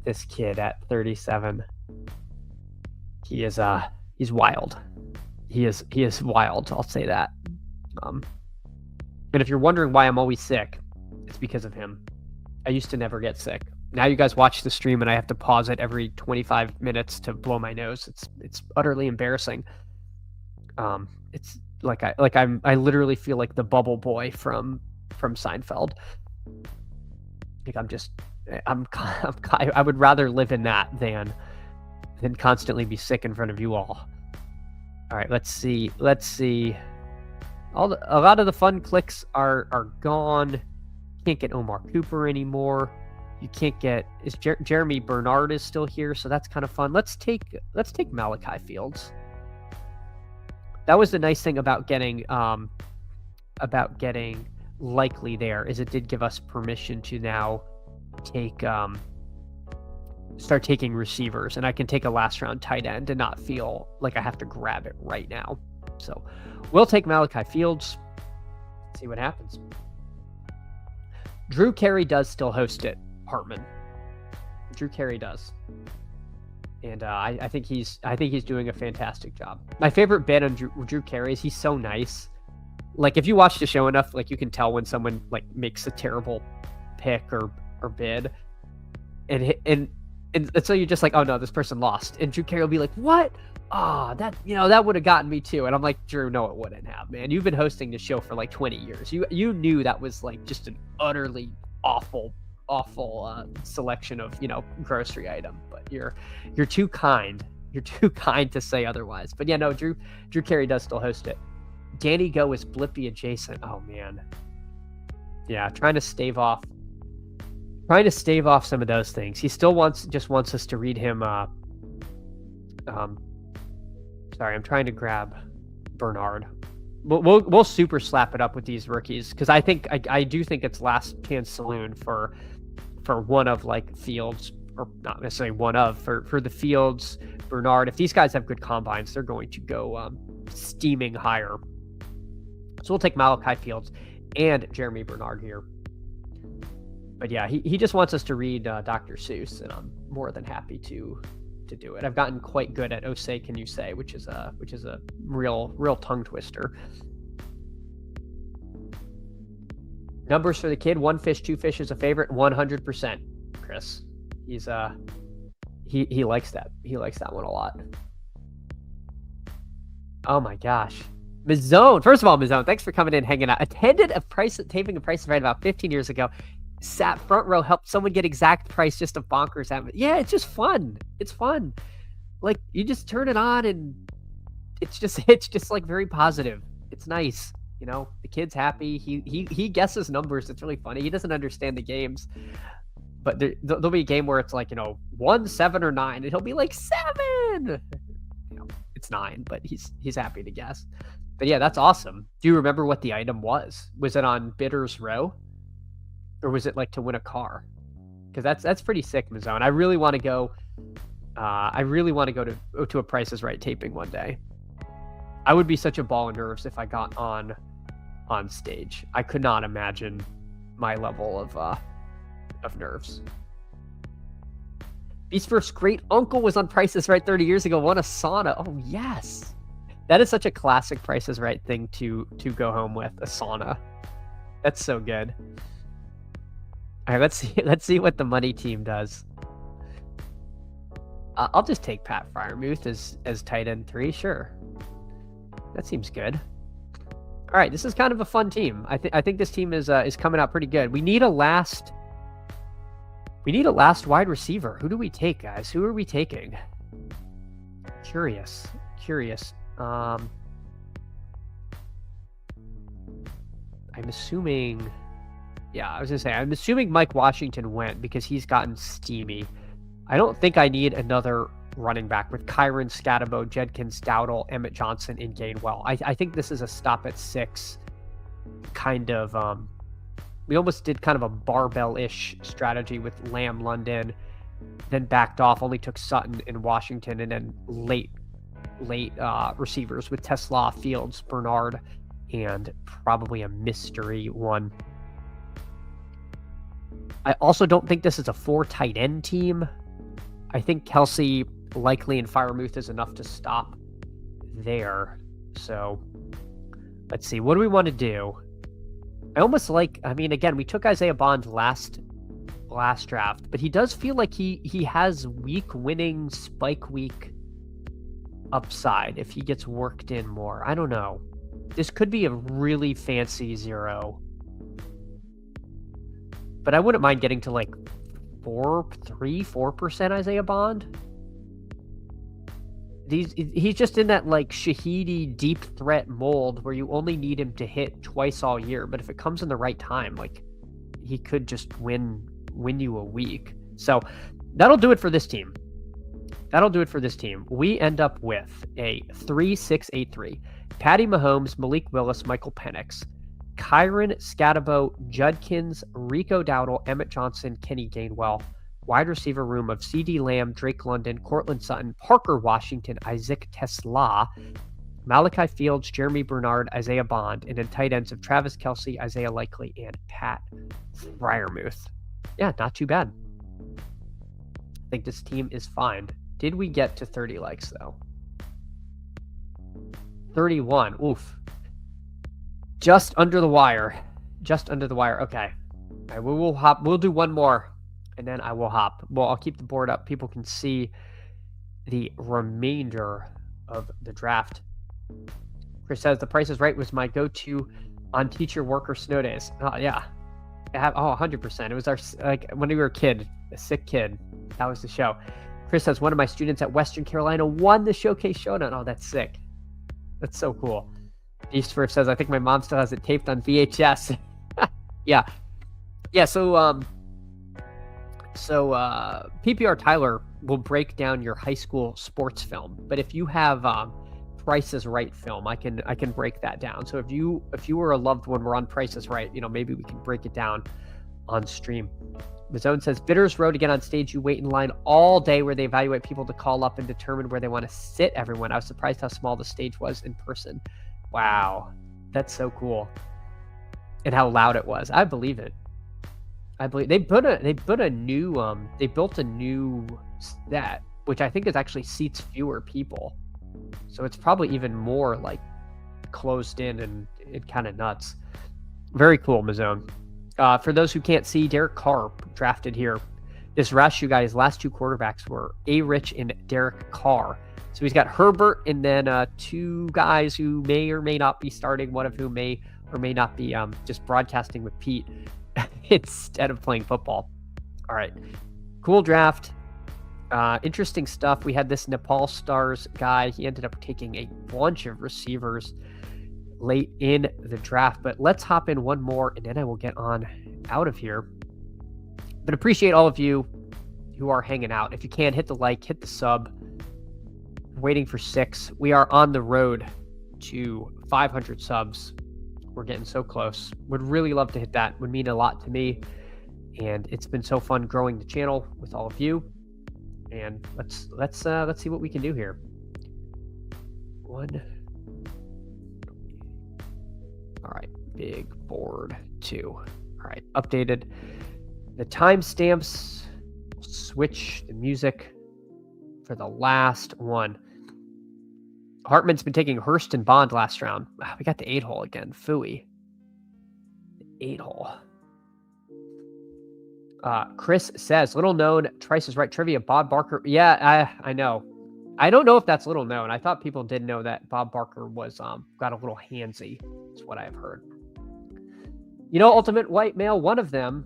this kid at 37. He is he's wild. He is wild. I'll say that. And if you're wondering why I'm always sick, it's because of him. I used to never get sick. Now you guys watch the stream and I have to pause it every 25 minutes to blow my nose. It's utterly embarrassing. It's like I literally feel like the bubble boy from Seinfeld. Like I would rather live in that than constantly be sick in front of you all. All right, let's see. A lot of the fun clicks are gone. Can't get Omar Cooper anymore. You can't get Jeremy Bernard is still here, so that's kind of fun. Let's take Malachi Fields. That was the nice thing about getting Likely there, is it did give us permission to now start taking receivers, and I can take a last round tight end and not feel like I have to grab it right now. So we'll take Malachi Fields. See what happens. Drew Carey does still host it, Hartman. Drew Carey does. And I think he's doing a fantastic job. My favorite bit on Drew Carey is he's so nice. Like, if you watch the show enough, like, you can tell when someone like makes a terrible pick or bid, and so you're just like, oh no, this person lost, and Drew Carey will be like, what? That would have gotten me too. And I'm like, Drew, no, it wouldn't have, man. You've been hosting the show for like 20 years. You knew that was like just an utterly awful selection of grocery item, but you're too kind. You're too kind to say otherwise. But yeah, no, Drew Carey does still host it. Danny Go is Blippy adjacent. Oh man. Yeah, trying to stave off some of those things. He still just wants us to read him sorry, I'm trying to grab Bernard. We'll super slap it up with these rookies, because I do think it's last chance saloon for one of like Fields, or not necessarily one of, for the Fields, Bernard. If these guys have good combines, they're going to go steaming higher. So we'll take Malachi Fields and Jeremy Bernard here. But yeah, he just wants us to read Dr. Seuss, and I'm more than happy to do it. I've gotten quite good at "Oh Say Can You Say," which is a real tongue twister. Numbers for the kid: 1 fish, 2 fish is a favorite, 100%. Chris, he's he likes that. He likes that one a lot. Oh my gosh. Mizzone. First of all, Mizzone, thanks for coming in, hanging out. Attended taping of Price is Right about 15 years ago. Sat front row, helped someone get exact price, just a bonkers at it. Yeah, it's just fun. It's fun. Like, you just turn it on and it's just like very positive. It's nice. The kid's happy. He guesses numbers. It's really funny. He doesn't understand the games. But there'll be a game where it's like, 1, 7, or 9, and he'll be like 7. It's 9, but he's happy to guess. But yeah, that's awesome. Do you remember what the item was? Was it on Bidder's Row? Or was it like to win a car? Because that's pretty sick, Mizzone. I really want to go. To a Price is Right taping one day. I would be such a ball of nerves if I got on stage. I could not imagine my level of nerves. Beast's first great uncle was on Price is Right 30 years ago. Won a sauna. Oh yes, that is such a classic Price is Right thing to go home with, a sauna. That's so good. All right, let's see what the money team does. I'll just take Pat Freiermuth as tight end 3. Sure, that seems good. All right, this is kind of a fun team. I think this team is coming out pretty good. We need a last wide receiver. Who do we take, guys? Who are we taking? Curious. I'm assuming. Yeah, I was going to say, I'm assuming Mike Washington went because he's gotten steamy. I don't think I need another running back with Kyron, Scatabo, Jedkins, Dowdle, Emmett Johnson, and Gainwell. I think this is a stop at 6 kind of We almost did kind of a barbell-ish strategy with Lamb, London, then backed off, only took Sutton and Washington, and then late receivers with Tesla, Fields, Bernard, and probably a mystery one. I also don't think this is a 4 tight end team. I think Kelsey, Likely, and Firemouth is enough to stop there. So let's see. What do we want to do? I almost like, I mean, again, we took Isaiah Bond last draft, but he does feel like he has week winning spike week upside if he gets worked in more. I don't know. This could be a really fancy 0. But I wouldn't mind getting to like 4% Isaiah Bond. He's just in that like Shahidi deep threat mold where you only need him to hit twice all year. But if it comes in the right time, like he could just win you a week. So that'll do it for this team. We end up with a 3-6-8-3. Patty Mahomes, Malik Willis, Michael Penix, Kyron Scatabo, Judkins, Rico Dowdle, Emmett Johnson, Kenny Gainwell. Wide receiver room of CD Lamb, Drake London, Cortland Sutton, Parker Washington, Isaac Tesla, Malachi Fields, Jeremy Bernard, Isaiah Bond, and then tight ends of Travis Kelce, Isaiah Likely, and Pat Freiermuth. Yeah, not too bad. I think this team is fine. Did we get to 30 likes, though? 31. Oof. Just under the wire. Okay. All right, we'll hop. We'll do one more, and then I will hop. Well, I'll keep the board up. People can see the remainder of the draft. Chris says, The Price is Right was my go-to on teacher, work, or snow days. Oh, yeah. 100%. It was our, like, when we were a kid, a sick kid. That was the show. Chris says, one of my students at Western Carolina won the Showcase Showdown. Oh, that's sick. That's so cool. Eastford says, I think my mom still has it taped on VHS. Yeah. So PPR Tyler will break down your high school sports film. But if you have Price is Right film, I can break that down. So if you were a loved one, we're on Price is Right, maybe we can break it down on stream. Mazone says, Bitters Road again on stage. You wait in line all day where they evaluate people to call up and determine where they want to sit everyone. I was surprised how small the stage was in person. Wow. That's so cool. And how loud it was. I believe it. They built a new set, which I think is actually seats fewer people. So it's probably even more like closed in and kind of nuts. Very cool, Mazone. For those who can't see, Derek Carr drafted here. This rush, you guys, last 2 quarterbacks were A-Rich and Derek Carr. So he's got Herbert and then 2 guys who may or may not be starting, one of whom may or may not be just broadcasting with Pete instead of playing football. All right. Cool draft. Interesting stuff. We had this Nepal Stars guy. He ended up taking a bunch of receivers late in the draft, but let's hop in one more and then I will get on out of here. But appreciate all of you who are hanging out. If you can, hit the like, hit the sub. I'm waiting for 6. We are on the road to 500 subs. We're getting so close. Would really love to hit that. Would mean a lot to me. And it's been so fun growing the channel with all of you. And let's see what we can do here. 1. All right, big board 2. All right, updated the timestamps. Switch the music for the last one. Hartman's been taking Hurst and Bond last round. Wow, we got the 8-hole again. Phooey. 8-hole. Chris says, little known Price is Right trivia. Bob Barker. Yeah, I know. I don't know if that's little known. I thought people did know that Bob Barker was got a little handsy. That's what I've heard. Ultimate White Male. One of them,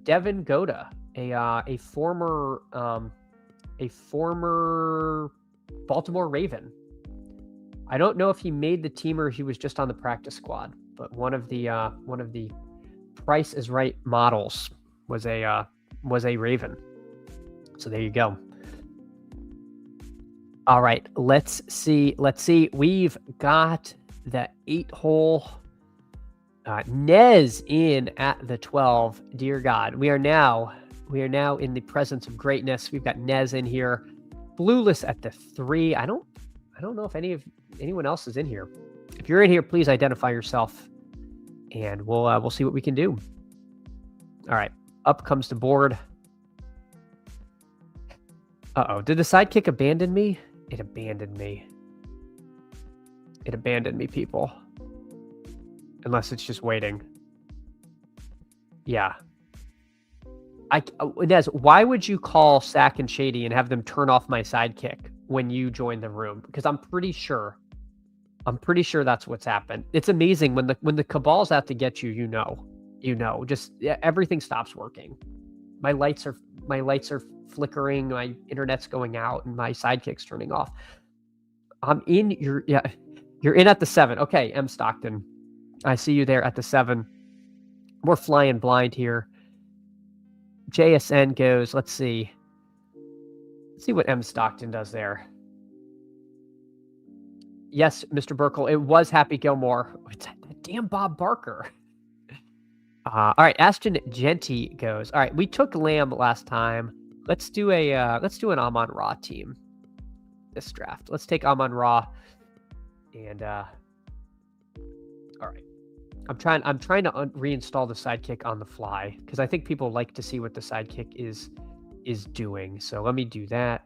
Devin Goda, a former Baltimore Raven. I don't know if he made the team or he was just on the practice squad, but one of the Price is Right models was a Raven. So there you go. All right, let's see. We've got the 8-hole. Nez in at the 12. Dear God, we are now in the presence of greatness. We've got Nez in here. Blueless at the 3. I don't know if anyone else is in here. If you're in here, please identify yourself, and we'll see what we can do. All right, up comes the board. Uh-oh, did the sidekick abandon me? It abandoned me. It abandoned me, people. Unless it's just waiting. Yeah. Nez, why would you call Sack and Shady and have them turn off my sidekick when you join the room? Because I'm pretty sure that's what's happened. It's amazing when the cabal's out to get you, you know, just everything stops working. My lights are flickering, my internet's going out, and my sidekick's turning off. You're in at the 7. Okay, M. Stockton. I see you there at the 7. We're flying blind here. JSN goes, let's see what M. Stockton does there. Yes, Mr. Burkle, it was Happy Gilmore. It's that damn Bob Barker. All right, Ashton Genty goes. All right, we took Lamb last time. Let's do an Amon-Ra team this draft. Let's take Amon-Ra, and all right. I'm trying to reinstall the sidekick on the fly because I think people like to see what the sidekick is doing. So let me do that.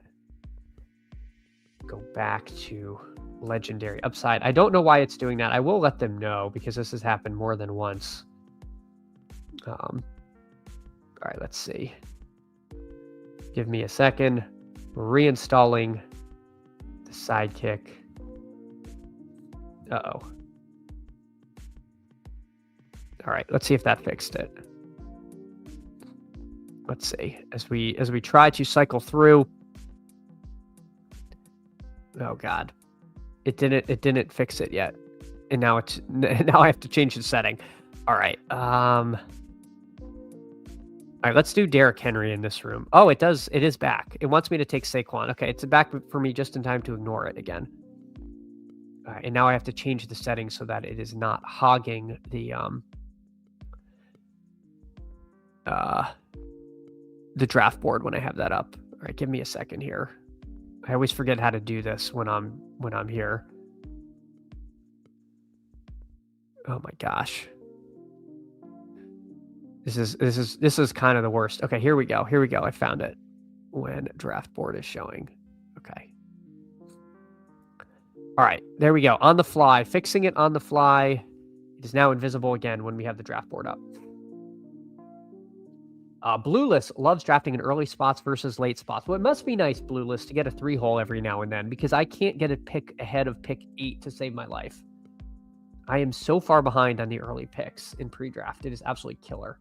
Go back to Legendary Upside. I don't know why it's doing that. I will let them know because this has happened more than once. All right, let's see. Give me a second. Reinstalling the sidekick. Uh-oh. All right, let's see if that fixed it. Let's see. As we try to cycle through. Oh God. It didn't fix it yet. And now I have to change the setting. All right. All right, let's do Derrick Henry in this room. Oh, it is back. It wants me to take Saquon. Okay, it's back for me just in time to ignore it again. All right, and now I have to change the settings so that it is not hogging the draft board when I have that up. All right, give me a second here. I always forget how to do this when I'm here. Oh my gosh. This is kind of the worst. Okay, here we go. I found it. When draft board is showing. Okay. All right, there we go. On the fly, fixing it on the fly. It is now invisible again when we have the draft board up. Blueless loves drafting in early spots versus late spots. Well, it must be nice, Blueless, to get a 3-hole every now and then because I can't get a pick ahead of pick 8 to save my life. I am so far behind on the early picks in pre-draft. It is absolutely killer.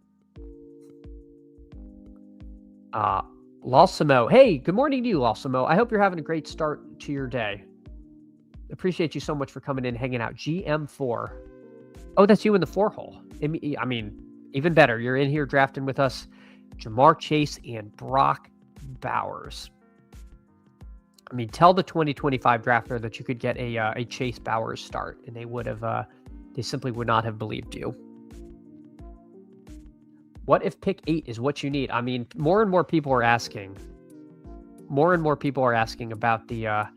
Lalsimo. Hey, good morning to you, Lalsimo. I hope you're having a great start to your day. Appreciate you so much for coming in, hanging out. GM4. Oh, that's you in the 4-hole. I mean, even better. You're in here drafting with us. Jamar Chase and Brock Bowers. I mean, tell the 2025 drafter that you could get a Chase Bowers start, and they would have. They simply would not have believed you. What if pick 8 is what you need? I mean, more and more people are asking. More and more people are asking about the.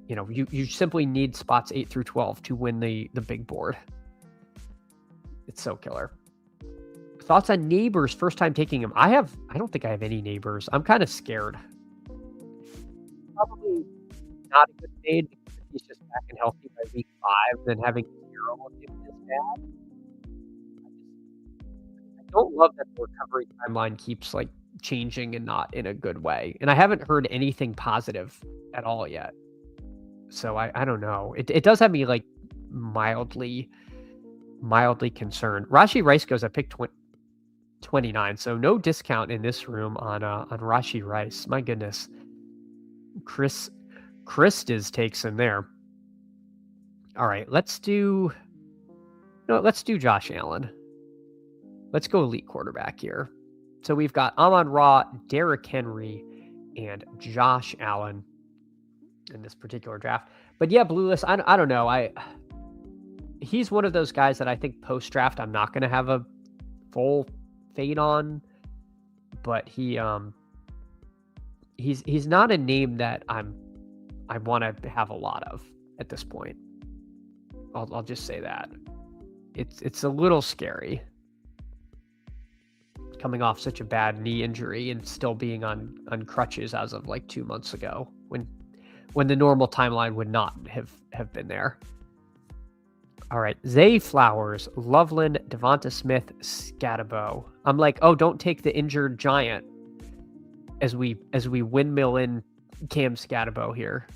You simply need spots 8 through 12 to win the big board. It's so killer. Thoughts on Neighbors? First time taking him. I don't think I have any Neighbors. I'm kind of scared. Probably not a good fade because if he's just back and healthy by week 5, then having 0 of him is bad. I don't love that the recovery timeline keeps like changing and not in a good way. And I haven't heard anything positive at all yet. So I don't know. It does have me like mildly concerned. Rashee Rice goes at pick 29, so no discount in this room on Rashee Rice. My goodness. Christis takes him there. All right, let's do Josh Allen. Let's go elite quarterback here. So we've got Amon-Ra, Derrick Henry, and Josh Allen in this particular draft. But yeah, Blueless, I don't know. he's one of those guys that I think post-draft I'm not going to have a full fade on, but he's not a name that I want to have a lot of at this point. I'll just say that. It's a little scary coming off such a bad knee injury and still being on crutches as of like 2 months ago when the normal timeline would not have been there. All right, Zay Flowers, Loveland, Devonta Smith, Scatterbo. I'm like, oh, don't take the injured giant as we windmill in Cam Scatterbo here,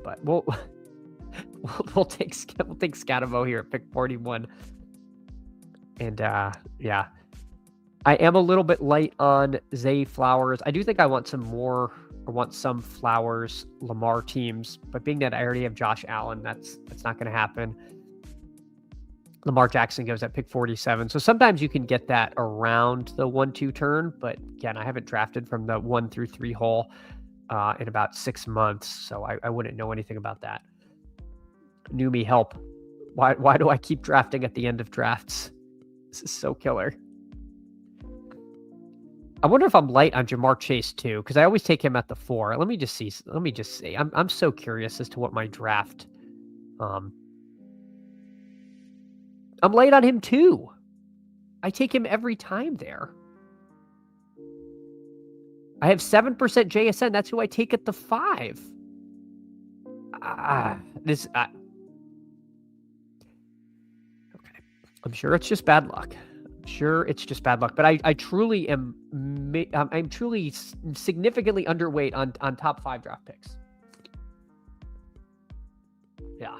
but we'll take Scatterbo here at pick 41. And yeah, I am a little bit light on Zay Flowers. I do think I want some Flowers Lamar teams, but being that I already have Josh Allen, that's not going to happen. Lamar Jackson goes at pick 47. So sometimes you can get that around the 1-2 turn, but again, I haven't drafted from the 1 through 3 hole in about 6 months, so I wouldn't know anything about that. Numi, help. Why do I keep drafting at the end of drafts? This is so killer. I wonder if I'm light on Jamar Chase too, because I always take him at the 4. Let me just see. I'm so curious as to what my draft. I'm light on him too. I take him every time there. I have 7% JSN. That's who I take at the 5. Okay. I'm sure it's just bad luck. But I truly am. I'm truly significantly underweight on top 5 draft picks. Yeah.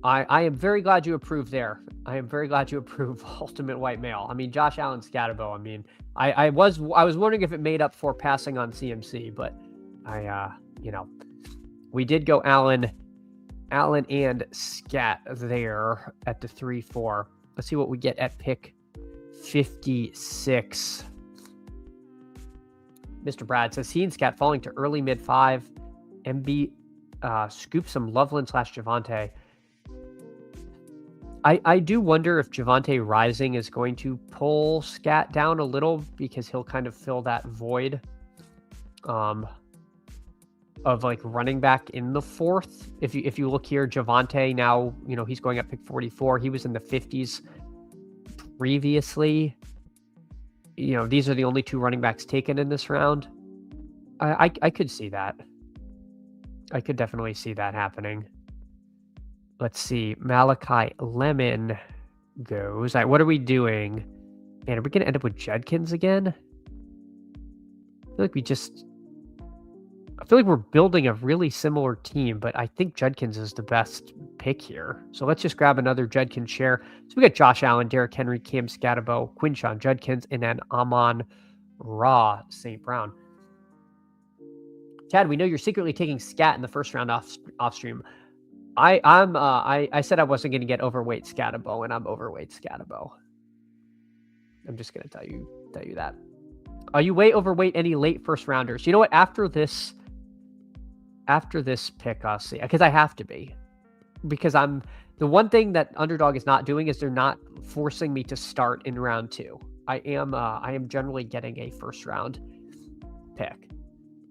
I am very glad you approved there. I am very glad you approve Ultimate White Male. I mean, Josh Allen Scatterbo. I mean, I was wondering if it made up for passing on CMC, but we did go Allen and Scat there at the 3-4. Let's see what we get at pick 56. Mr. Brad says he and Scat falling to early mid 5. MB scoops some Loveland / Javonte. I do wonder if Javonte rising is going to pull Scat down a little, because he'll kind of fill that void of like running back in the 4th. If you look here, Javonte now, he's going up pick 44. He was in the 50s previously. These are the only 2 running backs taken in this round. I could see that. I could definitely see that happening. Let's see. Malachi Lemon goes. All right, what are we doing? Man, are we going to end up with Judkins again? I feel like we're building a really similar team, but I think Judkins is the best pick here. So let's just grab another Judkins share. So we got Josh Allen, Derrick Henry, Cam Scatterbo, Quinshawn Judkins, and then Amon-Ra St. Brown. Chad, we know you're secretly taking Scat in the first round off stream. I said I wasn't going to get overweight Scatterbo, and I'm overweight Scatterbo. I'm just going to tell you that. Are you way overweight any late first rounders? You know what? After this pick, I'll see, because I have to be, because the one thing that Underdog is not doing is they're not forcing me to start in round 2. I am generally getting a first round pick.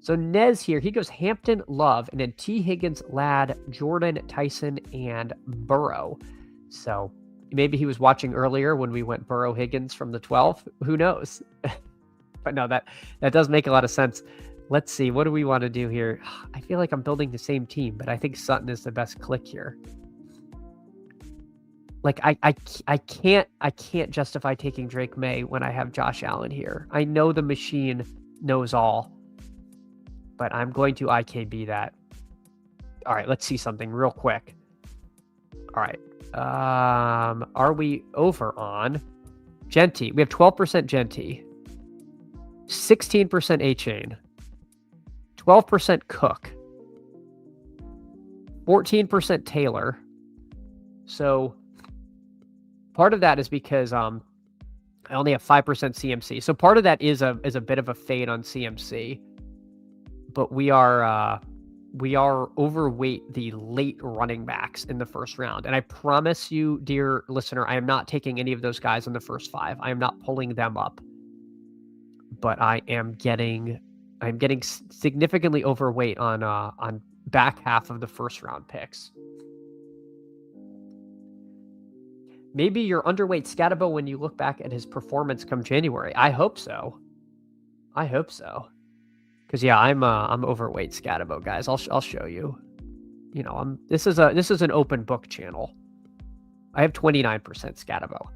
So Nez here, he goes Hampton, Love, and then T. Higgins, Ladd, Jordan, Tyson, and Burrow. So maybe he was watching earlier when we went Burrow Higgins from the 12. Who knows? But no, that does make a lot of sense. Let's see. What do we want to do here? I feel like I'm building the same team, but I think Sutton is the best click here. Like I can't justify taking Drake May when I have Josh Allen here. I know the machine knows all, but I'm going to IKB that. All right, let's see something real quick. All right. Are we over on Genty? We have 12% Genty, 16% A-Chain, 12% Cook, 14% Taylor. So part of that is because I only have 5% CMC. So part of that is a bit of a fade on CMC. But we are we are overweight the late running backs in the first round. And I promise you, dear listener, I am not taking any of those guys in the first 5. I am not pulling them up. But I'm getting significantly overweight on back half of the first round picks. Maybe you're underweight Scatabo when you look back at his performance come January. I hope so. I hope so. Because yeah, I'm overweight Scatabo, guys. I'll show you. You know, this is an open book channel. I have 29% Scatabo.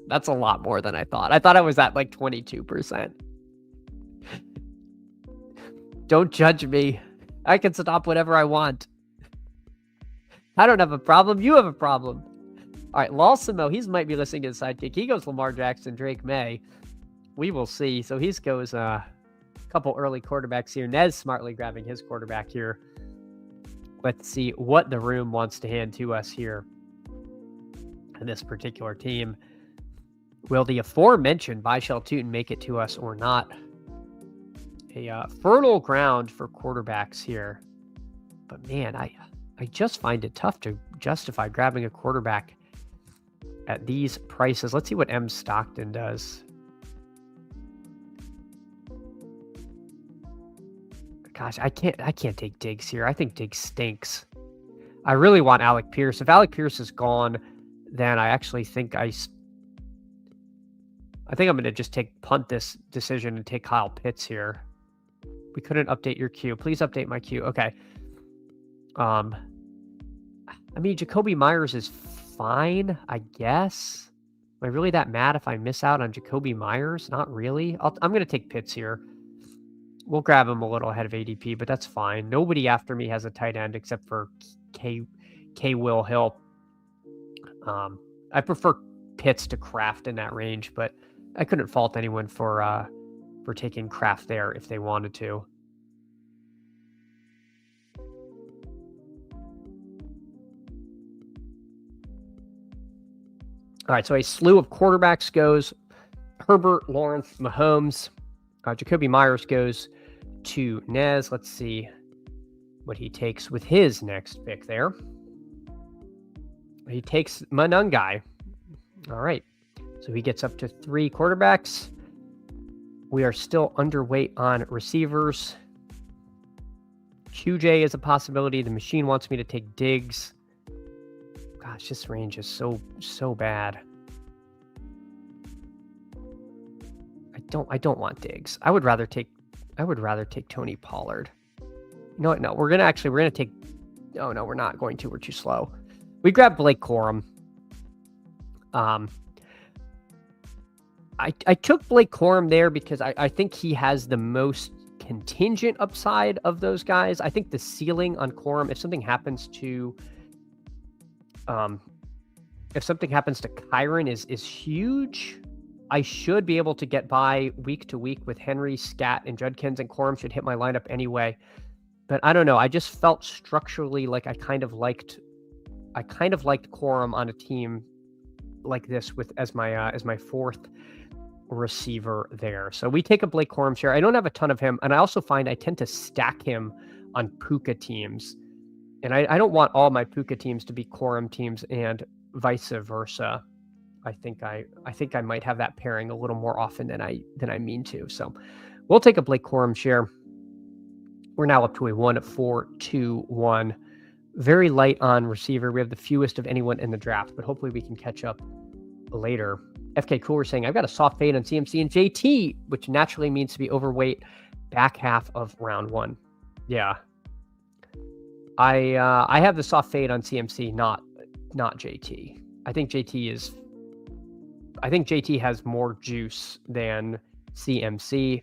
That's a lot more than I thought. I thought I was at like 22%. Don't judge me. I can stop whatever I want. I don't have a problem. You have a problem. All right, Lawsimo, he might be listening to the sidekick. He goes Lamar Jackson, Drake May. We will see. So he goes a couple early quarterbacks here. Nez smartly grabbing his quarterback here. Let's see what the room wants to hand to us here in this particular team. Will the aforementioned Byshell Tootin make it to us or not? A fertile ground for quarterbacks here. But man, I just find it tough to justify grabbing a quarterback at these prices. Let's see what M. Stockton does. Gosh, I can't take Diggs here. I think Diggs stinks. I really want Alec Pierce. If Alec Pierce is gone, then I actually think I'm going to just punt this decision and take Kyle Pitts here. We couldn't update your queue. Please update my queue. Okay. I mean, Jacoby Myers is fine, I guess. Am I really that mad if I miss out on Jacoby Myers? Not really. I'm going to take Pitts here. We'll grab him a little ahead of ADP, but that's fine. Nobody after me has a tight end except for K. Will Hill. I prefer Pitts to Kraft in that range, but I couldn't fault anyone for taking Kraft there if they wanted to. All right, so a slew of quarterbacks goes Herbert, Lawrence, Mahomes. Jacoby Myers goes to Nez. Let's see what he takes with his next pick there. He takes Manungai. All right, so he gets up to 3 quarterbacks. We are still underweight on receivers. QJ is a possibility. The machine wants me to take Diggs. Gosh, this range is so bad. I don't want Diggs. I would rather take Tony Pollard. You know what? No, we're gonna take. Oh no, we're not going to. We're too slow. We grabbed Blake Corum. I took Blake Corum there because I think he has the most contingent upside of those guys. I think the ceiling on Corum, if something happens to Kyron, is huge. I should be able to get by week to week with Henry, Scat, and Judkins, and Corum should hit my lineup anyway. But I don't know. I just felt structurally like I kind of liked Corum on a team like this as my 4th receiver there. So we take a Blake Corum share. I don't have a ton of him, and I also find I tend to stack him on Puka teams. And I don't want all my Puka teams to be Corum teams and vice versa. I think I might have that pairing a little more often than I mean to. So we'll take a Blake Corum share. We're now up to a 1-4-2-1. Very light on receiver. We have the fewest of anyone in the draft, but hopefully we can catch up later. FK Cooler saying, I've got a soft fade on CMC and JT, which naturally means to be overweight back half of round 1. Yeah. I have the soft fade on CMC, not JT. I think JT has more juice than CMC.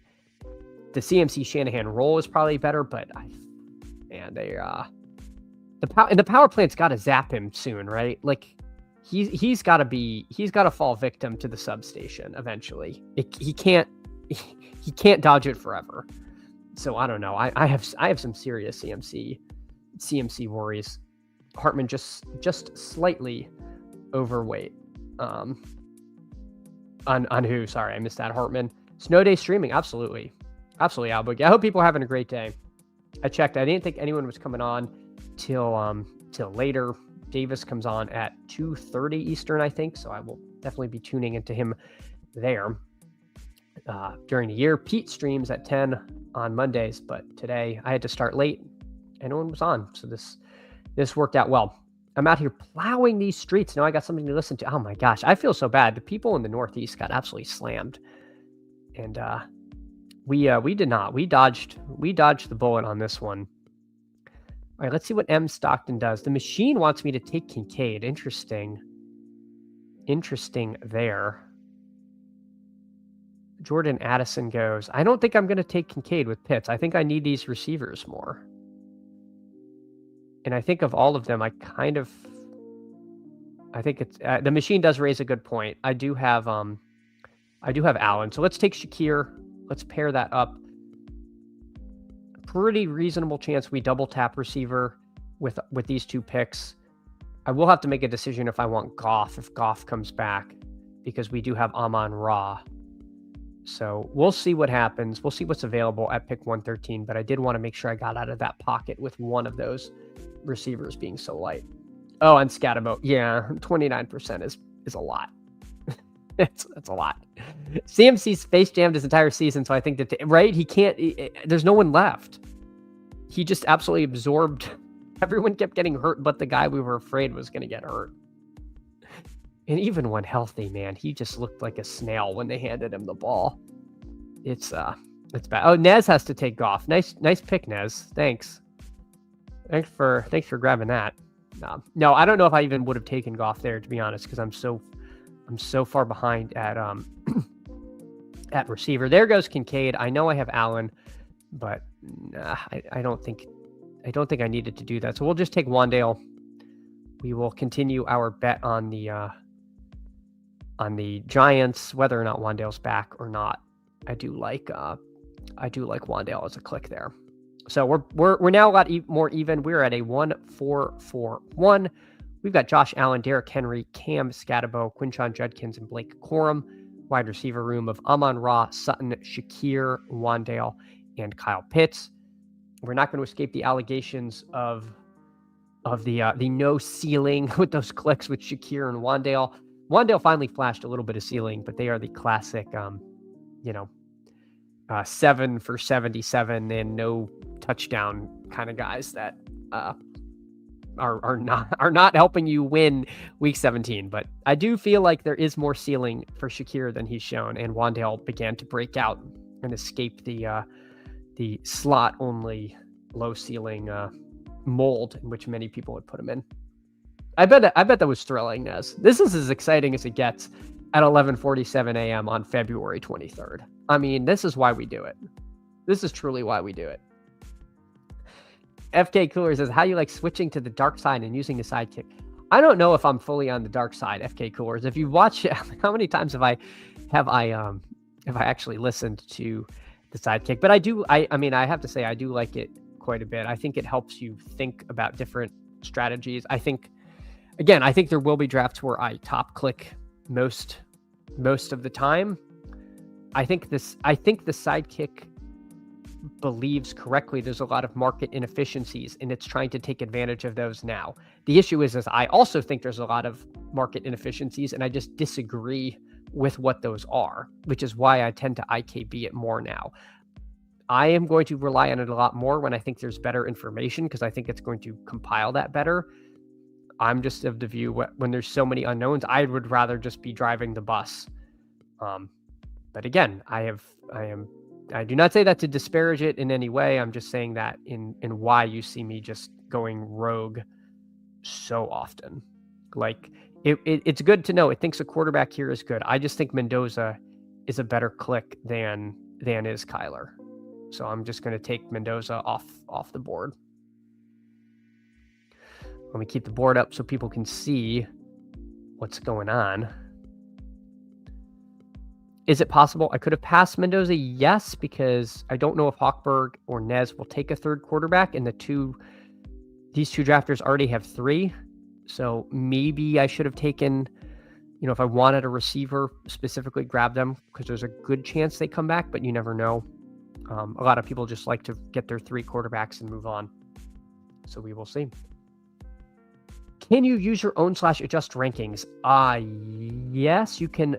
The CMC Shanahan role is probably better, but the power plant's got to zap him soon, right? Like he's got to fall victim to the substation eventually. He can't dodge it forever. So I don't know. I have some serious CMC worries. Hartman just slightly overweight. On who? Sorry, I missed that. Hartman. Snow day streaming, absolutely. Absolutely, Albert. I hope people are having a great day. I checked. I didn't think anyone was coming on till later. Davis comes on at 2:30 Eastern, I think. So I will definitely be tuning into him there during the year. Pete streams at 10 on Mondays, but today I had to start late and no one was on. So this worked out well. I'm out here plowing these streets. Now I got something to listen to. Oh my gosh, I feel so bad. The people in the Northeast got absolutely slammed. And we did not. We dodged the bullet on this one. All right, let's see what M Stockton does. The machine wants me to take Kincaid. Interesting there. Jordan Addison goes, I don't think I'm going to take Kincaid with Pitts. I think I need these receivers more. And I think of all of them, I think it's the machine does raise a good point. I do have Allen. So let's take Shakir. Let's pair that up. Pretty reasonable chance we double tap receiver with these two picks. I will have to make a decision if I want Goff, if Goff comes back, because we do have Amon-Ra. So we'll see what happens. We'll see what's available at pick 113, but I did want to make sure I got out of that pocket with one of those receivers being so light. Oh, and Scatterbo. Yeah, 29% is a lot. That's a lot. CMC space jammed his entire season, so I think that, right? He can't, there's no one left. He just absolutely absorbed. Everyone kept getting hurt, but the guy we were afraid was going to get hurt. And even when healthy, man, he just looked like a snail when they handed him the ball. It's bad. Oh, Nez has to take Goff. Nice pick, Nez. Thanks for grabbing that. No, I don't know if I even would have taken Goff there, to be honest, because I'm so far behind at at receiver. There goes Kincaid. I know I have Allen, but I don't think I needed to do that. So we'll just take Wandale. We will continue our bet on the Giants, whether or not Wandale's back or not. I do like Wandale as a click there. So we're now a lot more even. We're at a 1-4-4-1. We've got Josh Allen, Derrick Henry, Cam Scatterbo, Quinshon Judkins, and Blake Corum. Wide receiver room of Amon-Ra, Sutton, Shakir, Wandale, and Kyle Pitts. We're not going to escape the allegations of the no ceiling with those clicks with Shakir and Wandale. Wandale finally flashed a little bit of ceiling, but they are the classic, 7 for 77 and no touchdown kind of guys that are not helping you win week 17. But I do feel like there is more ceiling for Shakir than he's shown, and Wandale began to break out and escape the slot only low ceiling mold in which many people would put him in. I bet that was thrilling, Nez. This is as exciting as it gets at 11:47 a.m. on February 23rd. I mean, this is why we do it. This is truly why we do it. FK Cooler says, how you like switching to the dark side and using the sidekick? I don't know if I'm fully on the dark side, FK Coolers. If you watch, how many times have I actually listened to the sidekick? But I mean, I have to say, I do like it quite a bit. I think it helps you think about different strategies. I think there will be drafts where I top click most of the time. I think the sidekick believes correctly there's a lot of market inefficiencies, and it's trying to take advantage of those now. The issue is I also think there's a lot of market inefficiencies, and I just disagree with what those are, which is why I tend to IKB it more now. I am going to rely on it a lot more when I think there's better information, because I think it's going to compile that better. I'm just of the view when there's so many unknowns, I would rather just be driving the bus. But again, I do not say that to disparage it in any way. I'm just saying that in why you see me just going rogue so often. Like it's good to know. It thinks a quarterback here is good. I just think Mendoza is a better click than is Kyler. So I'm just going to take Mendoza off the board. Let me keep the board up so people can see what's going on. Is it possible I could have passed Mendoza? Yes, because I don't know if Hochberg or Nez will take a third quarterback, and these two drafters already have 3. So maybe I should have taken, if I wanted a receiver, specifically grab them, because there's a good chance they come back, but you never know. A lot of people just like to get their 3 quarterbacks and move on. So we will see. Can you use your own /adjust rankings? Yes, you can.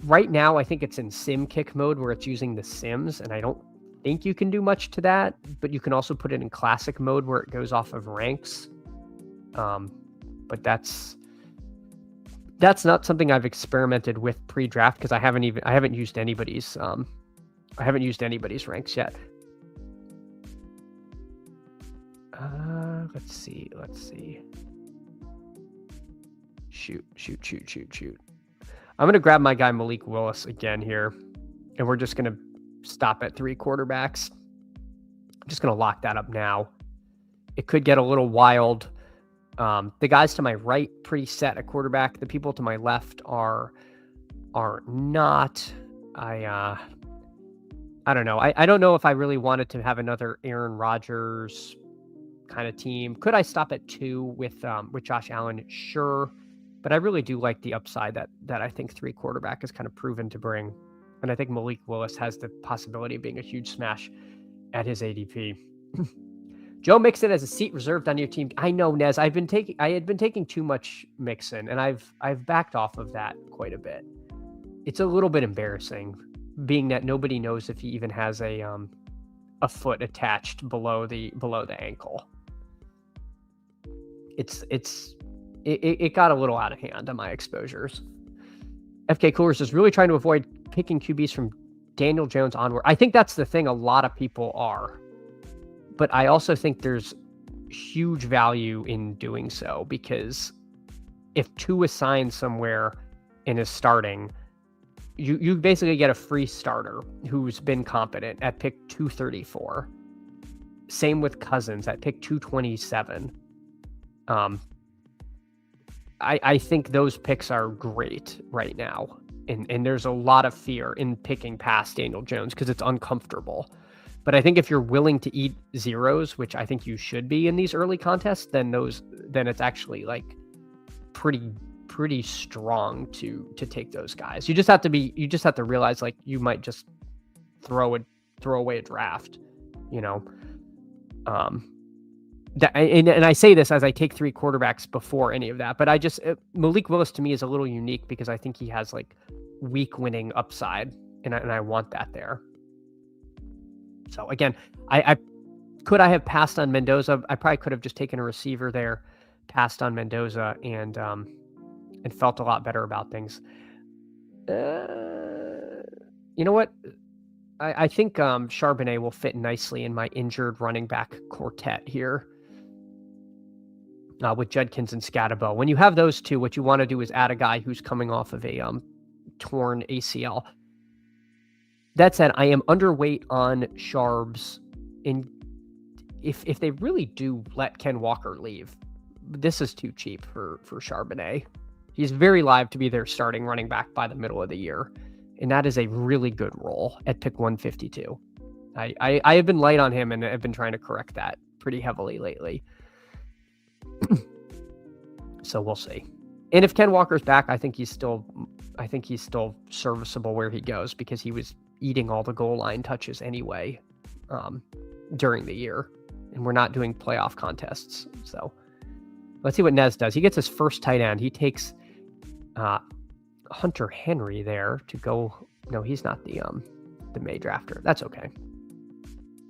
Right now, I think it's in sim kick mode where it's using the sims, and I don't think you can do much to that, but you can also put it in classic mode where it goes off of ranks. But that's not something I've experimented with pre-draft because I haven't used anybody's ranks yet. Let's see. Shoot. I'm gonna grab my guy Malik Willis again here, and we're just gonna stop at 3 quarterbacks. I'm just gonna lock that up now. It could get a little wild. The guys to my right pretty set at quarterback. The people to my left are not. I don't know. I don't know if I really wanted to have another Aaron Rodgers kind of team. Could I stop at 2 with Josh Allen? Sure. But I really do like the upside that I think 3 quarterback is kind of proven to bring. And I think Malik Willis has the possibility of being a huge smash at his ADP. Joe Mixon as a seat reserved on your team. I know, Nez. I had been taking too much Mixon, and I've backed off of that quite a bit. It's a little bit embarrassing, being that nobody knows if he even has a foot attached below the ankle. It got a little out of hand on my exposures. FK Coolers is really trying to avoid picking QBs from Daniel Jones onward. I think that's the thing a lot of people are. But I also think there's huge value in doing so because if Tua is signed somewhere and is starting, you basically get a free starter who's been competent at pick 234. Same with Cousins at pick 227. I think those picks are great right now. And there's a lot of fear in picking past Daniel Jones because it's uncomfortable. But I think if you're willing to eat zeros, which I think you should be in these early contests, then it's actually like pretty strong to take those guys. You just have to realize like you might just throw away a draft, you know. And I say this as I take 3 quarterbacks before any of that, but Malik Willis to me is a little unique because I think he has like week winning upside, and I want that there. So again, I have passed on Mendoza. I probably could have just taken a receiver there, passed on Mendoza, and felt a lot better about things. You know what? I think Charbonnet will fit nicely in my injured running back quartet here. With Judkins and Scatabo. When you have those two, what you want to do is add a guy who's coming off of a torn ACL. That said, I am underweight on Sharbs. If they really do let Ken Walker leave, this is too cheap for Charbonnet. He's very live to be their starting running back by the middle of the year, and that is a really good role at pick 152. I have been light on him, and I've been trying to correct that pretty heavily lately. So we'll see. And if Ken Walker's back, I think he's still serviceable where he goes because he was eating all the goal line touches anyway during the year, and we're not doing playoff contests. So let's see what Nez does. He gets his first tight end. He takes Hunter Henry there to go. No, he's not the May drafter. That's okay.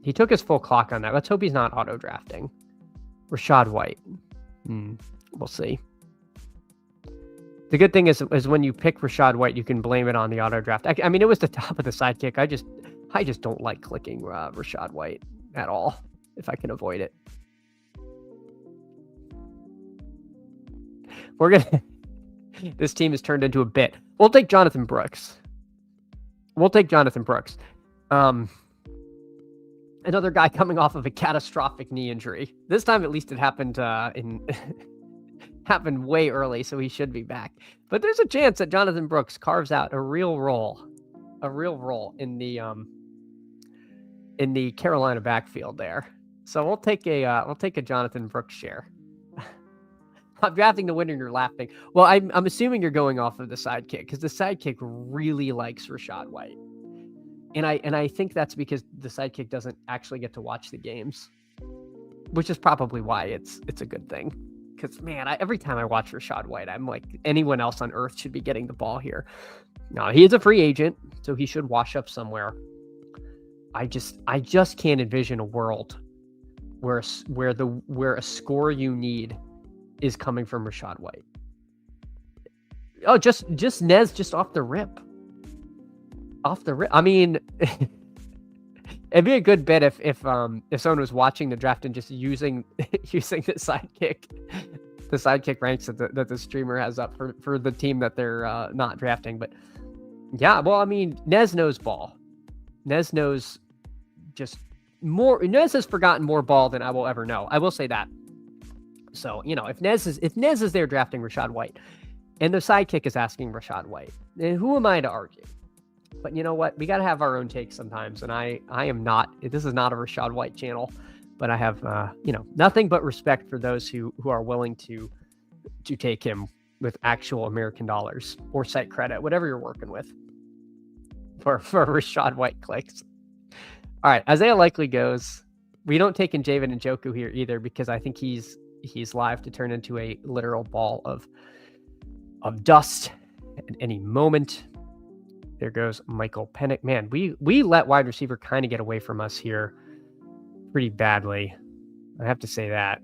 He took his full clock on that. Let's hope he's not auto drafting. Rashad White. We'll see. The good thing is when you pick Rashad White, you can blame it on the auto draft. I mean, it was the top of the sidekick. I just don't like clicking Rashad White at all if I can avoid it. This team has turned into a bit. We'll take Jonathan Brooks. Another guy coming off of a catastrophic knee injury. This time, at least, it happened happened way early, so he should be back. But there's a chance that Jonathan Brooks carves out a real role in the Carolina backfield there. So we'll take a Jonathan Brooks share. I'm drafting the winner and you're laughing. Well, I'm assuming you're going off of the sidekick because the sidekick really likes Rashad White. And I think that's because the sidekick doesn't actually get to watch the games, which is probably why it's a good thing. Because, man, every time I watch Rachaad White, I'm like, anyone else on earth should be getting the ball here. No, he is a free agent, so he should wash up somewhere. I just can't envision a world where a score you need is coming from Rachaad White. Oh, just Nez just off the rip. Off the rip. I mean, it'd be a good bit if someone was watching the draft and just using the sidekick ranks that the streamer has up for the team that they're not drafting. But yeah, well, I mean, Nez knows ball. Nez knows just more. Nez has forgotten more ball than I will ever know. I will say that. So, if Nez is there drafting Rachaad White, and the sidekick is asking Rachaad White, then who am I to argue? But you know what? We got to have our own takes sometimes. And I am not, this is not a Rachaad White channel, but I have, nothing but respect for those who are willing to take him with actual American dollars or site credit, whatever you're working with for Rachaad White clicks. All right. Isaiah Likely goes. We don't take in Javen Njoku here either, because I think he's live to turn into a literal ball of dust at any moment. There goes Michael Penix. Man, we let wide receiver kind of get away from us here pretty badly. I have to say that.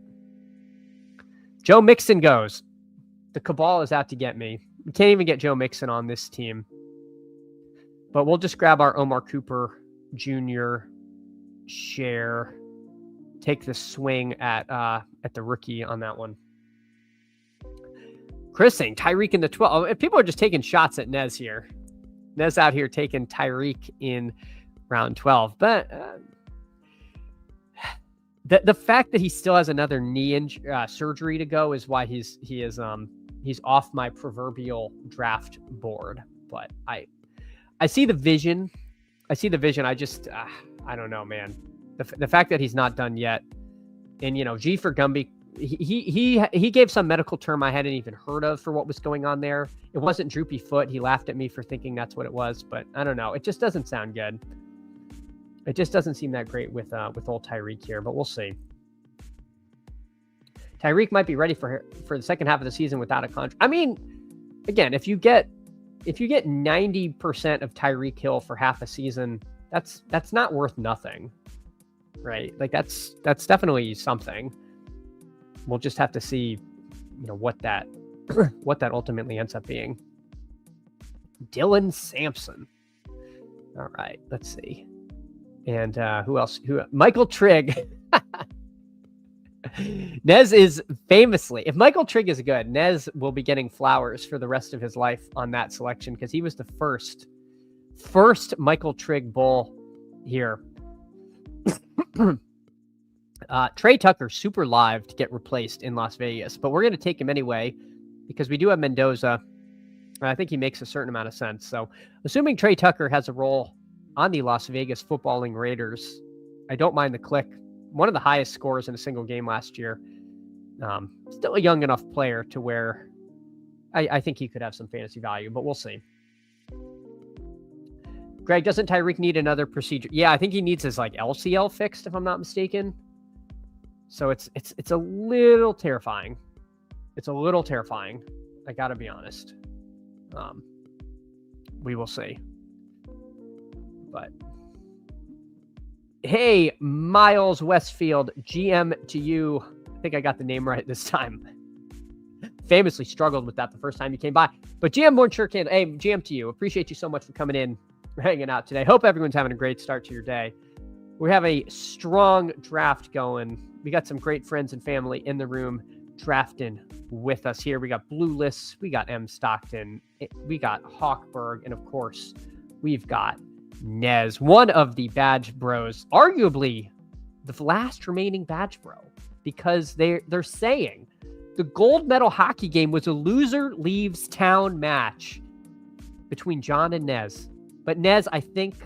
Joe Mixon goes. The cabal is out to get me. We can't even get Joe Mixon on this team. But we'll just grab our Omar Cooper Jr. share. Take the swing at the rookie on that one. Chris saying Tyreek in the 12. People are just taking shots at Nez here. Nez out here taking Tyreek in round 12. But the fact that he still has another knee surgery to go is why he's off my proverbial draft board. But I see the vision. I just I don't know, man. The fact that he's not done yet, and G for Gumby. He gave some medical term I hadn't even heard of for what was going on there. It wasn't droopy foot. He laughed at me for thinking that's what it was, but I don't know. It just doesn't sound good. It just doesn't seem that great with old Tyreek here, but we'll see. Tyreek might be ready for the second half of the season without a contract. I mean, again, if you get 90% of Tyreek Hill for half a season, that's not worth nothing, right? Like that's definitely something. We'll just have to see, what that ultimately ends up being. Dylan Sampson. All right, let's see. And who else? Michael Trigg. Nez is famously, if Michael Trigg is good, Nez will be getting flowers for the rest of his life on that selection, because he was the first Michael Trigg bull here. Trey Tucker, super live to get replaced in Las Vegas, but we're going to take him anyway because we do have Mendoza. And I think he makes a certain amount of sense. So assuming Trey Tucker has a role on the Las Vegas footballing Raiders, I don't mind the click. One of the highest scores in a single game last year. Still a young enough player to where I think he could have some fantasy value, but we'll see. Greg, doesn't Tyreek need another procedure? Yeah, I think he needs his LCL fixed, if I'm not mistaken. So it's a little terrifying. It's a little terrifying. I gotta be honest. We will see. But hey, Miles Westfield, GM to you. I think I got the name right this time. Famously struggled with that the first time you came by. But GM Born sure can. Hey, GM to you. Appreciate you so much for coming in, hanging out today. Hope everyone's having a great start to your day. We have a strong draft going. We got some great friends and family in the room drafting with us here. We got Blue Lists, we got M. Stockton, we got Hawkberg, and of course, we've got Nez, one of the Badge Bros, arguably the last remaining Badge Bro, because they're saying the gold medal hockey game was a loser leaves town match between John and Nez. But Nez, I think,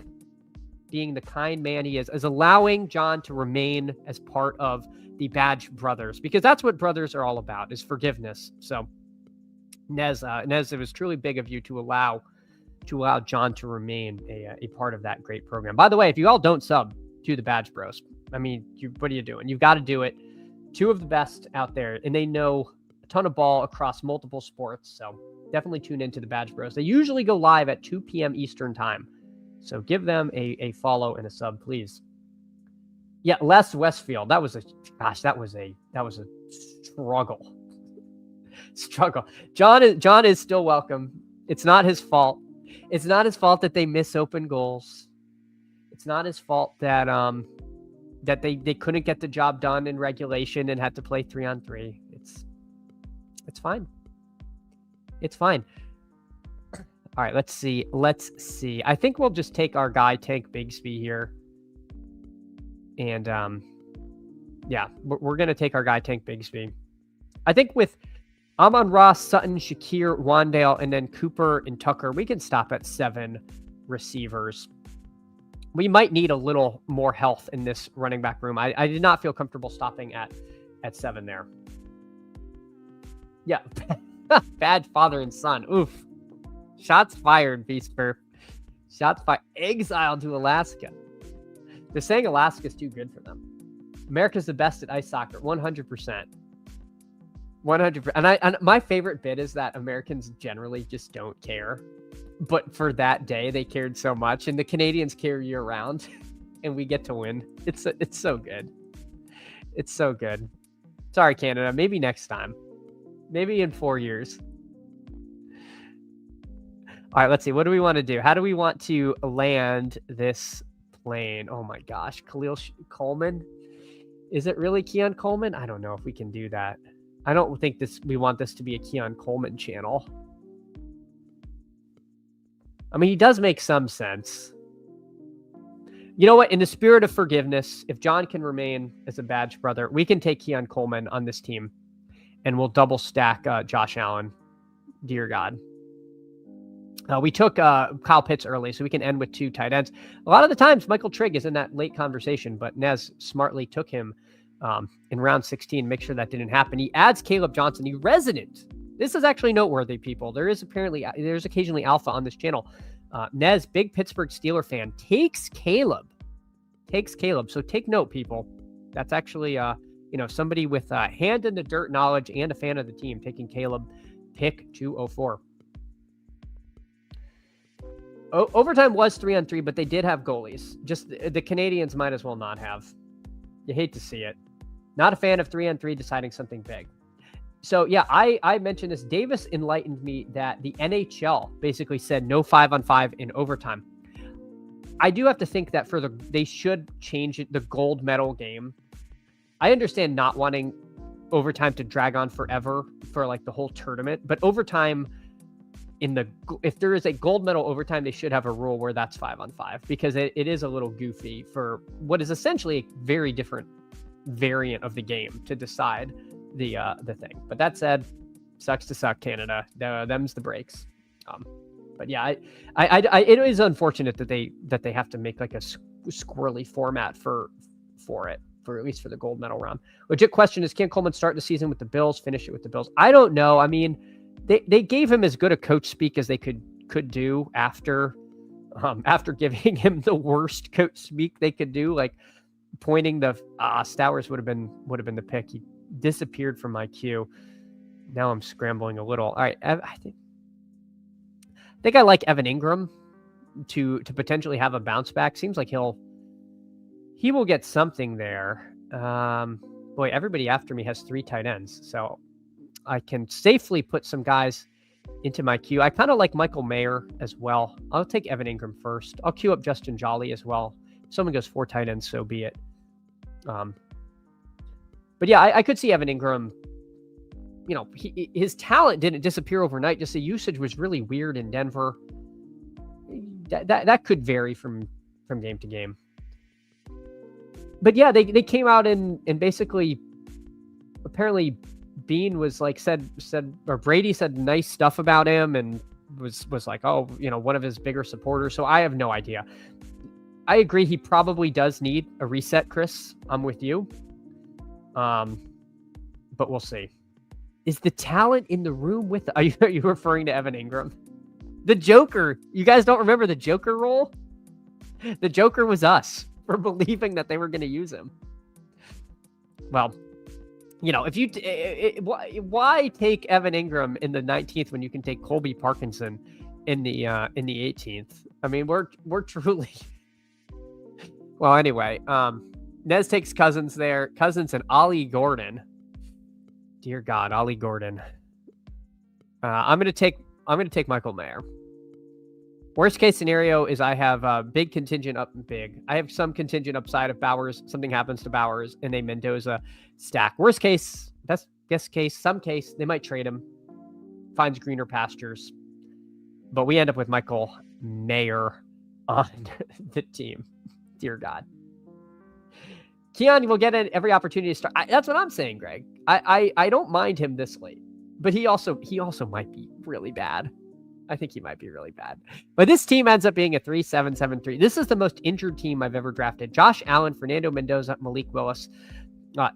being the kind man he is allowing John to remain as part of the Badge Brothers, because that's what brothers are all about, is forgiveness. So Nez, it was truly big of you to allow to allow John to remain a part of that great program. By the way, if you all don't sub to the Badge Bros, I mean, what are you doing? You've got to do it. Two of the best out there, and they know a ton of ball across multiple sports. So definitely tune into the Badge Bros. They usually go live at 2 p.m. Eastern time. So give them a follow and a sub, please. Yeah, Les Westfield. That was a struggle. John is still welcome. It's not his fault. It's not his fault that they miss open goals. It's not his fault that that they couldn't get the job done in regulation and had to play 3-on-3. It's fine. It's fine. All right, let's see. I think we'll just take our guy Tank Bigsby here. And yeah, we're going to take our guy Tank Bigsby. I think with Amon-Ra, Sutton, Shakir, Wandale, and then Cooper and Tucker, we can stop at 7 receivers. We might need a little more health in this running back room. I did not feel comfortable stopping at 7 there. Yeah. Bad father and son. Oof. Shots fired, Beastburp. Shots fired. Exiled to Alaska. They're saying Alaska's too good for them. America's the best at ice soccer. 100%. 100%. And my favorite bit is that Americans generally just don't care. But for that day, they cared so much. And the Canadians care year round. And we get to win. It's so good. It's so good. Sorry, Canada. Maybe next time. Maybe in 4 years. All right, let's see. What do we want to do? How do we want to land this plane? Oh my gosh. Khalil Coleman? Is it really Keon Coleman? I don't know if we can do that. I don't think we want this to be a Keon Coleman channel. I mean, he does make some sense. You know what? In the spirit of forgiveness, if John can remain as a Badge brother, we can take Keon Coleman on this team. And we'll double stack Josh Allen. Dear God. We took Kyle Pitts early, so we can end with 2 tight ends. A lot of the times, Michael Trigg is in that late conversation, but Nez smartly took him in round 16. Make sure that didn't happen. He adds Caleb Johnson, the resident. This is actually noteworthy, people. There's occasionally alpha on this channel. Nez, big Pittsburgh Steeler fan, takes Caleb. So take note, people. That's actually somebody with hand in the dirt knowledge and a fan of the team taking Caleb, pick 204. Overtime was 3-on-3, but they did have goalies. Just the Canadians might as well not have. You hate to see it. Not a fan of 3-on-3 deciding something big. So yeah, I mentioned this. Davis enlightened me that the NHL basically said no 5-on-5 in overtime. I do have to think that they should change it, the gold medal game. I understand not wanting overtime to drag on forever for like the whole tournament, but overtime if there is a gold medal overtime, they should have a rule where that's 5-on-5 because it is a little goofy for what is essentially a very different variant of the game to decide the thing. But that said, sucks to suck, Canada. Them's the breaks. But yeah, it is unfortunate that they have to make like a squirrely format for it, for at least for the gold medal round. Legit question is, can Coleman start the season with the Bills, finish it with the Bills? I don't know. I mean, they gave him as good a coach speak as they could do after giving him the worst coach speak they could do, like pointing the Stowers would have been the pick. He disappeared from my queue. Now I'm scrambling a little. All right, I think I like Evan Ingram to potentially have a bounce back. Seems like he will get something there. Boy, everybody after me has 3 tight ends, so I can safely put some guys into my queue. I kind of like Michael Mayer as well. I'll take Evan Ingram first. I'll queue up Justin Jolly as well. If someone goes 4 tight ends, so be it. But yeah, I could see Evan Ingram. You know, his talent didn't disappear overnight. Just the usage was really weird in Denver. That could vary from game to game. But yeah, they came out and basically, apparently, Bean was like or Brady said nice stuff about him and was like, oh, one of his bigger supporters. So I have no idea. I agree. He probably does need a reset, Chris. I'm with you. But we'll see. Is the talent in the room with? Are you referring to Evan Ingram? The Joker. You guys don't remember the Joker role? The Joker was us for believing that they were going to use him. Well, you know, if you why take Evan Ingram in the 19th when you can take Colby Parkinson in the 18th? I mean, we're truly well. Anyway, Nez takes Cousins there. Cousins and Ollie Gordon. Dear God, Ollie Gordon. I'm gonna take Michael Mayer. Worst case scenario is I have a big contingent up big. I have some contingent upside if Bowers, something happens to Bowers and a Mendoza stack. Worst case, best guess case, some case, they might trade him. Finds greener pastures. But we end up with Michael Mayer on the team. Dear God. Keon will get every opportunity to start. That's what I'm saying, Greg. I don't mind him this late. But he also might be really bad. I think he might be really bad. But this team ends up being a 3-7-7-3. This is the most injured team I've ever drafted. Josh Allen, Fernando Mendoza, Malik Willis,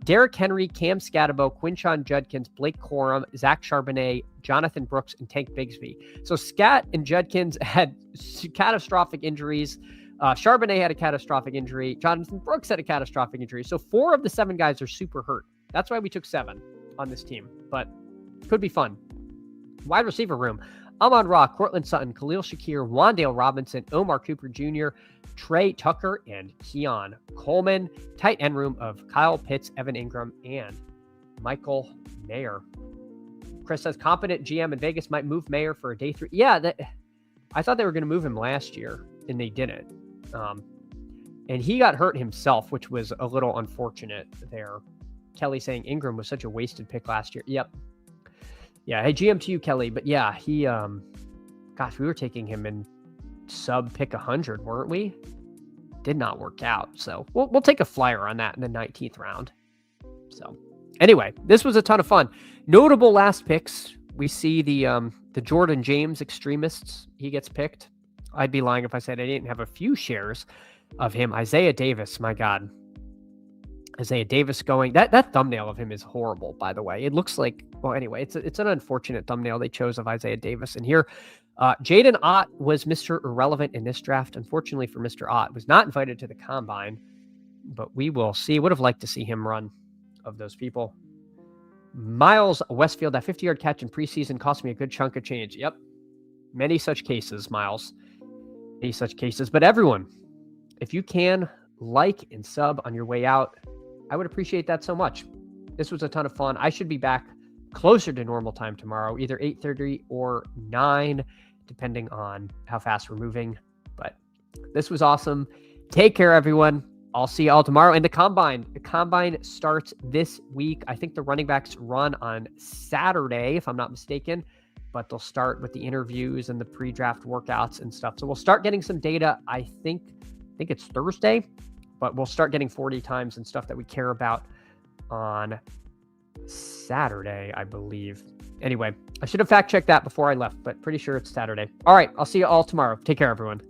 Derrick Henry, Cam Scatabo, Quinshon Judkins, Blake Corum, Zach Charbonnet, Jonathan Brooks, and Tank Bigsby. So Scat and Judkins had catastrophic injuries. Charbonnet had a catastrophic injury. Jonathan Brooks had a catastrophic injury. So 4 of the 7 guys are super hurt. That's why we took 7 on this team. But could be fun. Wide receiver room. Amon Ra, Cortland Sutton, Khalil Shakir, Wandale Robinson, Omar Cooper Jr., Trey Tucker, and Keon Coleman. Tight end room of Kyle Pitts, Evan Ingram, and Michael Mayer. Chris says competent GM in Vegas might move Mayer for a day 3. Yeah, I thought they were going to move him last year, and they didn't. And he got hurt himself, which was a little unfortunate there. Kelly saying Ingram was such a wasted pick last year. Yep. Yeah, hey, GM to you, Kelly. But yeah, he, gosh, we were taking him in sub pick 100, weren't we? Did not work out. So we'll take a flyer on that in the 19th round. So anyway, this was a ton of fun. Notable last picks. We see the Jordan James extremists. He gets picked. I'd be lying if I said I didn't have a few shares of him. Isaiah Davis, my God. Isaiah Davis going. That thumbnail of him is horrible, by the way. It looks like, well, anyway, it's an unfortunate thumbnail they chose of Isaiah Davis. And here, Jaden Ott was Mr. Irrelevant in this draft. Unfortunately for Mr. Ott, was not invited to the combine, but we will see. Would have liked to see him run of those people. Miles Westfield, that 50-yard catch in preseason cost me a good chunk of change. Yep. Many such cases, Miles. Many such cases. But everyone, if you can, like and sub on your way out, I would appreciate that so much. This was a ton of fun. I should be back closer to normal time tomorrow, either 8:30 or 9, depending on how fast we're moving. But this was awesome. Take care, everyone. I'll see you all tomorrow. And the combine starts this week. I think the running backs run on Saturday, if I'm not mistaken, but they'll start with the interviews and the pre-draft workouts and stuff. So we'll start getting some data. I think it's Thursday, but we'll start getting 40 times and stuff that we care about on Saturday, I believe. Anyway, I should have fact checked that before I left, but pretty sure it's Saturday. All right, I'll see you all tomorrow. Take care, everyone.